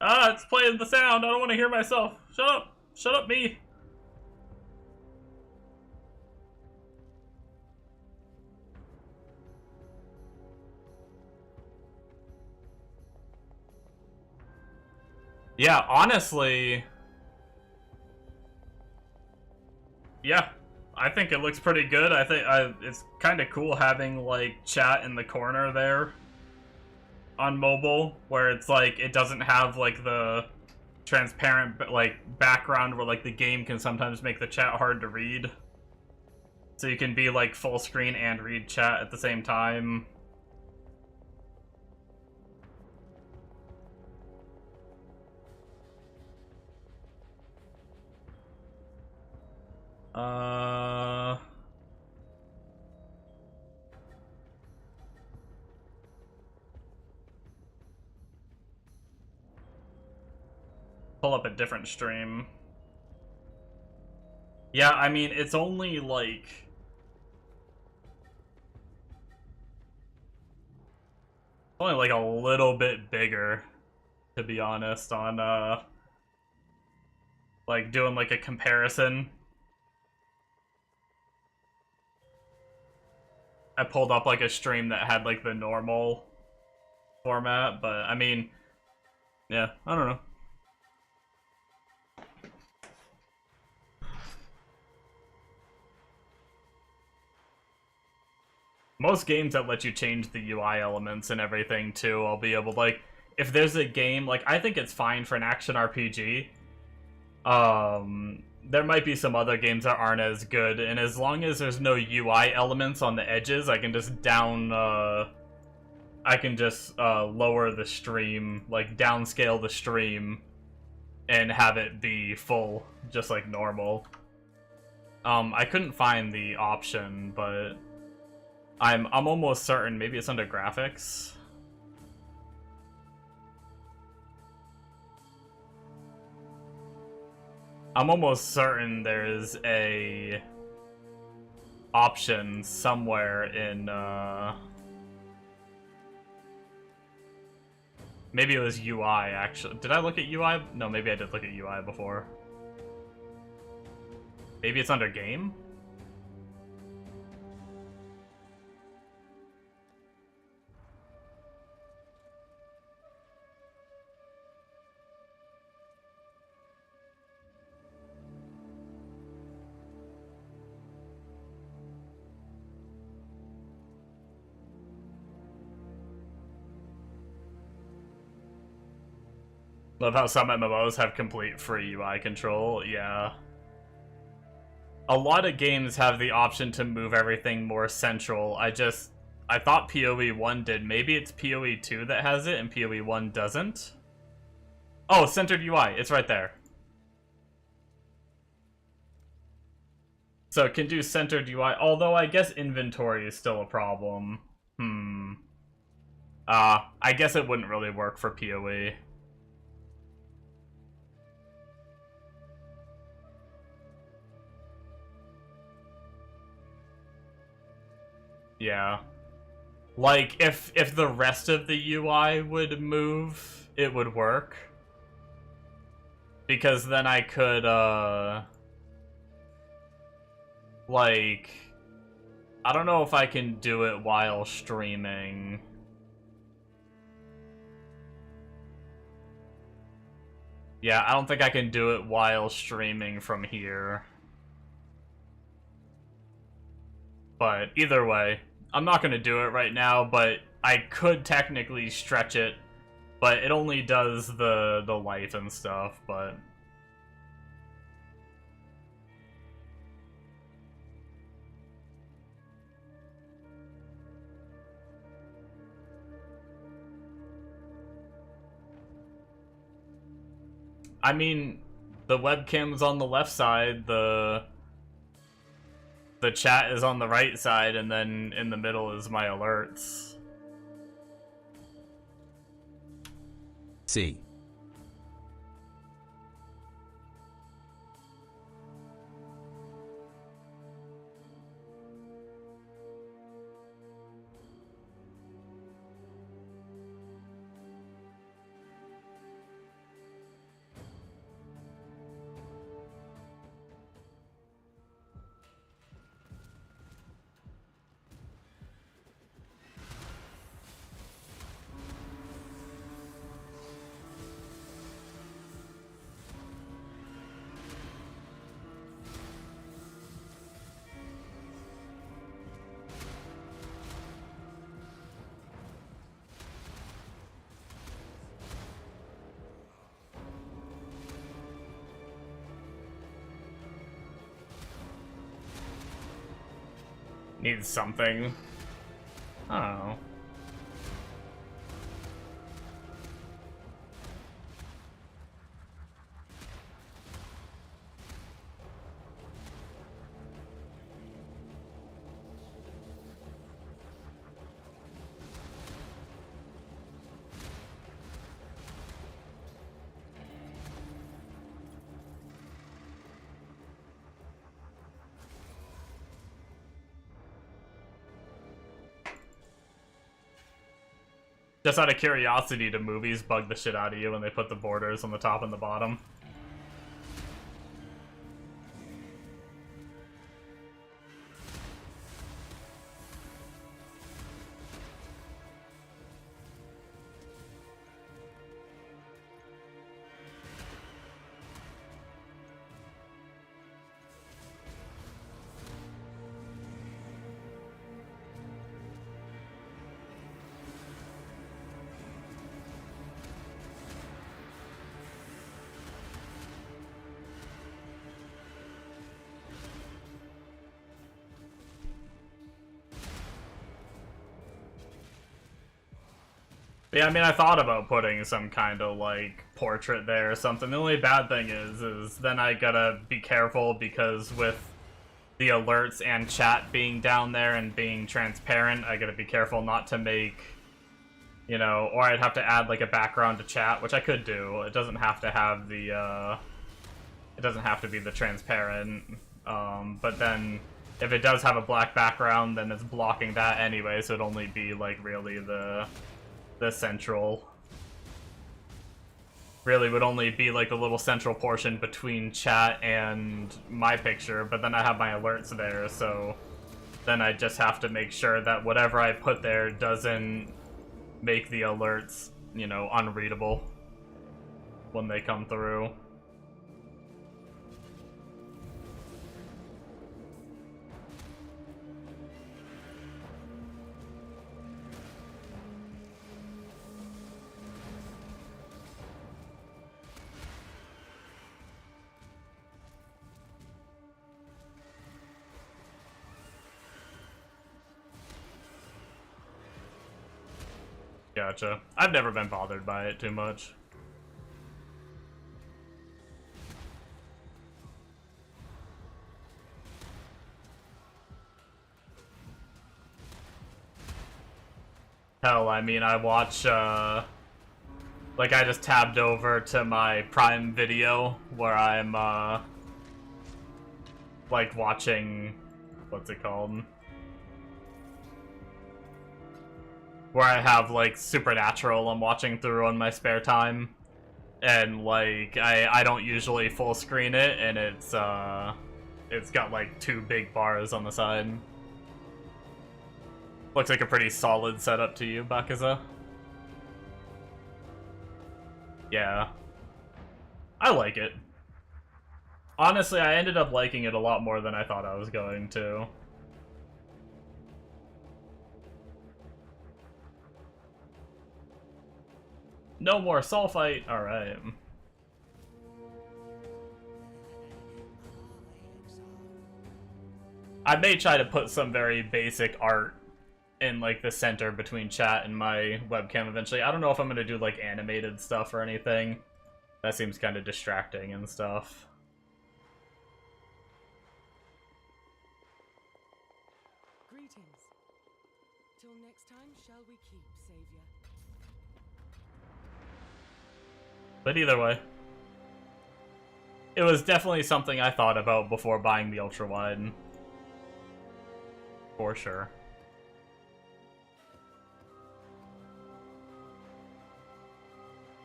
Ah, it's playing the sound. I don't want to hear myself. Shut up. Shut up, me. Yeah, honestly... Yeah, I think it looks pretty good. I think it's kind of cool having, like, chat in the corner there on mobile, where it's like it doesn't have like the transparent like background where like the game can sometimes make the chat hard to read. So you can be like full screen and read chat at the same time. Pull up a different stream. Yeah, I mean, it's only like... only like a little bit bigger, to be honest, on, like, doing like a comparison. I pulled up like a stream that had like the normal format, but I mean, yeah, I don't know. Most games that let you change the UI elements and everything too, I'll be able to, like, if there's a game, like, I think it's fine for an action RPG. There might be some other games that aren't as good, and as long as there's no UI elements on the edges, I can just lower the stream, like, downscale the stream, and have it be full, just like normal. I couldn't find the option, but I'm almost certain, maybe it's under graphics. I'm almost certain there's a option somewhere in, maybe it was UI, actually. Did I look at UI? No, maybe I did look at UI before. Maybe it's under game? Love how some MMOs have complete free UI control, yeah. A lot of games have the option to move everything more central. I thought PoE 1 did. Maybe it's PoE 2 that has it and PoE 1 doesn't? Oh, centered UI, it's right there. So it can do centered UI, although I guess inventory is still a problem. I guess it wouldn't really work for PoE. Yeah. Like, if the rest of the UI would move, it would work. Because then I could, like, I don't know if I can do it while streaming. Yeah, I don't think I can do it while streaming from here. But either way, I'm not going to do it right now, but I could technically stretch it, but it only does the life and stuff, but... I mean, the webcam's on the left side, the chat is on the right side, and then in the middle is my alerts. C. Needs something. Oh. Just out of curiosity, do movies bug the shit out of you when they put the borders on the top and the bottom? Yeah, I mean, I thought about putting some kind of, like, portrait there or something. The only bad thing is then I gotta be careful because with the alerts and chat being down there and being transparent, I gotta be careful not to make, you know, or I'd have to add, like, a background to chat, which I could do. It doesn't have to have the, it doesn't have to be the transparent, but then if it does have a black background, then it's blocking that anyway, so it'd only be, like, really the central, really would only be like the little central portion between chat and my picture, but then I have my alerts there, so then I just have to make sure that whatever I put there doesn't make the alerts, you know, unreadable when they come through. Gotcha. I've never been bothered by it too much. Hell, I mean, I watch, like, I just tabbed over to my Prime Video, where I'm, like, watching, what's it called? Where I have, like, Supernatural I'm watching through on my spare time. And, like, I don't usually full screen it, and it's got, like, 2 big bars on the side. Looks like a pretty solid setup to you, Bakuza. Yeah. I like it. Honestly, I ended up liking it a lot more than I thought I was going to. No more sulfite. Alright. I may try to put some very basic art in, like, the center between chat and my webcam eventually. I don't know if I'm gonna do, like, animated stuff or anything. That seems kind of distracting and stuff. Greetings. Till next time, shall we keep, Savior? But either way, it was definitely something I thought about before buying the ultra-wide. For sure.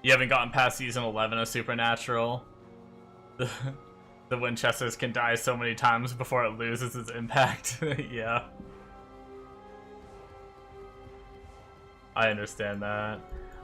You haven't gotten past season 11 of Supernatural? The Winchesters can die so many times before it loses its impact. Yeah. I understand that.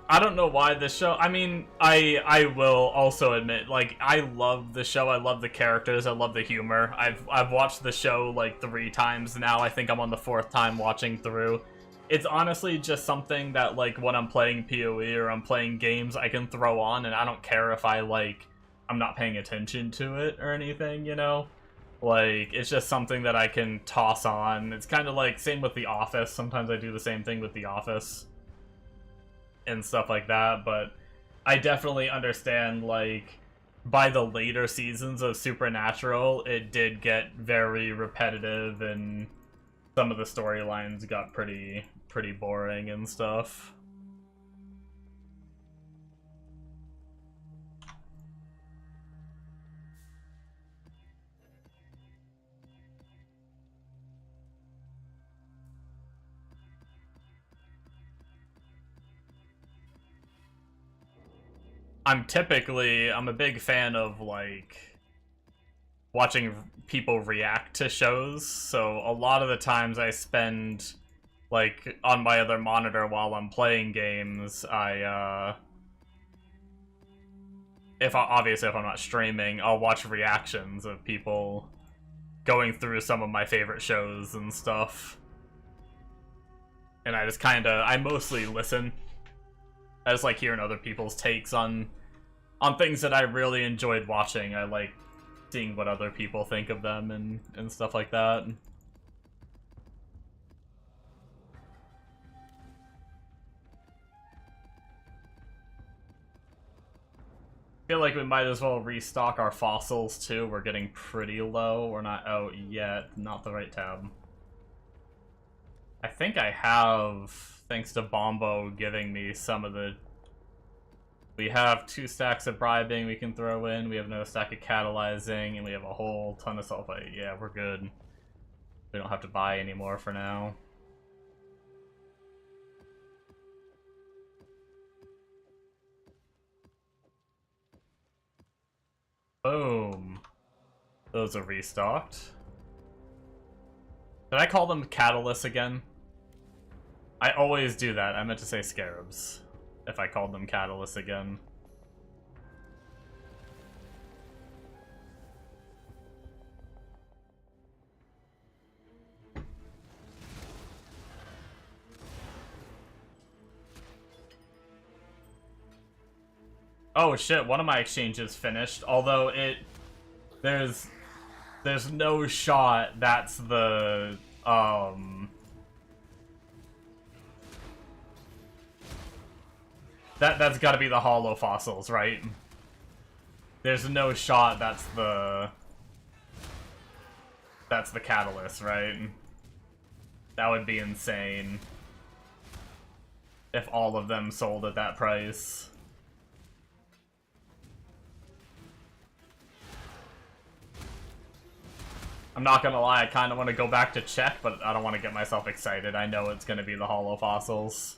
I don't know why this show, I mean, I will also admit, like, I love the show, I love the characters, I love the humor. I've watched the show like 3 times now. I think I'm on the 4th time watching through. It's honestly just something that, like, when I'm playing PoE or I'm playing games, I can throw on, and I don't care if I, like, I'm not paying attention to it or anything, you know? Like, it's just something that I can toss on. It's kind of like, same with The Office. Sometimes I do the same thing with The Office and stuff like that, but I definitely understand, like, by the later seasons of Supernatural, it did get very repetitive, and some of the storylines got pretty boring and stuff. I'm a big fan of, like, watching people react to shows, so a lot of the times I spend, like, on my other monitor while I'm playing games, obviously if I'm not streaming, I'll watch reactions of people going through some of my favorite shows and stuff. And I just I mostly listen. I just like hearing other people's takes on things that I really enjoyed watching. I like seeing what other people think of them and stuff like that. feel like we might as well restock our fossils too. We're getting pretty low. We're not out yet. Not the right tab. I think I have, thanks to Bombo giving me some of the... We have 2 stacks of bribing we can throw in. We have another stack of catalyzing, and we have a whole ton of sulfite. Yeah, we're good. We don't have to buy anymore for now. Boom. Those are restocked. Did I call them catalysts again? I always do that. I meant to say scarabs. If I called them catalysts again. Oh shit, one of my exchanges finished, although there's no shot that's the that's gotta be the hollow fossils, right? There's no shot that's the catalyst, right? That would be insane if all of them sold at that price. I'm not gonna lie, I kinda wanna go back to check, but I don't wanna get myself excited. I know it's gonna be the hollow fossils.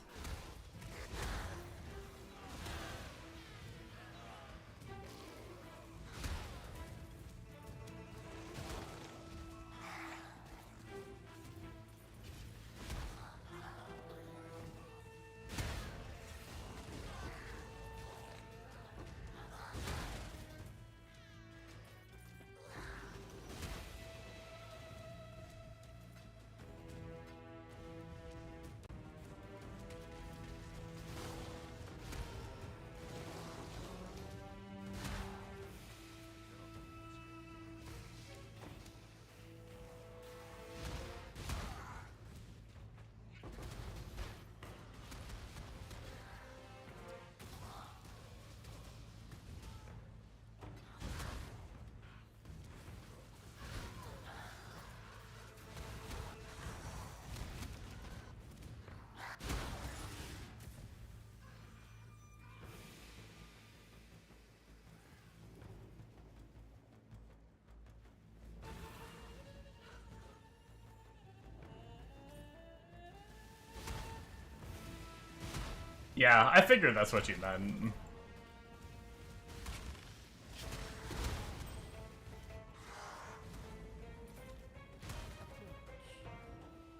Yeah, I figured that's what you meant.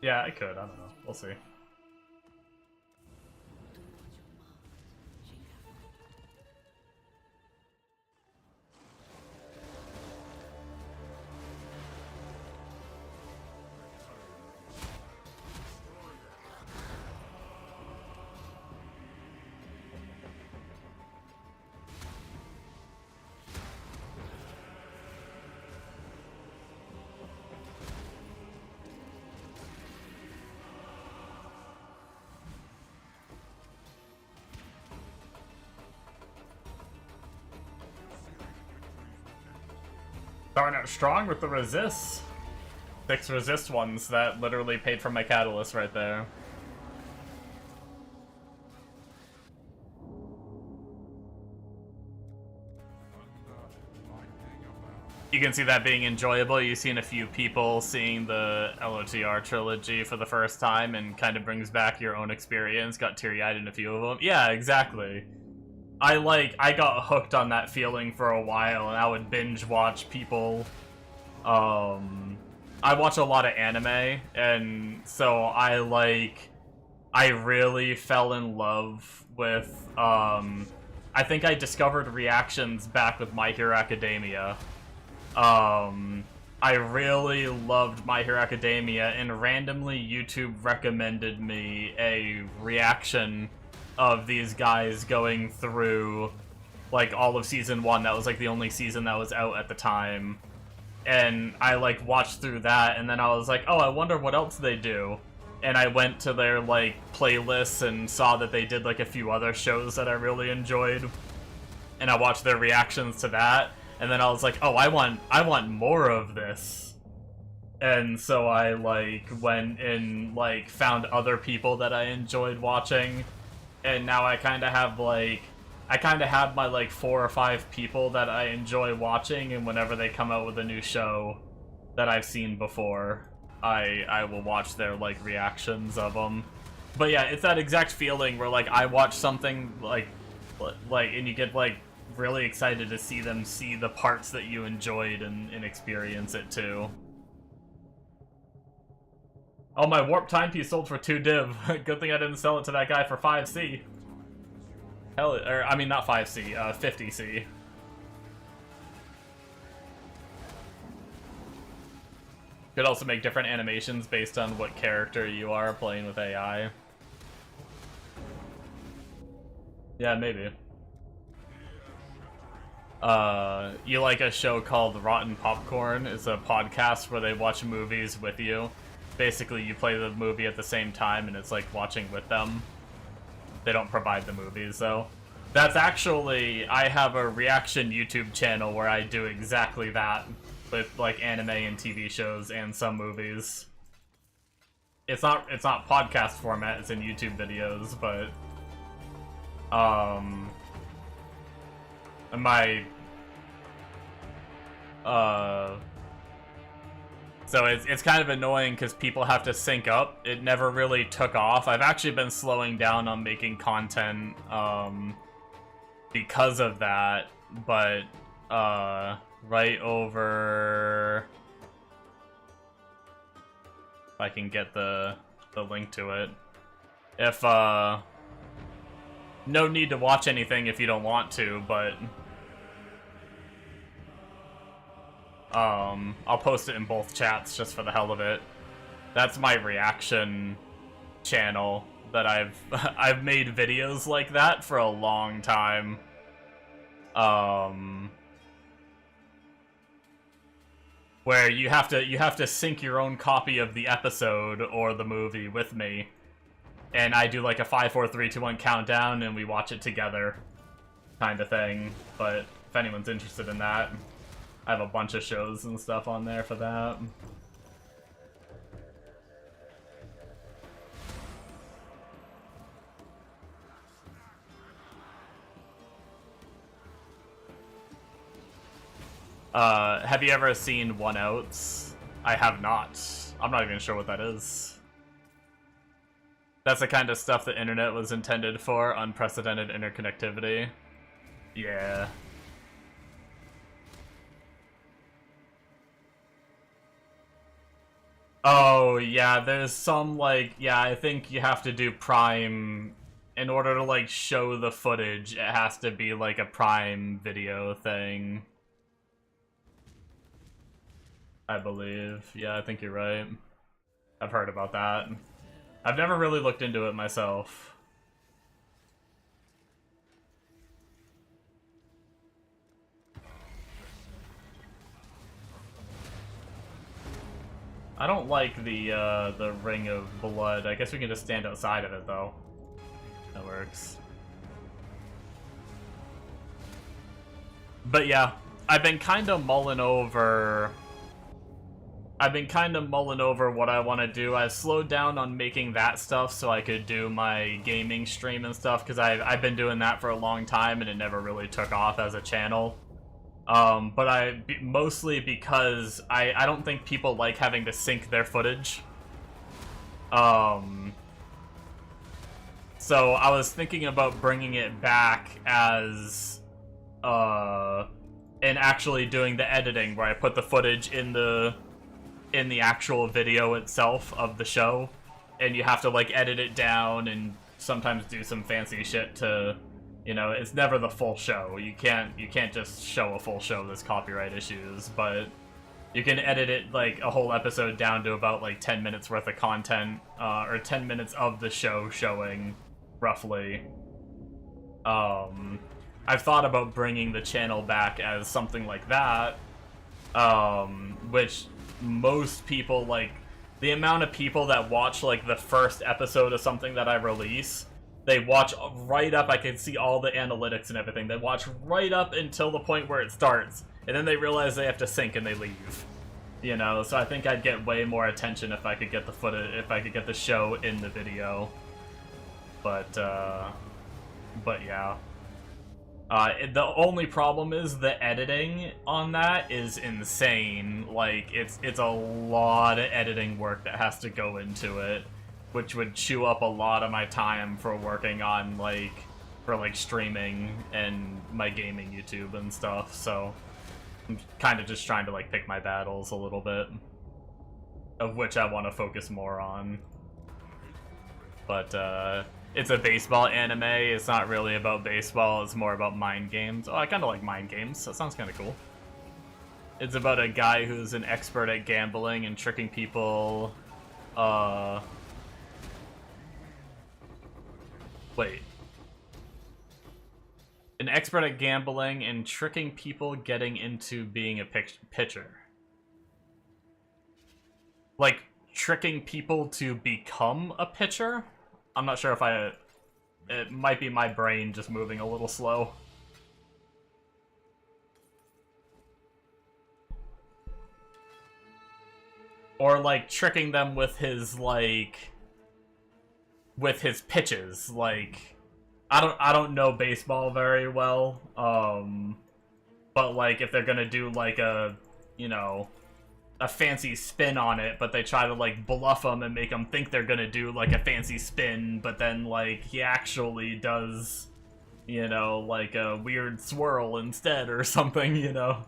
Yeah, I could. I don't know. We'll see. Starting out strong with the resists. 6 resist ones that literally paid for my catalyst right there. You can see that being enjoyable. You've seen a few people seeing the LOTR trilogy for the first time and kind of brings back your own experience. Got teary-eyed in a few of them. Yeah, exactly. I got hooked on that feeling for a while, and I would binge watch people. I watch a lot of anime, and so I really fell in love with, I think I discovered reactions back with My Hero Academia. I really loved My Hero Academia, and randomly YouTube recommended me a reaction of these guys going through, like, all of Season 1. That was, like, the only season that was out at the time. And I, like, watched through that, and then I was like, oh, I wonder what else they do. And I went to their, like, playlists and saw that they did, like, a few other shows that I really enjoyed. and I watched their reactions to that, and then I was like, oh, I want more of this. And so I like went and like found other people that I enjoyed watching, and now I kind of have like my like 4 or 5 people that I enjoy watching, and whenever they come out with a new show that I've seen before, I will watch their like reactions of them. But yeah, it's that exact feeling where like I watch something like and you get like really excited to see them see the parts that you enjoyed and experience it too. Oh, my warp timepiece sold for 2 div. Good thing I didn't sell it to that guy for 5C. Hell, or I mean not 5C, 50C. Could also make different animations based on what character you are playing with AI. Yeah, maybe. You like a show called Rotten Popcorn? It's a podcast where they watch movies with you. Basically, you play the movie at the same time, and it's like watching with them. They don't provide the movies, though. That's actually... I have a reaction YouTube channel where I do exactly that. With, like, anime and TV shows and some movies. It's not podcast format, it's in YouTube videos, but... So it's kind of annoying because people have to sync up. It never really took off. I've actually been slowing down on making content because of that, but right over... If I can get the link to it. If no need to watch anything if you don't want to, but I'll post it in both chats just for the hell of it. That's my reaction channel that I've made videos like that for a long time. Where you have to sync your own copy of the episode or the movie with me. And I do like a 5, 4, 3, 2, 1 countdown and we watch it together kind of thing. But if anyone's interested in that, I have a bunch of shows and stuff on there for that. Have you ever seen One Outs? I have not. I'm not even sure what that is. That's the kind of stuff the internet was intended for, unprecedented interconnectivity. Yeah. Oh, yeah, there's some, like, yeah, I think you have to do Prime in order to, like, show the footage. It has to be, like, a Prime video thing. I believe. Yeah, I think you're right. I've heard about that. I've never really looked into it myself. I don't like the ring of blood. I guess we can just stand outside of it, though. That works. But yeah, I've been kind of mulling over what I want to do. I've slowed down on making that stuff so I could do my gaming stream and stuff, because I've been doing that for a long time and it never really took off as a channel. But mostly because I don't think people like having to sync their footage. So I was thinking about bringing it back as, and actually doing the editing where I put the footage in the actual video itself of the show, and you have to like edit it down and sometimes do some fancy shit to, you know, it's never the full show. You can't just show a full show. There's copyright issues, but you can edit it like a whole episode down to about like 10 minutes worth of content, or 10 minutes of the show showing, roughly. I've thought about bringing the channel back as something like that, which most people, like, the amount of people that watch like the first episode of something that I release They watch right up, I can see all the analytics and everything. They watch right up until the point where it starts, and then they realize they have to sync and they leave. You know, so I think I'd get way more attention if I could get the footage, if I could get the show in the video. But yeah. The only problem is the editing on that is insane. Like, it's a lot of editing work that has to go into it, which would chew up a lot of my time for working on, like, for streaming and my gaming YouTube and stuff, so I'm kind of just trying to, like, pick my battles a little bit, of which I want to focus more on. But, it's a baseball anime, it's not really about baseball, it's more about mind games. Oh, I kind of like mind games, that sounds kind of cool. It's about a guy who's an expert at gambling and tricking people, wait. An expert at gambling and tricking people getting into being a pitcher. Like, tricking people to become a pitcher? I'm not sure if it might be my brain just moving a little slow. Or, like, tricking them with his, like, with his pitches, like, I don't know baseball very well, but, like, if they're gonna do, like, a, you know, a fancy spin on it, but they try to, like, bluff him and make him think they're gonna do, like, a fancy spin, but then, like, he actually does, you know, like, a weird swirl instead or something, you know?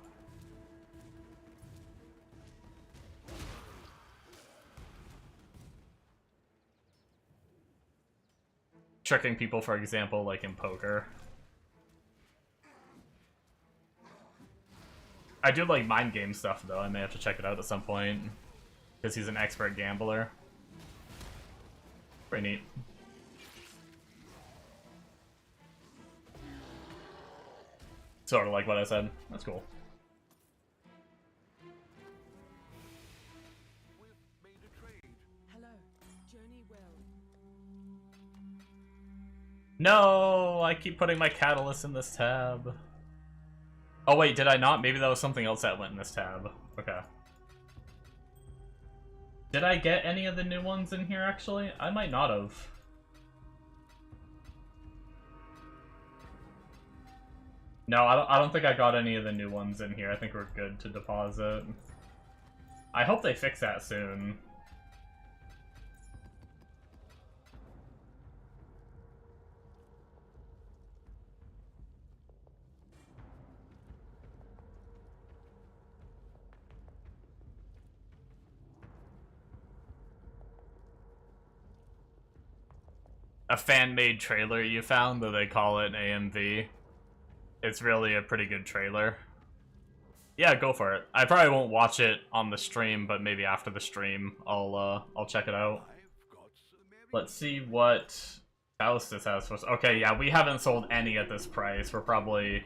Tricking people, for example, like in poker. I do like mind game stuff, though. I may have to check it out at some point. Because he's an expert gambler. Pretty neat. Sort of like what I said. That's cool. Hello. Journey well. No, I keep putting my catalyst in this tab. Oh wait, did I not? Maybe that was something else that went in this tab. Okay. Did I get any of the new ones in here, actually? I might not have. No, I don't think I got any of the new ones in here. I think we're good to deposit. I hope they fix that soon. A fan-made trailer you found, though they call it an AMV. It's really a pretty good trailer. Yeah, go for it. I probably won't watch it on the stream, but maybe after the stream, I'll check it out. Let's see what Faustus has for us. Okay, yeah, we haven't sold any at this price. We're probably...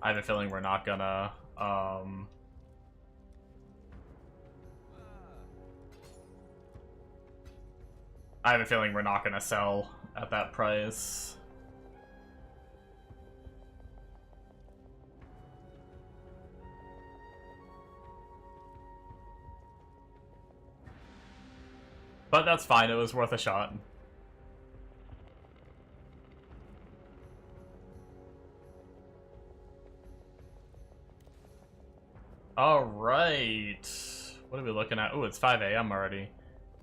I have a feeling we're not gonna... I have a feeling we're not gonna sell at that price. But that's fine, it was worth a shot. Alright. What are we looking at? Oh, it's 5 AM already.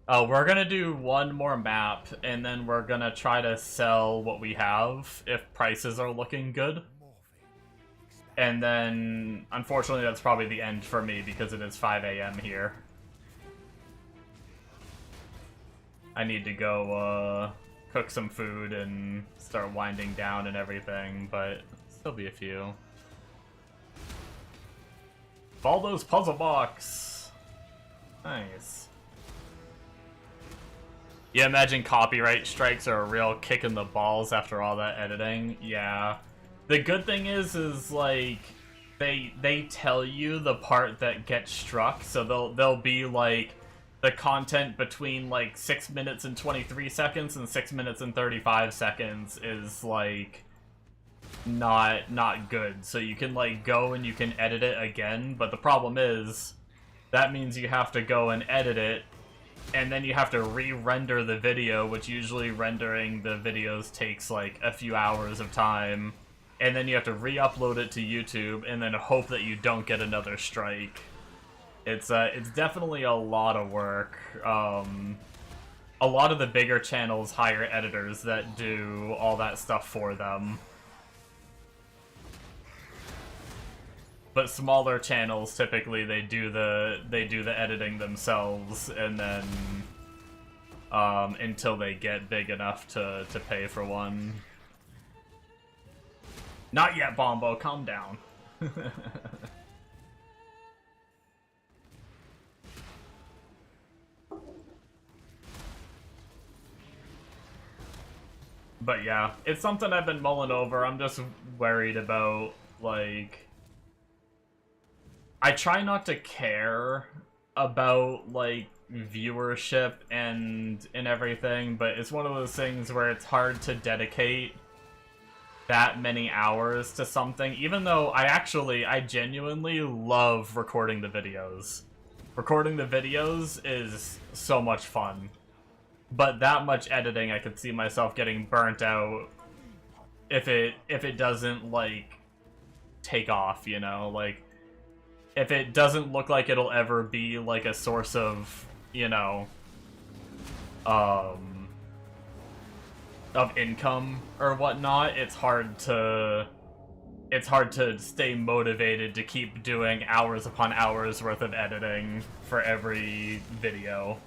We're gonna do one more map, and then we're gonna try to sell what we have if prices are looking good. And then, unfortunately, that's probably the end for me because it is 5 AM here. I need to go, cook some food and start winding down and everything, but still be a few. Baldo's Puzzle Box! Nice. Yeah, imagine copyright strikes are a real kick in the balls after all that editing. Yeah. The good thing is like, they tell you the part that gets struck, so they'll be like, the content between like 6 minutes and 23 seconds and 6 minutes and 35 seconds is like not good. So you can like go and you can edit it again, but the problem is that means you have to go and edit it, and then you have to re-render the video, which usually rendering the videos takes like a few hours of time, and then you have to re-upload it to YouTube and then hope that you don't get another strike. It's definitely a lot of work. A lot of the bigger channels hire editors that do all that stuff for them. But smaller channels, typically they do the editing themselves, and then until they get big enough to pay for one. Not yet, Bombo, calm down. But yeah, it's something I've been mulling over. I'm just worried about, like... I try not to care about, like, viewership and everything, but it's one of those things where it's hard to dedicate that many hours to something, even though I genuinely love recording the videos. Recording the videos is so much fun. But that much editing, I could see myself getting burnt out if it doesn't, like, take off, you know? Like, if it doesn't look like it'll ever be, like, a source of, you know, of income or whatnot, it's hard to stay motivated to keep doing hours upon hours worth of editing for every video.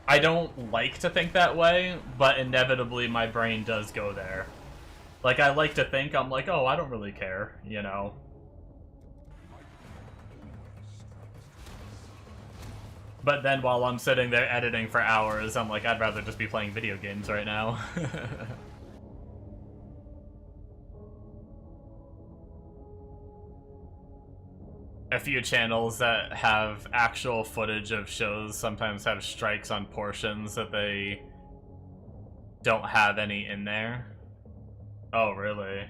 I don't like to think that way, but inevitably my brain does go there. Like, I like to think, I'm like, oh, I don't really care, you know? But then while I'm sitting there editing for hours, I'm like, I'd rather just be playing video games right now. A few channels that have actual footage of shows sometimes have strikes on portions that they don't have any in there. Oh, really?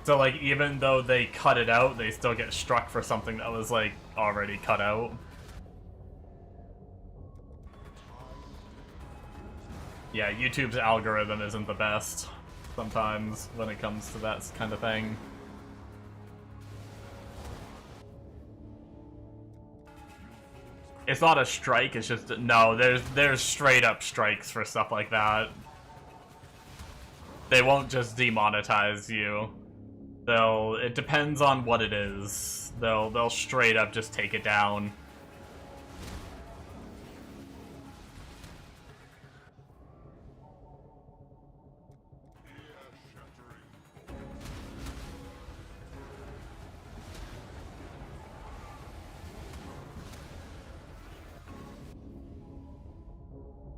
So, like, even though they cut it out, they still get struck for something that was, like, already cut out? Yeah, YouTube's algorithm isn't the best sometimes when it comes to that kind of thing. It's not a strike, it's just... No, there's straight up strikes for stuff like that. They won't just demonetize you. It depends on what it is. They'll straight up just take it down.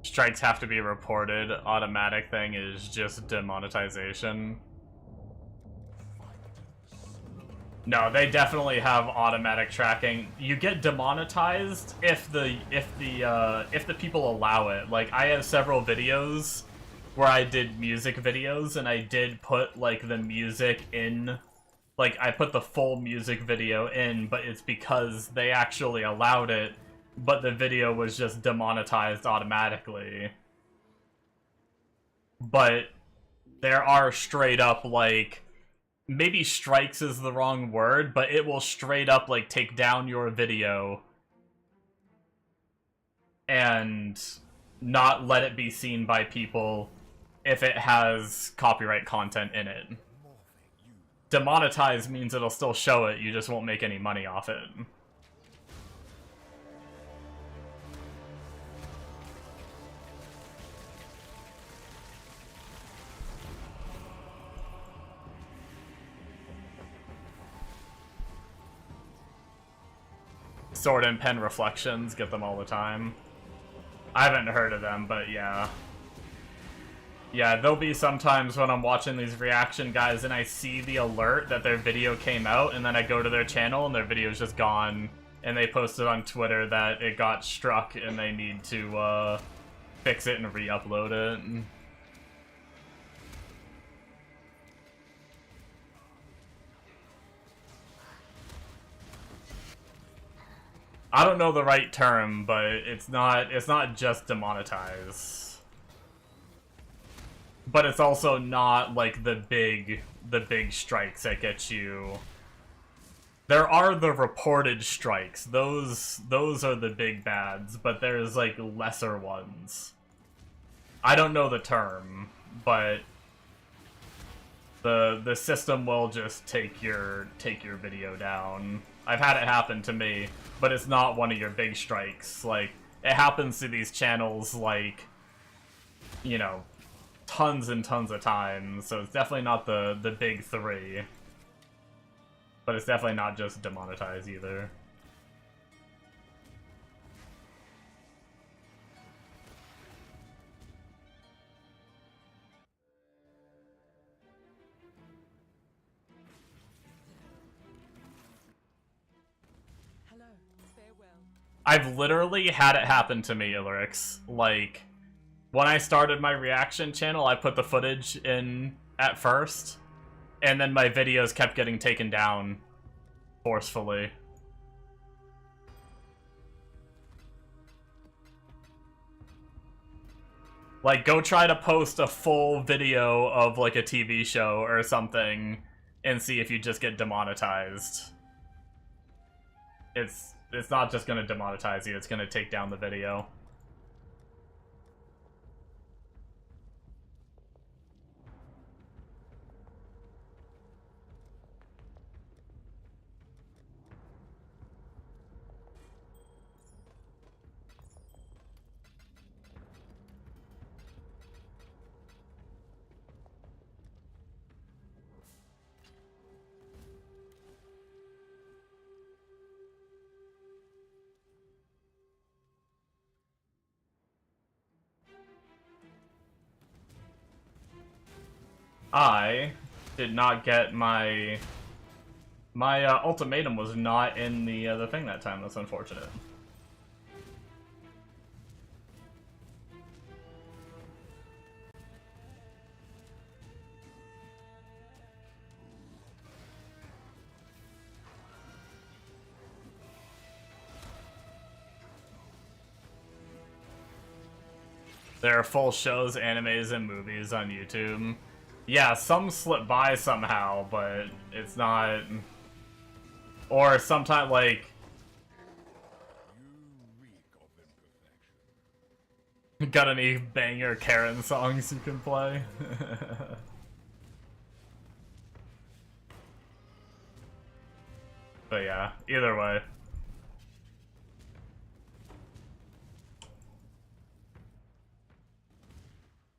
Strikes have to be reported. Automatic thing is just demonetization. No, they definitely have automatic tracking. You get demonetized if the people allow it. Like, I have several videos where I did music videos and I did put like the music in, like I put the full music video in, but it's because they actually allowed it. But the video was just demonetized automatically. But there are straight up, like, maybe strikes is the wrong word, but it will straight up, like, take down your video and not let it be seen by people if it has copyright content in it. Demonetize means it'll still show it, you just won't make any money off it. Sword and Pen Reflections, get them all the time. I haven't heard of them, but yeah. Yeah, there'll be sometimes when I'm watching these reaction guys and I see the alert that their video came out, and then I go to their channel and their video's just gone, and they posted on Twitter that it got struck and they need to fix it and re-upload it. I don't know the right term, but it's not just demonetize. But it's also not like the big strikes that get you. There are the reported strikes. Those are the big bads, but there's like lesser ones. I don't know the term, but the system will just take your video down. I've had it happen to me, but it's not one of your big strikes. Like, it happens to these channels like, you know, tons and tons of times, so it's definitely not the big three. But it's definitely not just demonetized either. Hello, farewell. I've literally had it happen to me, Illyrix. Like, when I started my reaction channel, I put the footage in at first, and then my videos kept getting taken down forcefully. Like, go try to post a full video of, like, a TV show or something and see if you just get demonetized. It's not just gonna demonetize you, it's gonna take down the video. I did not get my ultimatum was not in the thing that time. That's unfortunate. There are full shows, animes, and movies on YouTube. Yeah, some slip by somehow, but it's not... Or sometimes, like... You reek of imperfection. Got any banger Karen songs you can play? But yeah, either way.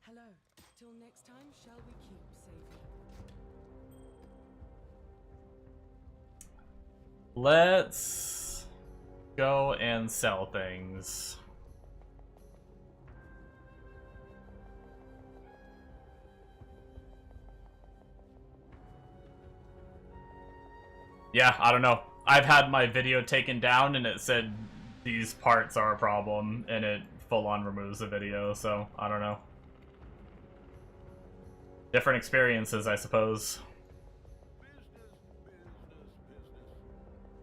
Hello. Till next time, shall we keep, Savior? Let's go and sell things. Yeah, I don't know. I've had my video taken down and it said these parts are a problem and it full-on removes the video, so I don't know. Different experiences, I suppose.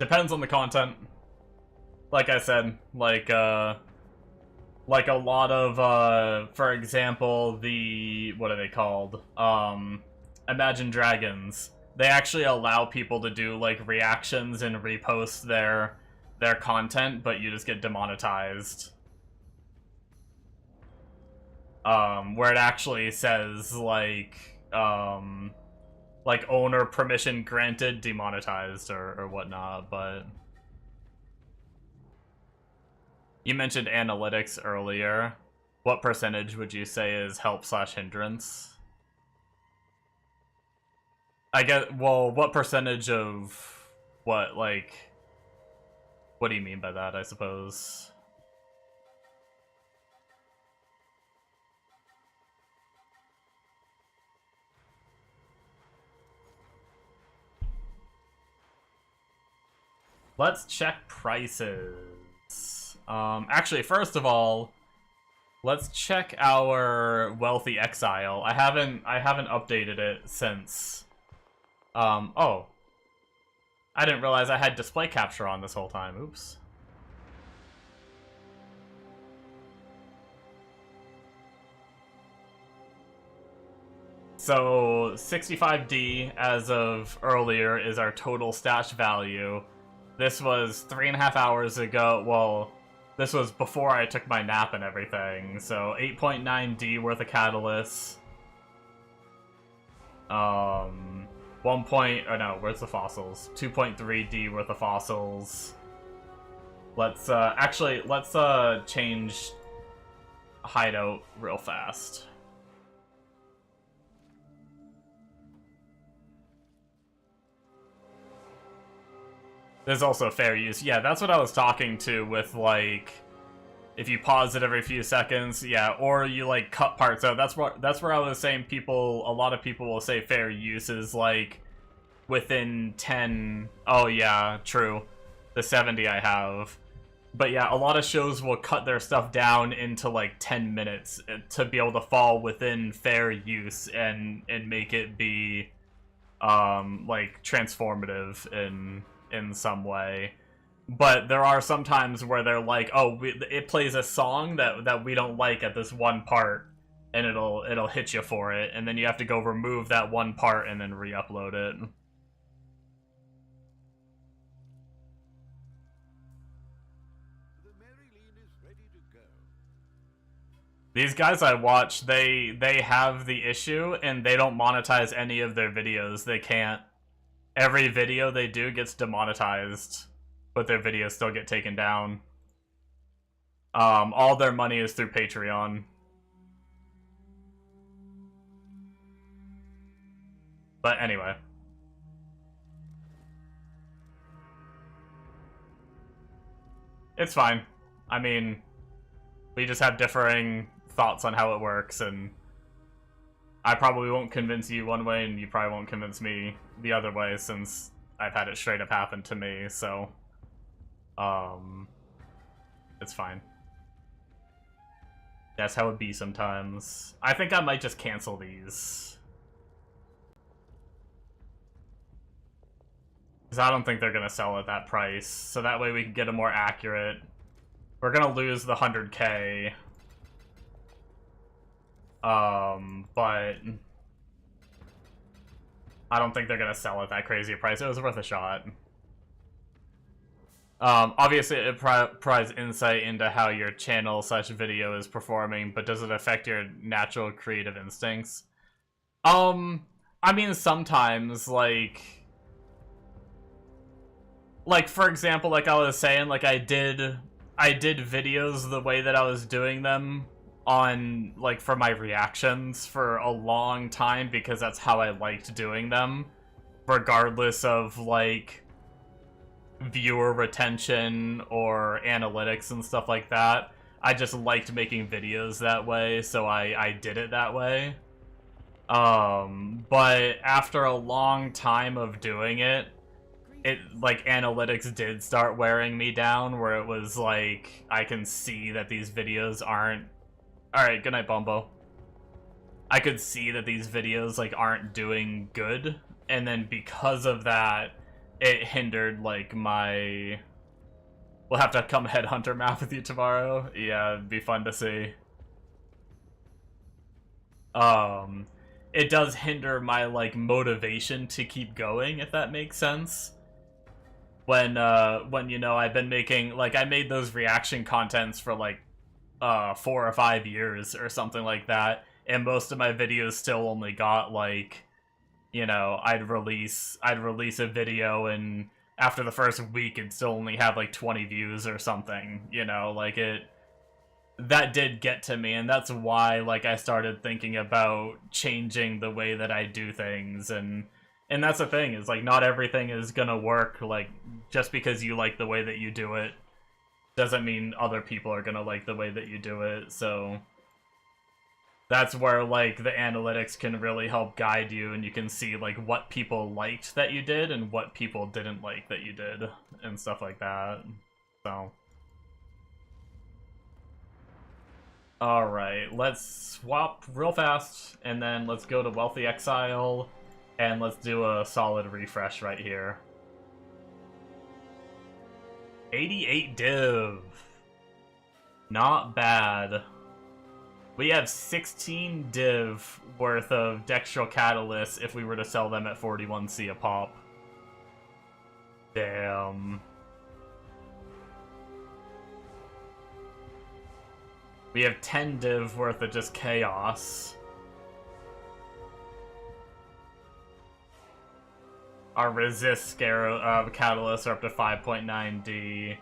Depends on the content. Like I said, like a lot of, for example, what are they called? Imagine Dragons. They actually allow people to do, like, reactions and repost their content, but you just get demonetized. Where it actually says, like owner permission granted, demonetized, or whatnot, but... You mentioned analytics earlier. What percentage would you say is help/hindrance? I guess, well, what percentage of what, like, what do you mean by that, I suppose? Let's check prices. Actually, first of all, let's check our Wealthy Exile. I haven't updated it since. Oh. I didn't realize I had display capture on this whole time. Oops. So 65D as of earlier is our total stash value. This was 3.5 hours ago. Well, this was before I took my nap and everything. So 8.9D worth of catalysts. 1 the fossils? 2.3D worth of fossils. Let's change hideout real fast. There's also fair use. Yeah, that's what I was talking to with, like, if you pause it every few seconds, yeah, or you, like, cut parts out. That's where I was saying a lot of people will say fair use is, like, within 10... Oh, yeah, true. The 70 I have. But yeah, a lot of shows will cut their stuff down into, like, 10 minutes to be able to fall within fair use and make it be, like, transformative in some way. But there are some times where they're like, oh, it plays a song that we don't like at this one part, and it'll hit you for it, and then you have to go remove that one part and then re-upload it. The Maryline is ready to go. These guys I watch, they have the issue, and they don't monetize any of their videos. They can't. Every video they do gets demonetized, but their videos still get taken down. All their money is through Patreon. But anyway. It's fine. I mean, we just have differing thoughts on how it works, and I probably won't convince you one way, and you probably won't convince me the other way, since I've had it straight up happen to me, so... it's fine. That's how it be sometimes. I think I might just cancel these. Because I don't think they're gonna sell at that price, so that way we can get a more accurate... We're gonna lose the 100k. But... I don't think they're gonna sell at that crazy price. It was worth a shot. Obviously it provides insight into how your channel / video is performing, but does it affect your natural creative instincts? I mean, sometimes, like, for example, like I was saying, like, I did videos the way that I was doing them on, like, for my reactions for a long time, because that's how I liked doing them, regardless of, like, viewer retention or analytics and stuff like that. I just liked making videos that way, so I did it that way. But after a long time of doing it, like, analytics did start wearing me down, where it was like, I can see that these videos aren't... Alright, good night, Bumbo. I could see that these videos, like, aren't doing good, and then because of that, it hindered, like, my... We'll have to come Headhunter map with you tomorrow. Yeah, it'd be fun to see. It does hinder my, like, motivation to keep going, if that makes sense. When, you know, I've been making, like, I made those reaction contents for, like, 4 or 5 years or something like that, and most of my videos still only got, like, you know, I'd release a video, and after the first week it'd still only have like 20 views or something, you know, like that did get to me, and that's why, like, I started thinking about changing the way that I do things, and that's the thing, is, like, not everything is gonna work, like, just because you like the way that you do it doesn't mean other people are gonna like the way that you do it, so... That's where, like, the analytics can really help guide you, and you can see, like, what people liked that you did and what people didn't like that you did, and stuff like that. So. Alright, let's swap real fast, and then let's go to Wealthy Exile, and let's do a solid refresh right here. 88 div. Not bad. We have 16 div worth of Dextral Catalysts if we were to sell them at 41C a pop. Damn. We have 10 div worth of just Chaos. Our resist catalysts are up to 5.9D.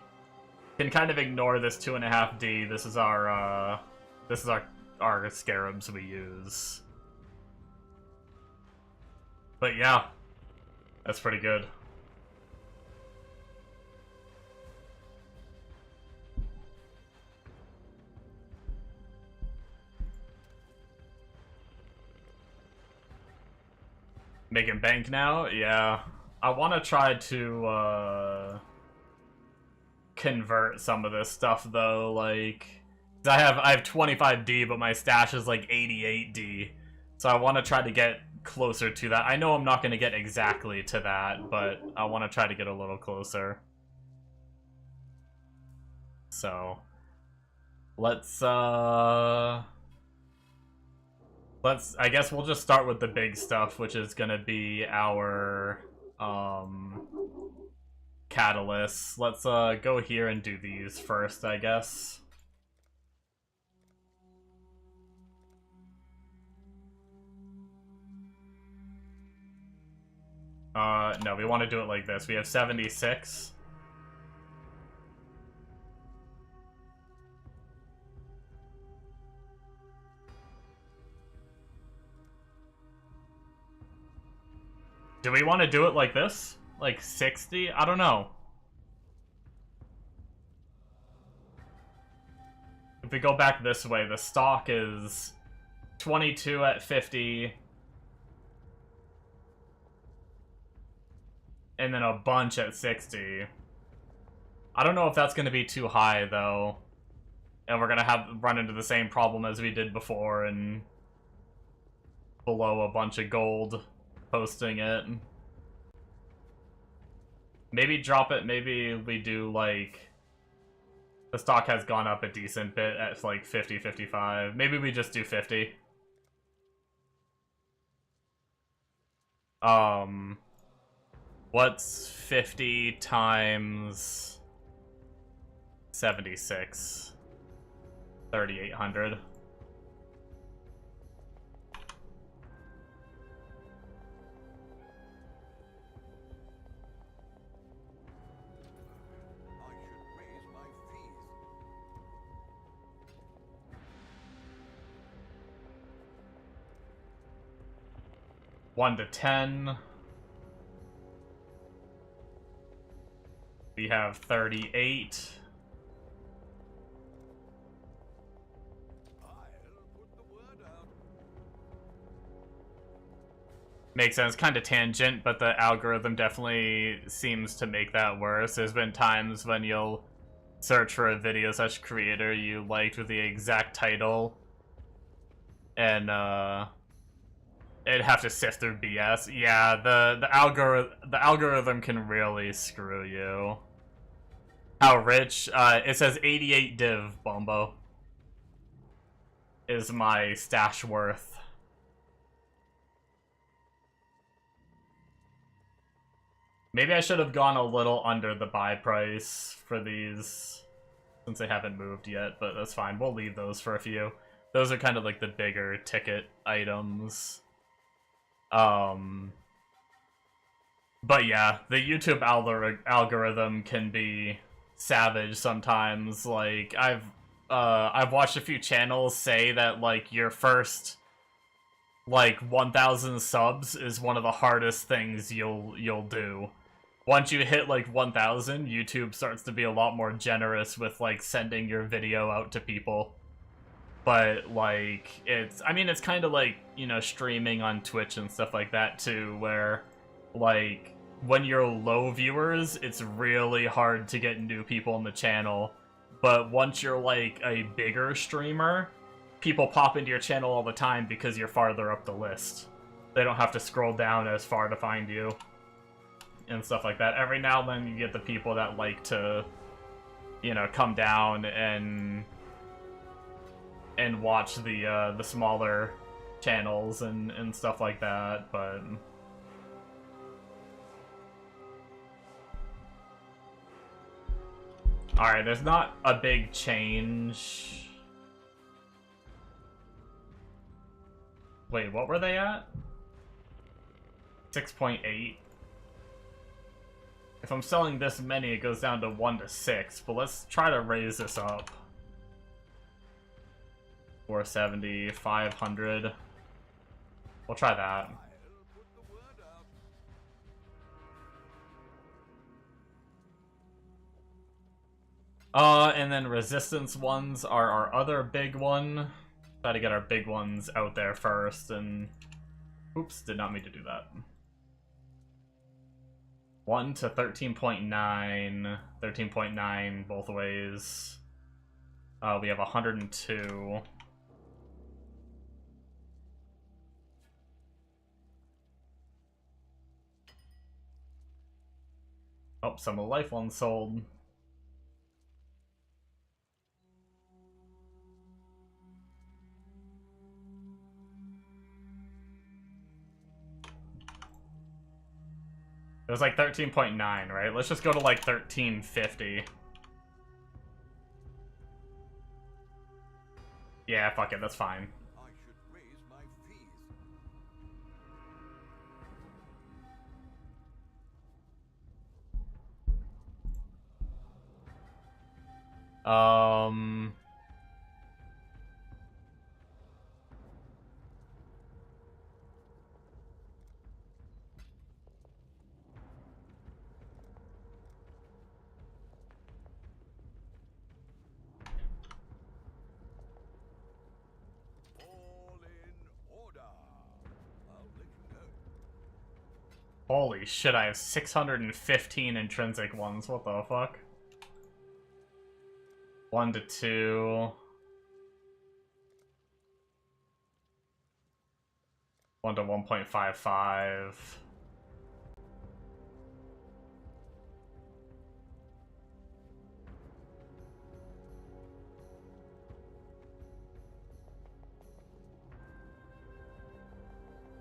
Can kind of ignore this 2.5D. This is our scarabs we use. But yeah, that's pretty good. Making bank now? Yeah. I want to try to, convert some of this stuff, though, like... I have 25D, but my stash is, like, 88D. So I want to try to get closer to that. I know I'm not going to get exactly to that, but I want to try to get a little closer. So... I guess we'll just start with the big stuff, which is gonna be our, catalysts. Let's, go here and do these first, I guess. No, we want to do it like this. We have 76. Do we want to do it like this? Like 60? I don't know. If we go back this way, the stock is 22 at 50. And then a bunch at 60. I don't know if that's going to be too high, though. And we're going to run into the same problem as we did before and blow a bunch of gold posting it. Maybe drop it, maybe we do, like... The stock has gone up a decent bit at, like, 50, 55. Maybe we just do 50. What's 50 times 76? 3,800. One to 10. We have 38. Makes sense, kind of tangent, but the algorithm definitely seems to make that worse. There's been times when you'll search for a video such creator you liked with the exact title, and it'd have to sift through BS. Yeah, the algorithm can really screw you. How rich? It says 88 div, Bombo. Is my stash worth. Maybe I should have gone a little under the buy price for these, since they haven't moved yet, but that's fine. We'll leave those for a few. Those are kind of like the bigger ticket items. But yeah, the YouTube algorithm can be savage sometimes. Like, I've watched a few channels say that, like, your first, like, 1,000 subs is one of the hardest things you'll do. Once you hit, like, 1,000, YouTube starts to be a lot more generous with, like, sending your video out to people. but like I mean it's kind of like, you know, streaming on Twitch and stuff like that too, where like when you're low viewers it's really hard to get new people on the channel, but once you're like a bigger streamer, people pop into your channel all the time because you're farther up the list. They don't have to scroll down as far to find you and stuff like that. Every now and then you get the people that like to, you know, come down and watch the smaller channels and stuff like that, but alright, there's not a big change. Wait, what were they at? 6.8? If I'm selling this many, it goes down to 1 to 6, but let's try to raise this up. 470, 500. We'll try that. I'll put the word up. And then resistance ones are our other big one. Try to get our big ones out there first, and... Oops, did not mean to do that. 1 to 13.9. 13.9 both ways. We have 102. Oh, some of the life ones sold. It was like 13.9, right? Let's just go to like 1350. Yeah, fuck it, that's fine. I should raise my fees. Um... All in order. I'll let you know. Holy shit, I have 615 intrinsic ones. What the fuck? 1 to 2. 1 to 1.55.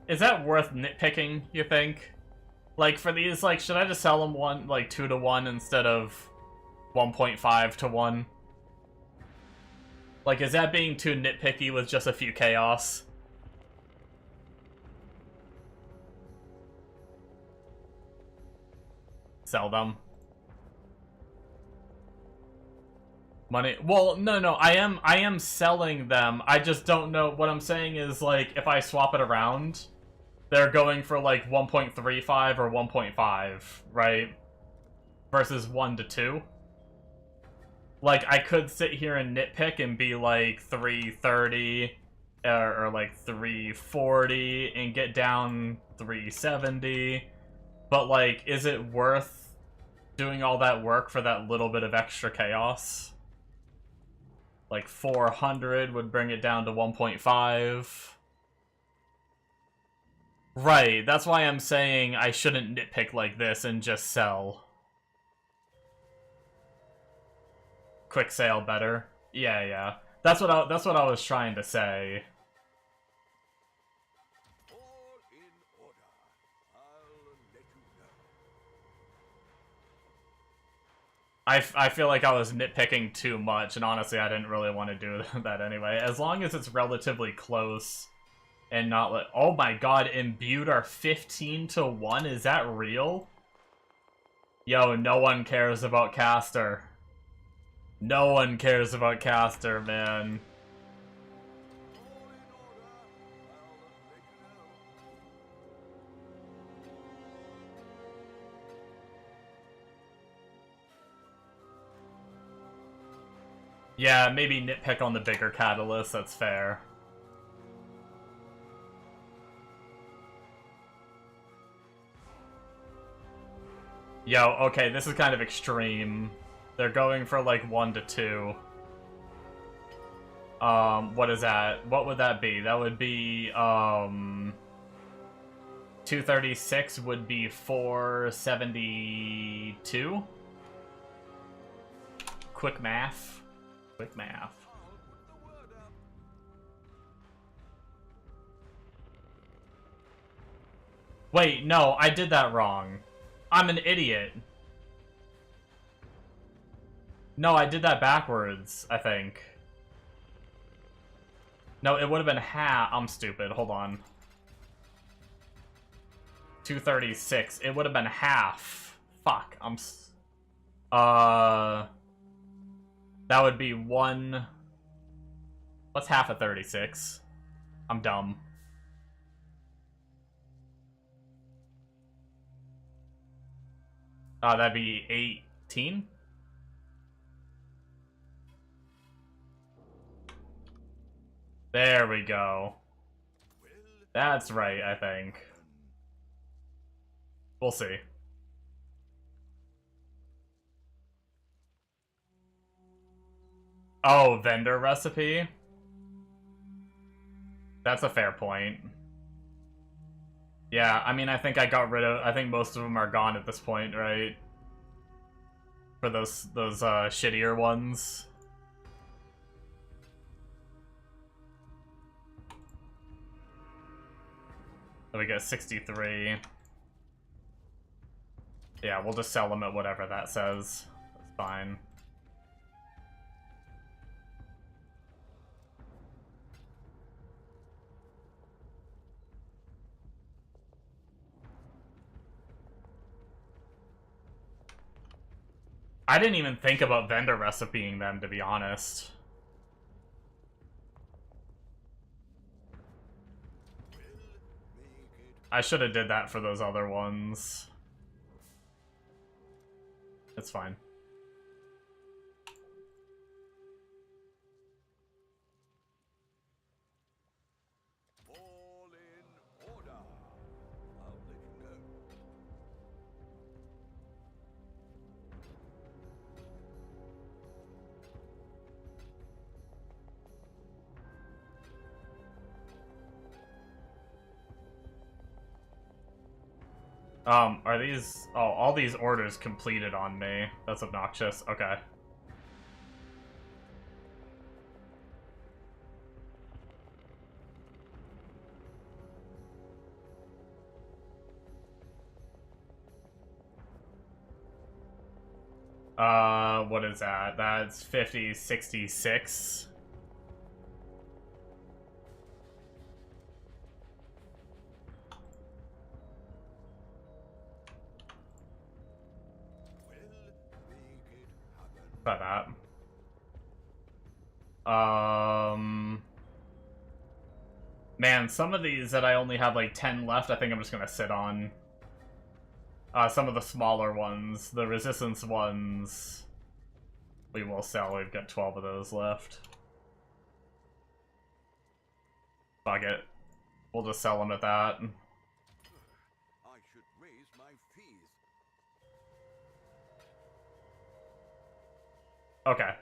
Is that worth nitpicking, you think? Like, for these, like, should I just sell them 2 to 1 instead of 1.5 to 1? Like, is that being too nitpicky with just a few chaos? Sell them. Money. Well, no, I am selling them. I just don't know. What I'm saying is, like, if I swap it around, they're going for like 1.35 or 1.5, right? Versus 1 to 2. Like, I could sit here and nitpick and be like 330 or like 340 and get down 370. But like, is it worth doing all that work for that little bit of extra chaos? Like 400 would bring it down to 1.5. Right, that's why I'm saying I shouldn't nitpick like this and just sell. Quick sale better. Yeah. That's what I was trying to say. All in order. I'll let you know. I feel like I was nitpicking too much, and honestly, I didn't really want to do that anyway. As long as it's relatively close and not like... Oh my god, imbued are 15 to 1? Is that real? Yo, no one cares about Caster. No one cares about Caster, man. All in order. I'll let you know. Yeah, maybe nitpick on the bigger catalyst, that's fair. Yo, okay, this is kind of extreme. They're going for like 1 to 2. What is that? What would that be? That would be, 236 would be 472? Quick math. Quick math. Wait, no, I did that wrong. I'm an idiot. No, I did that backwards, I think. No, it would have been half. I'm stupid. Hold on. 236. It would have been half. Fuck. That would be 1. What's half of 36? I'm dumb. That'd be 18? There we go. That's right, I think. We'll see. Oh, vendor recipe? That's a fair point. Yeah, I mean, I think I got rid of... I think most of them are gone at this point, right? For those shittier ones. So we get 63. Yeah, we'll just sell them at whatever that says. That's fine. I didn't even think about vendor recipeing them, to be honest. I should have did that for those other ones. It's fine. All in order. I'll let you go. Are these... Oh, all these orders completed on me. That's obnoxious. Okay. What is that? That's 50, 66. About that. Man, some of these that I only have like 10 left, I think I'm just gonna sit on. Some of the smaller ones, the resistance ones, we will sell. We've got 12 of those left. Fuck it. We'll just sell them at that. I should raise my fees. Okay.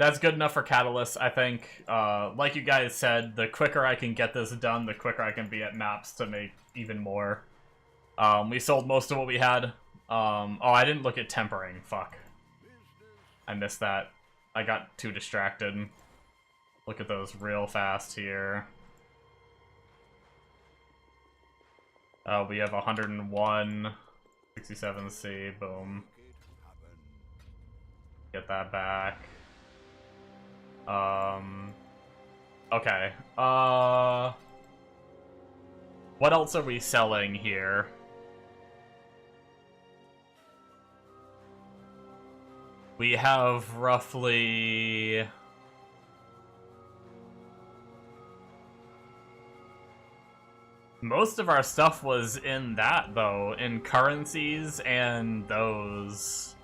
That's good enough for Catalyst, I think. Like you guys said, the quicker I can get this done, the quicker I can be at maps to make even more. We sold most of what we had. Oh, I didn't look at tempering. Fuck. I missed that. I got too distracted. Look at those real fast here. We have 101, 67C, boom. Get that back. Okay. What else are we selling here? We have roughly... Most of our stuff was in that, though, in currencies and those.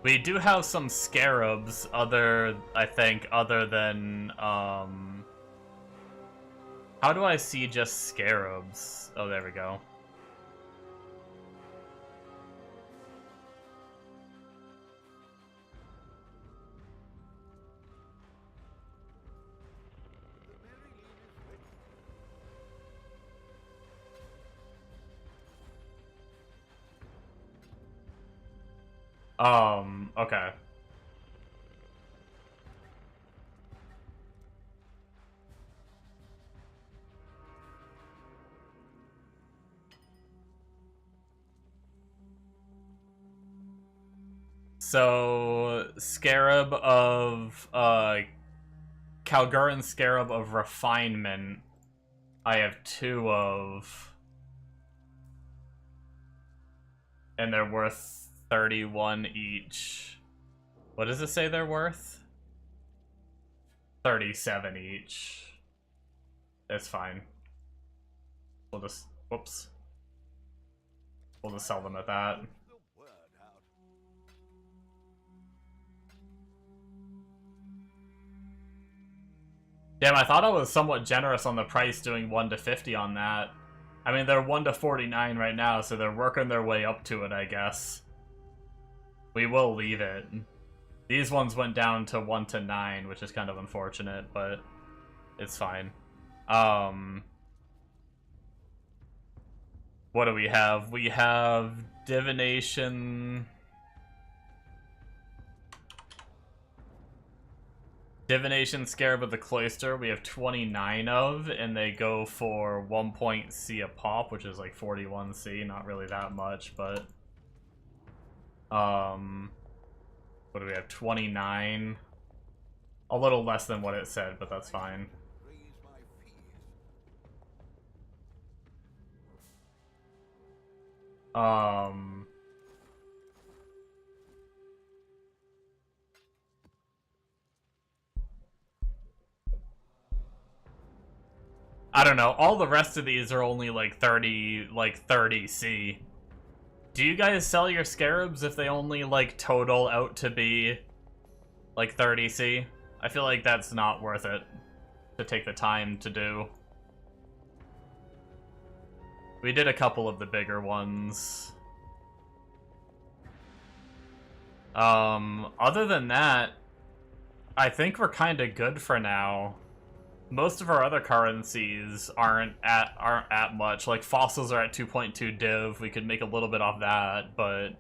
We do have some scarabs I think, other than, how do I see just scarabs? Oh, there we go. The Mary Lean is ready. Okay. So, Scarab of, Kalguran Scarab of Refinement, I have 2 of. And they're worth 31 each. What does it say they're worth? 37 each. It's fine. We'll just, whoops. We'll just sell them at that. Put the word out. Damn, I thought I was somewhat generous on the price doing 1 to 50 on that. I mean, they're 1 to 49 right now, so they're working their way up to it, I guess. We will leave it. These ones went down to 1 to 9, which is kind of unfortunate, but it's fine. What do we have? We have Divination... Divination Scarab of the Cloister, we have 29 of, and they go for 1 point C a pop, which is like 41 C, not really that much, but... What do we have? 29? A little less than what it said, but that's fine. Raise my fees. I don't know, all the rest of these are only like 30 C. Do you guys sell your scarabs if they only like total out to be like 30 C? I feel like that's not worth it to take the time to do. We did a couple of the bigger ones. Other than that, I think we're kind of good for now. Most of our other currencies aren't at much. Like, fossils are at 2.2 div. We could make a little bit off that, but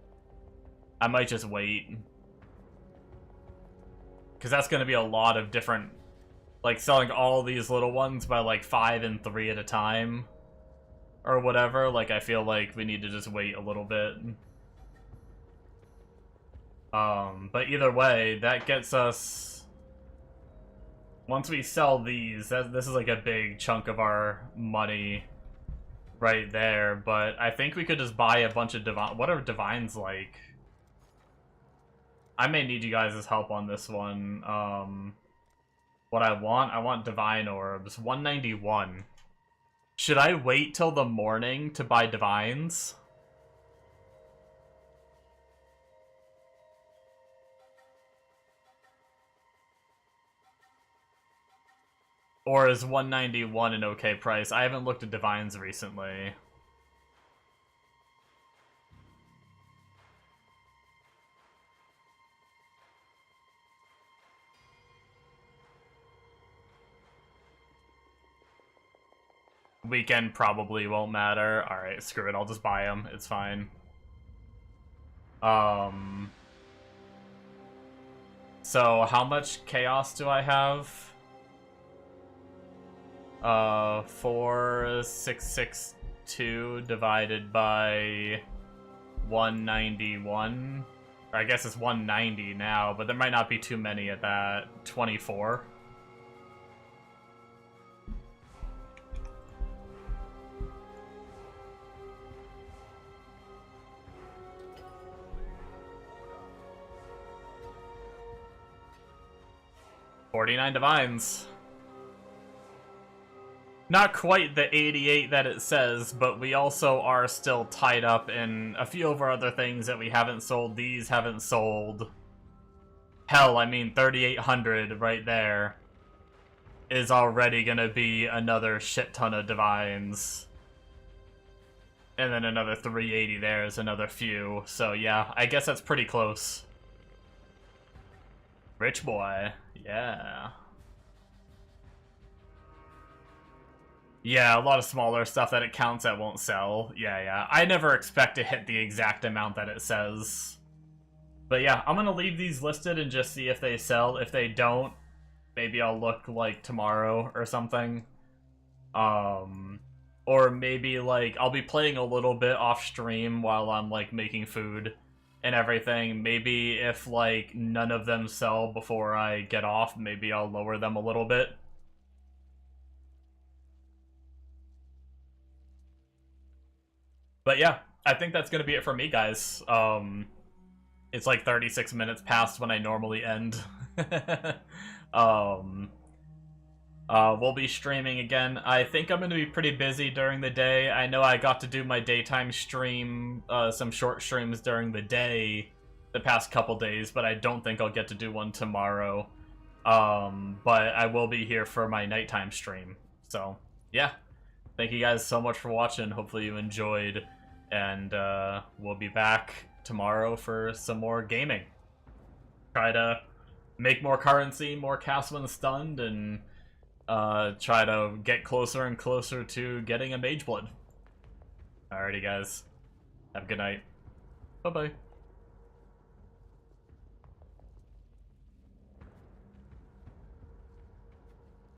I might just wait. Because that's going to be a lot of different... Like, selling all these little ones by, like, 5 and 3 at a time. Or whatever. Like, I feel like we need to just wait a little bit. But either way, that gets us... Once we sell these, this is like a big chunk of our money right there, but I think we could just buy a bunch of divine... What are divines like? I may need you guys' help on this one. What I want divine orbs. 191. Should I wait till the morning to buy divines? Or is 191 an okay price? I haven't looked at divines recently. Weekend probably won't matter. Alright, screw it. I'll just buy them. It's fine. So, how much chaos do I have? 4662 divided by 191. Or I guess it's 190 now, but there might not be too many at that. 24. $49 divines. not quite the 88 that it says, but we also are still tied up in a few of our other things that we haven't sold. These haven't sold. Hell, I mean 3,800 right there is already gonna be another shit ton of divines. And then another 380 there is another few. So yeah, I guess that's pretty close. Rich boy, yeah. Yeah, a lot of smaller stuff that it counts that won't sell. Yeah. I never expect to hit the exact amount that it says. But yeah, I'm gonna leave these listed and just see if they sell. If they don't, maybe I'll look like tomorrow or something. Or maybe like I'll be playing a little bit off stream while I'm like making food and everything. Maybe if like none of them sell before I get off, maybe I'll lower them a little bit. But yeah, I think that's gonna be it for me, guys. It's like 36 minutes past when I normally end. We'll be streaming again. I think I'm gonna be pretty busy during the day. I know I got to do my daytime stream, some short streams during the day the past couple days, but I don't think I'll get to do one tomorrow. But I will be here for my nighttime stream. So, yeah. Thank you guys so much for watching. Hopefully you enjoyed. And we'll be back tomorrow for some more gaming. Try to make more currency, more cast when stunned, and try to get closer and closer to getting a Mage Blood. Alrighty guys. Have a good night. Bye-bye.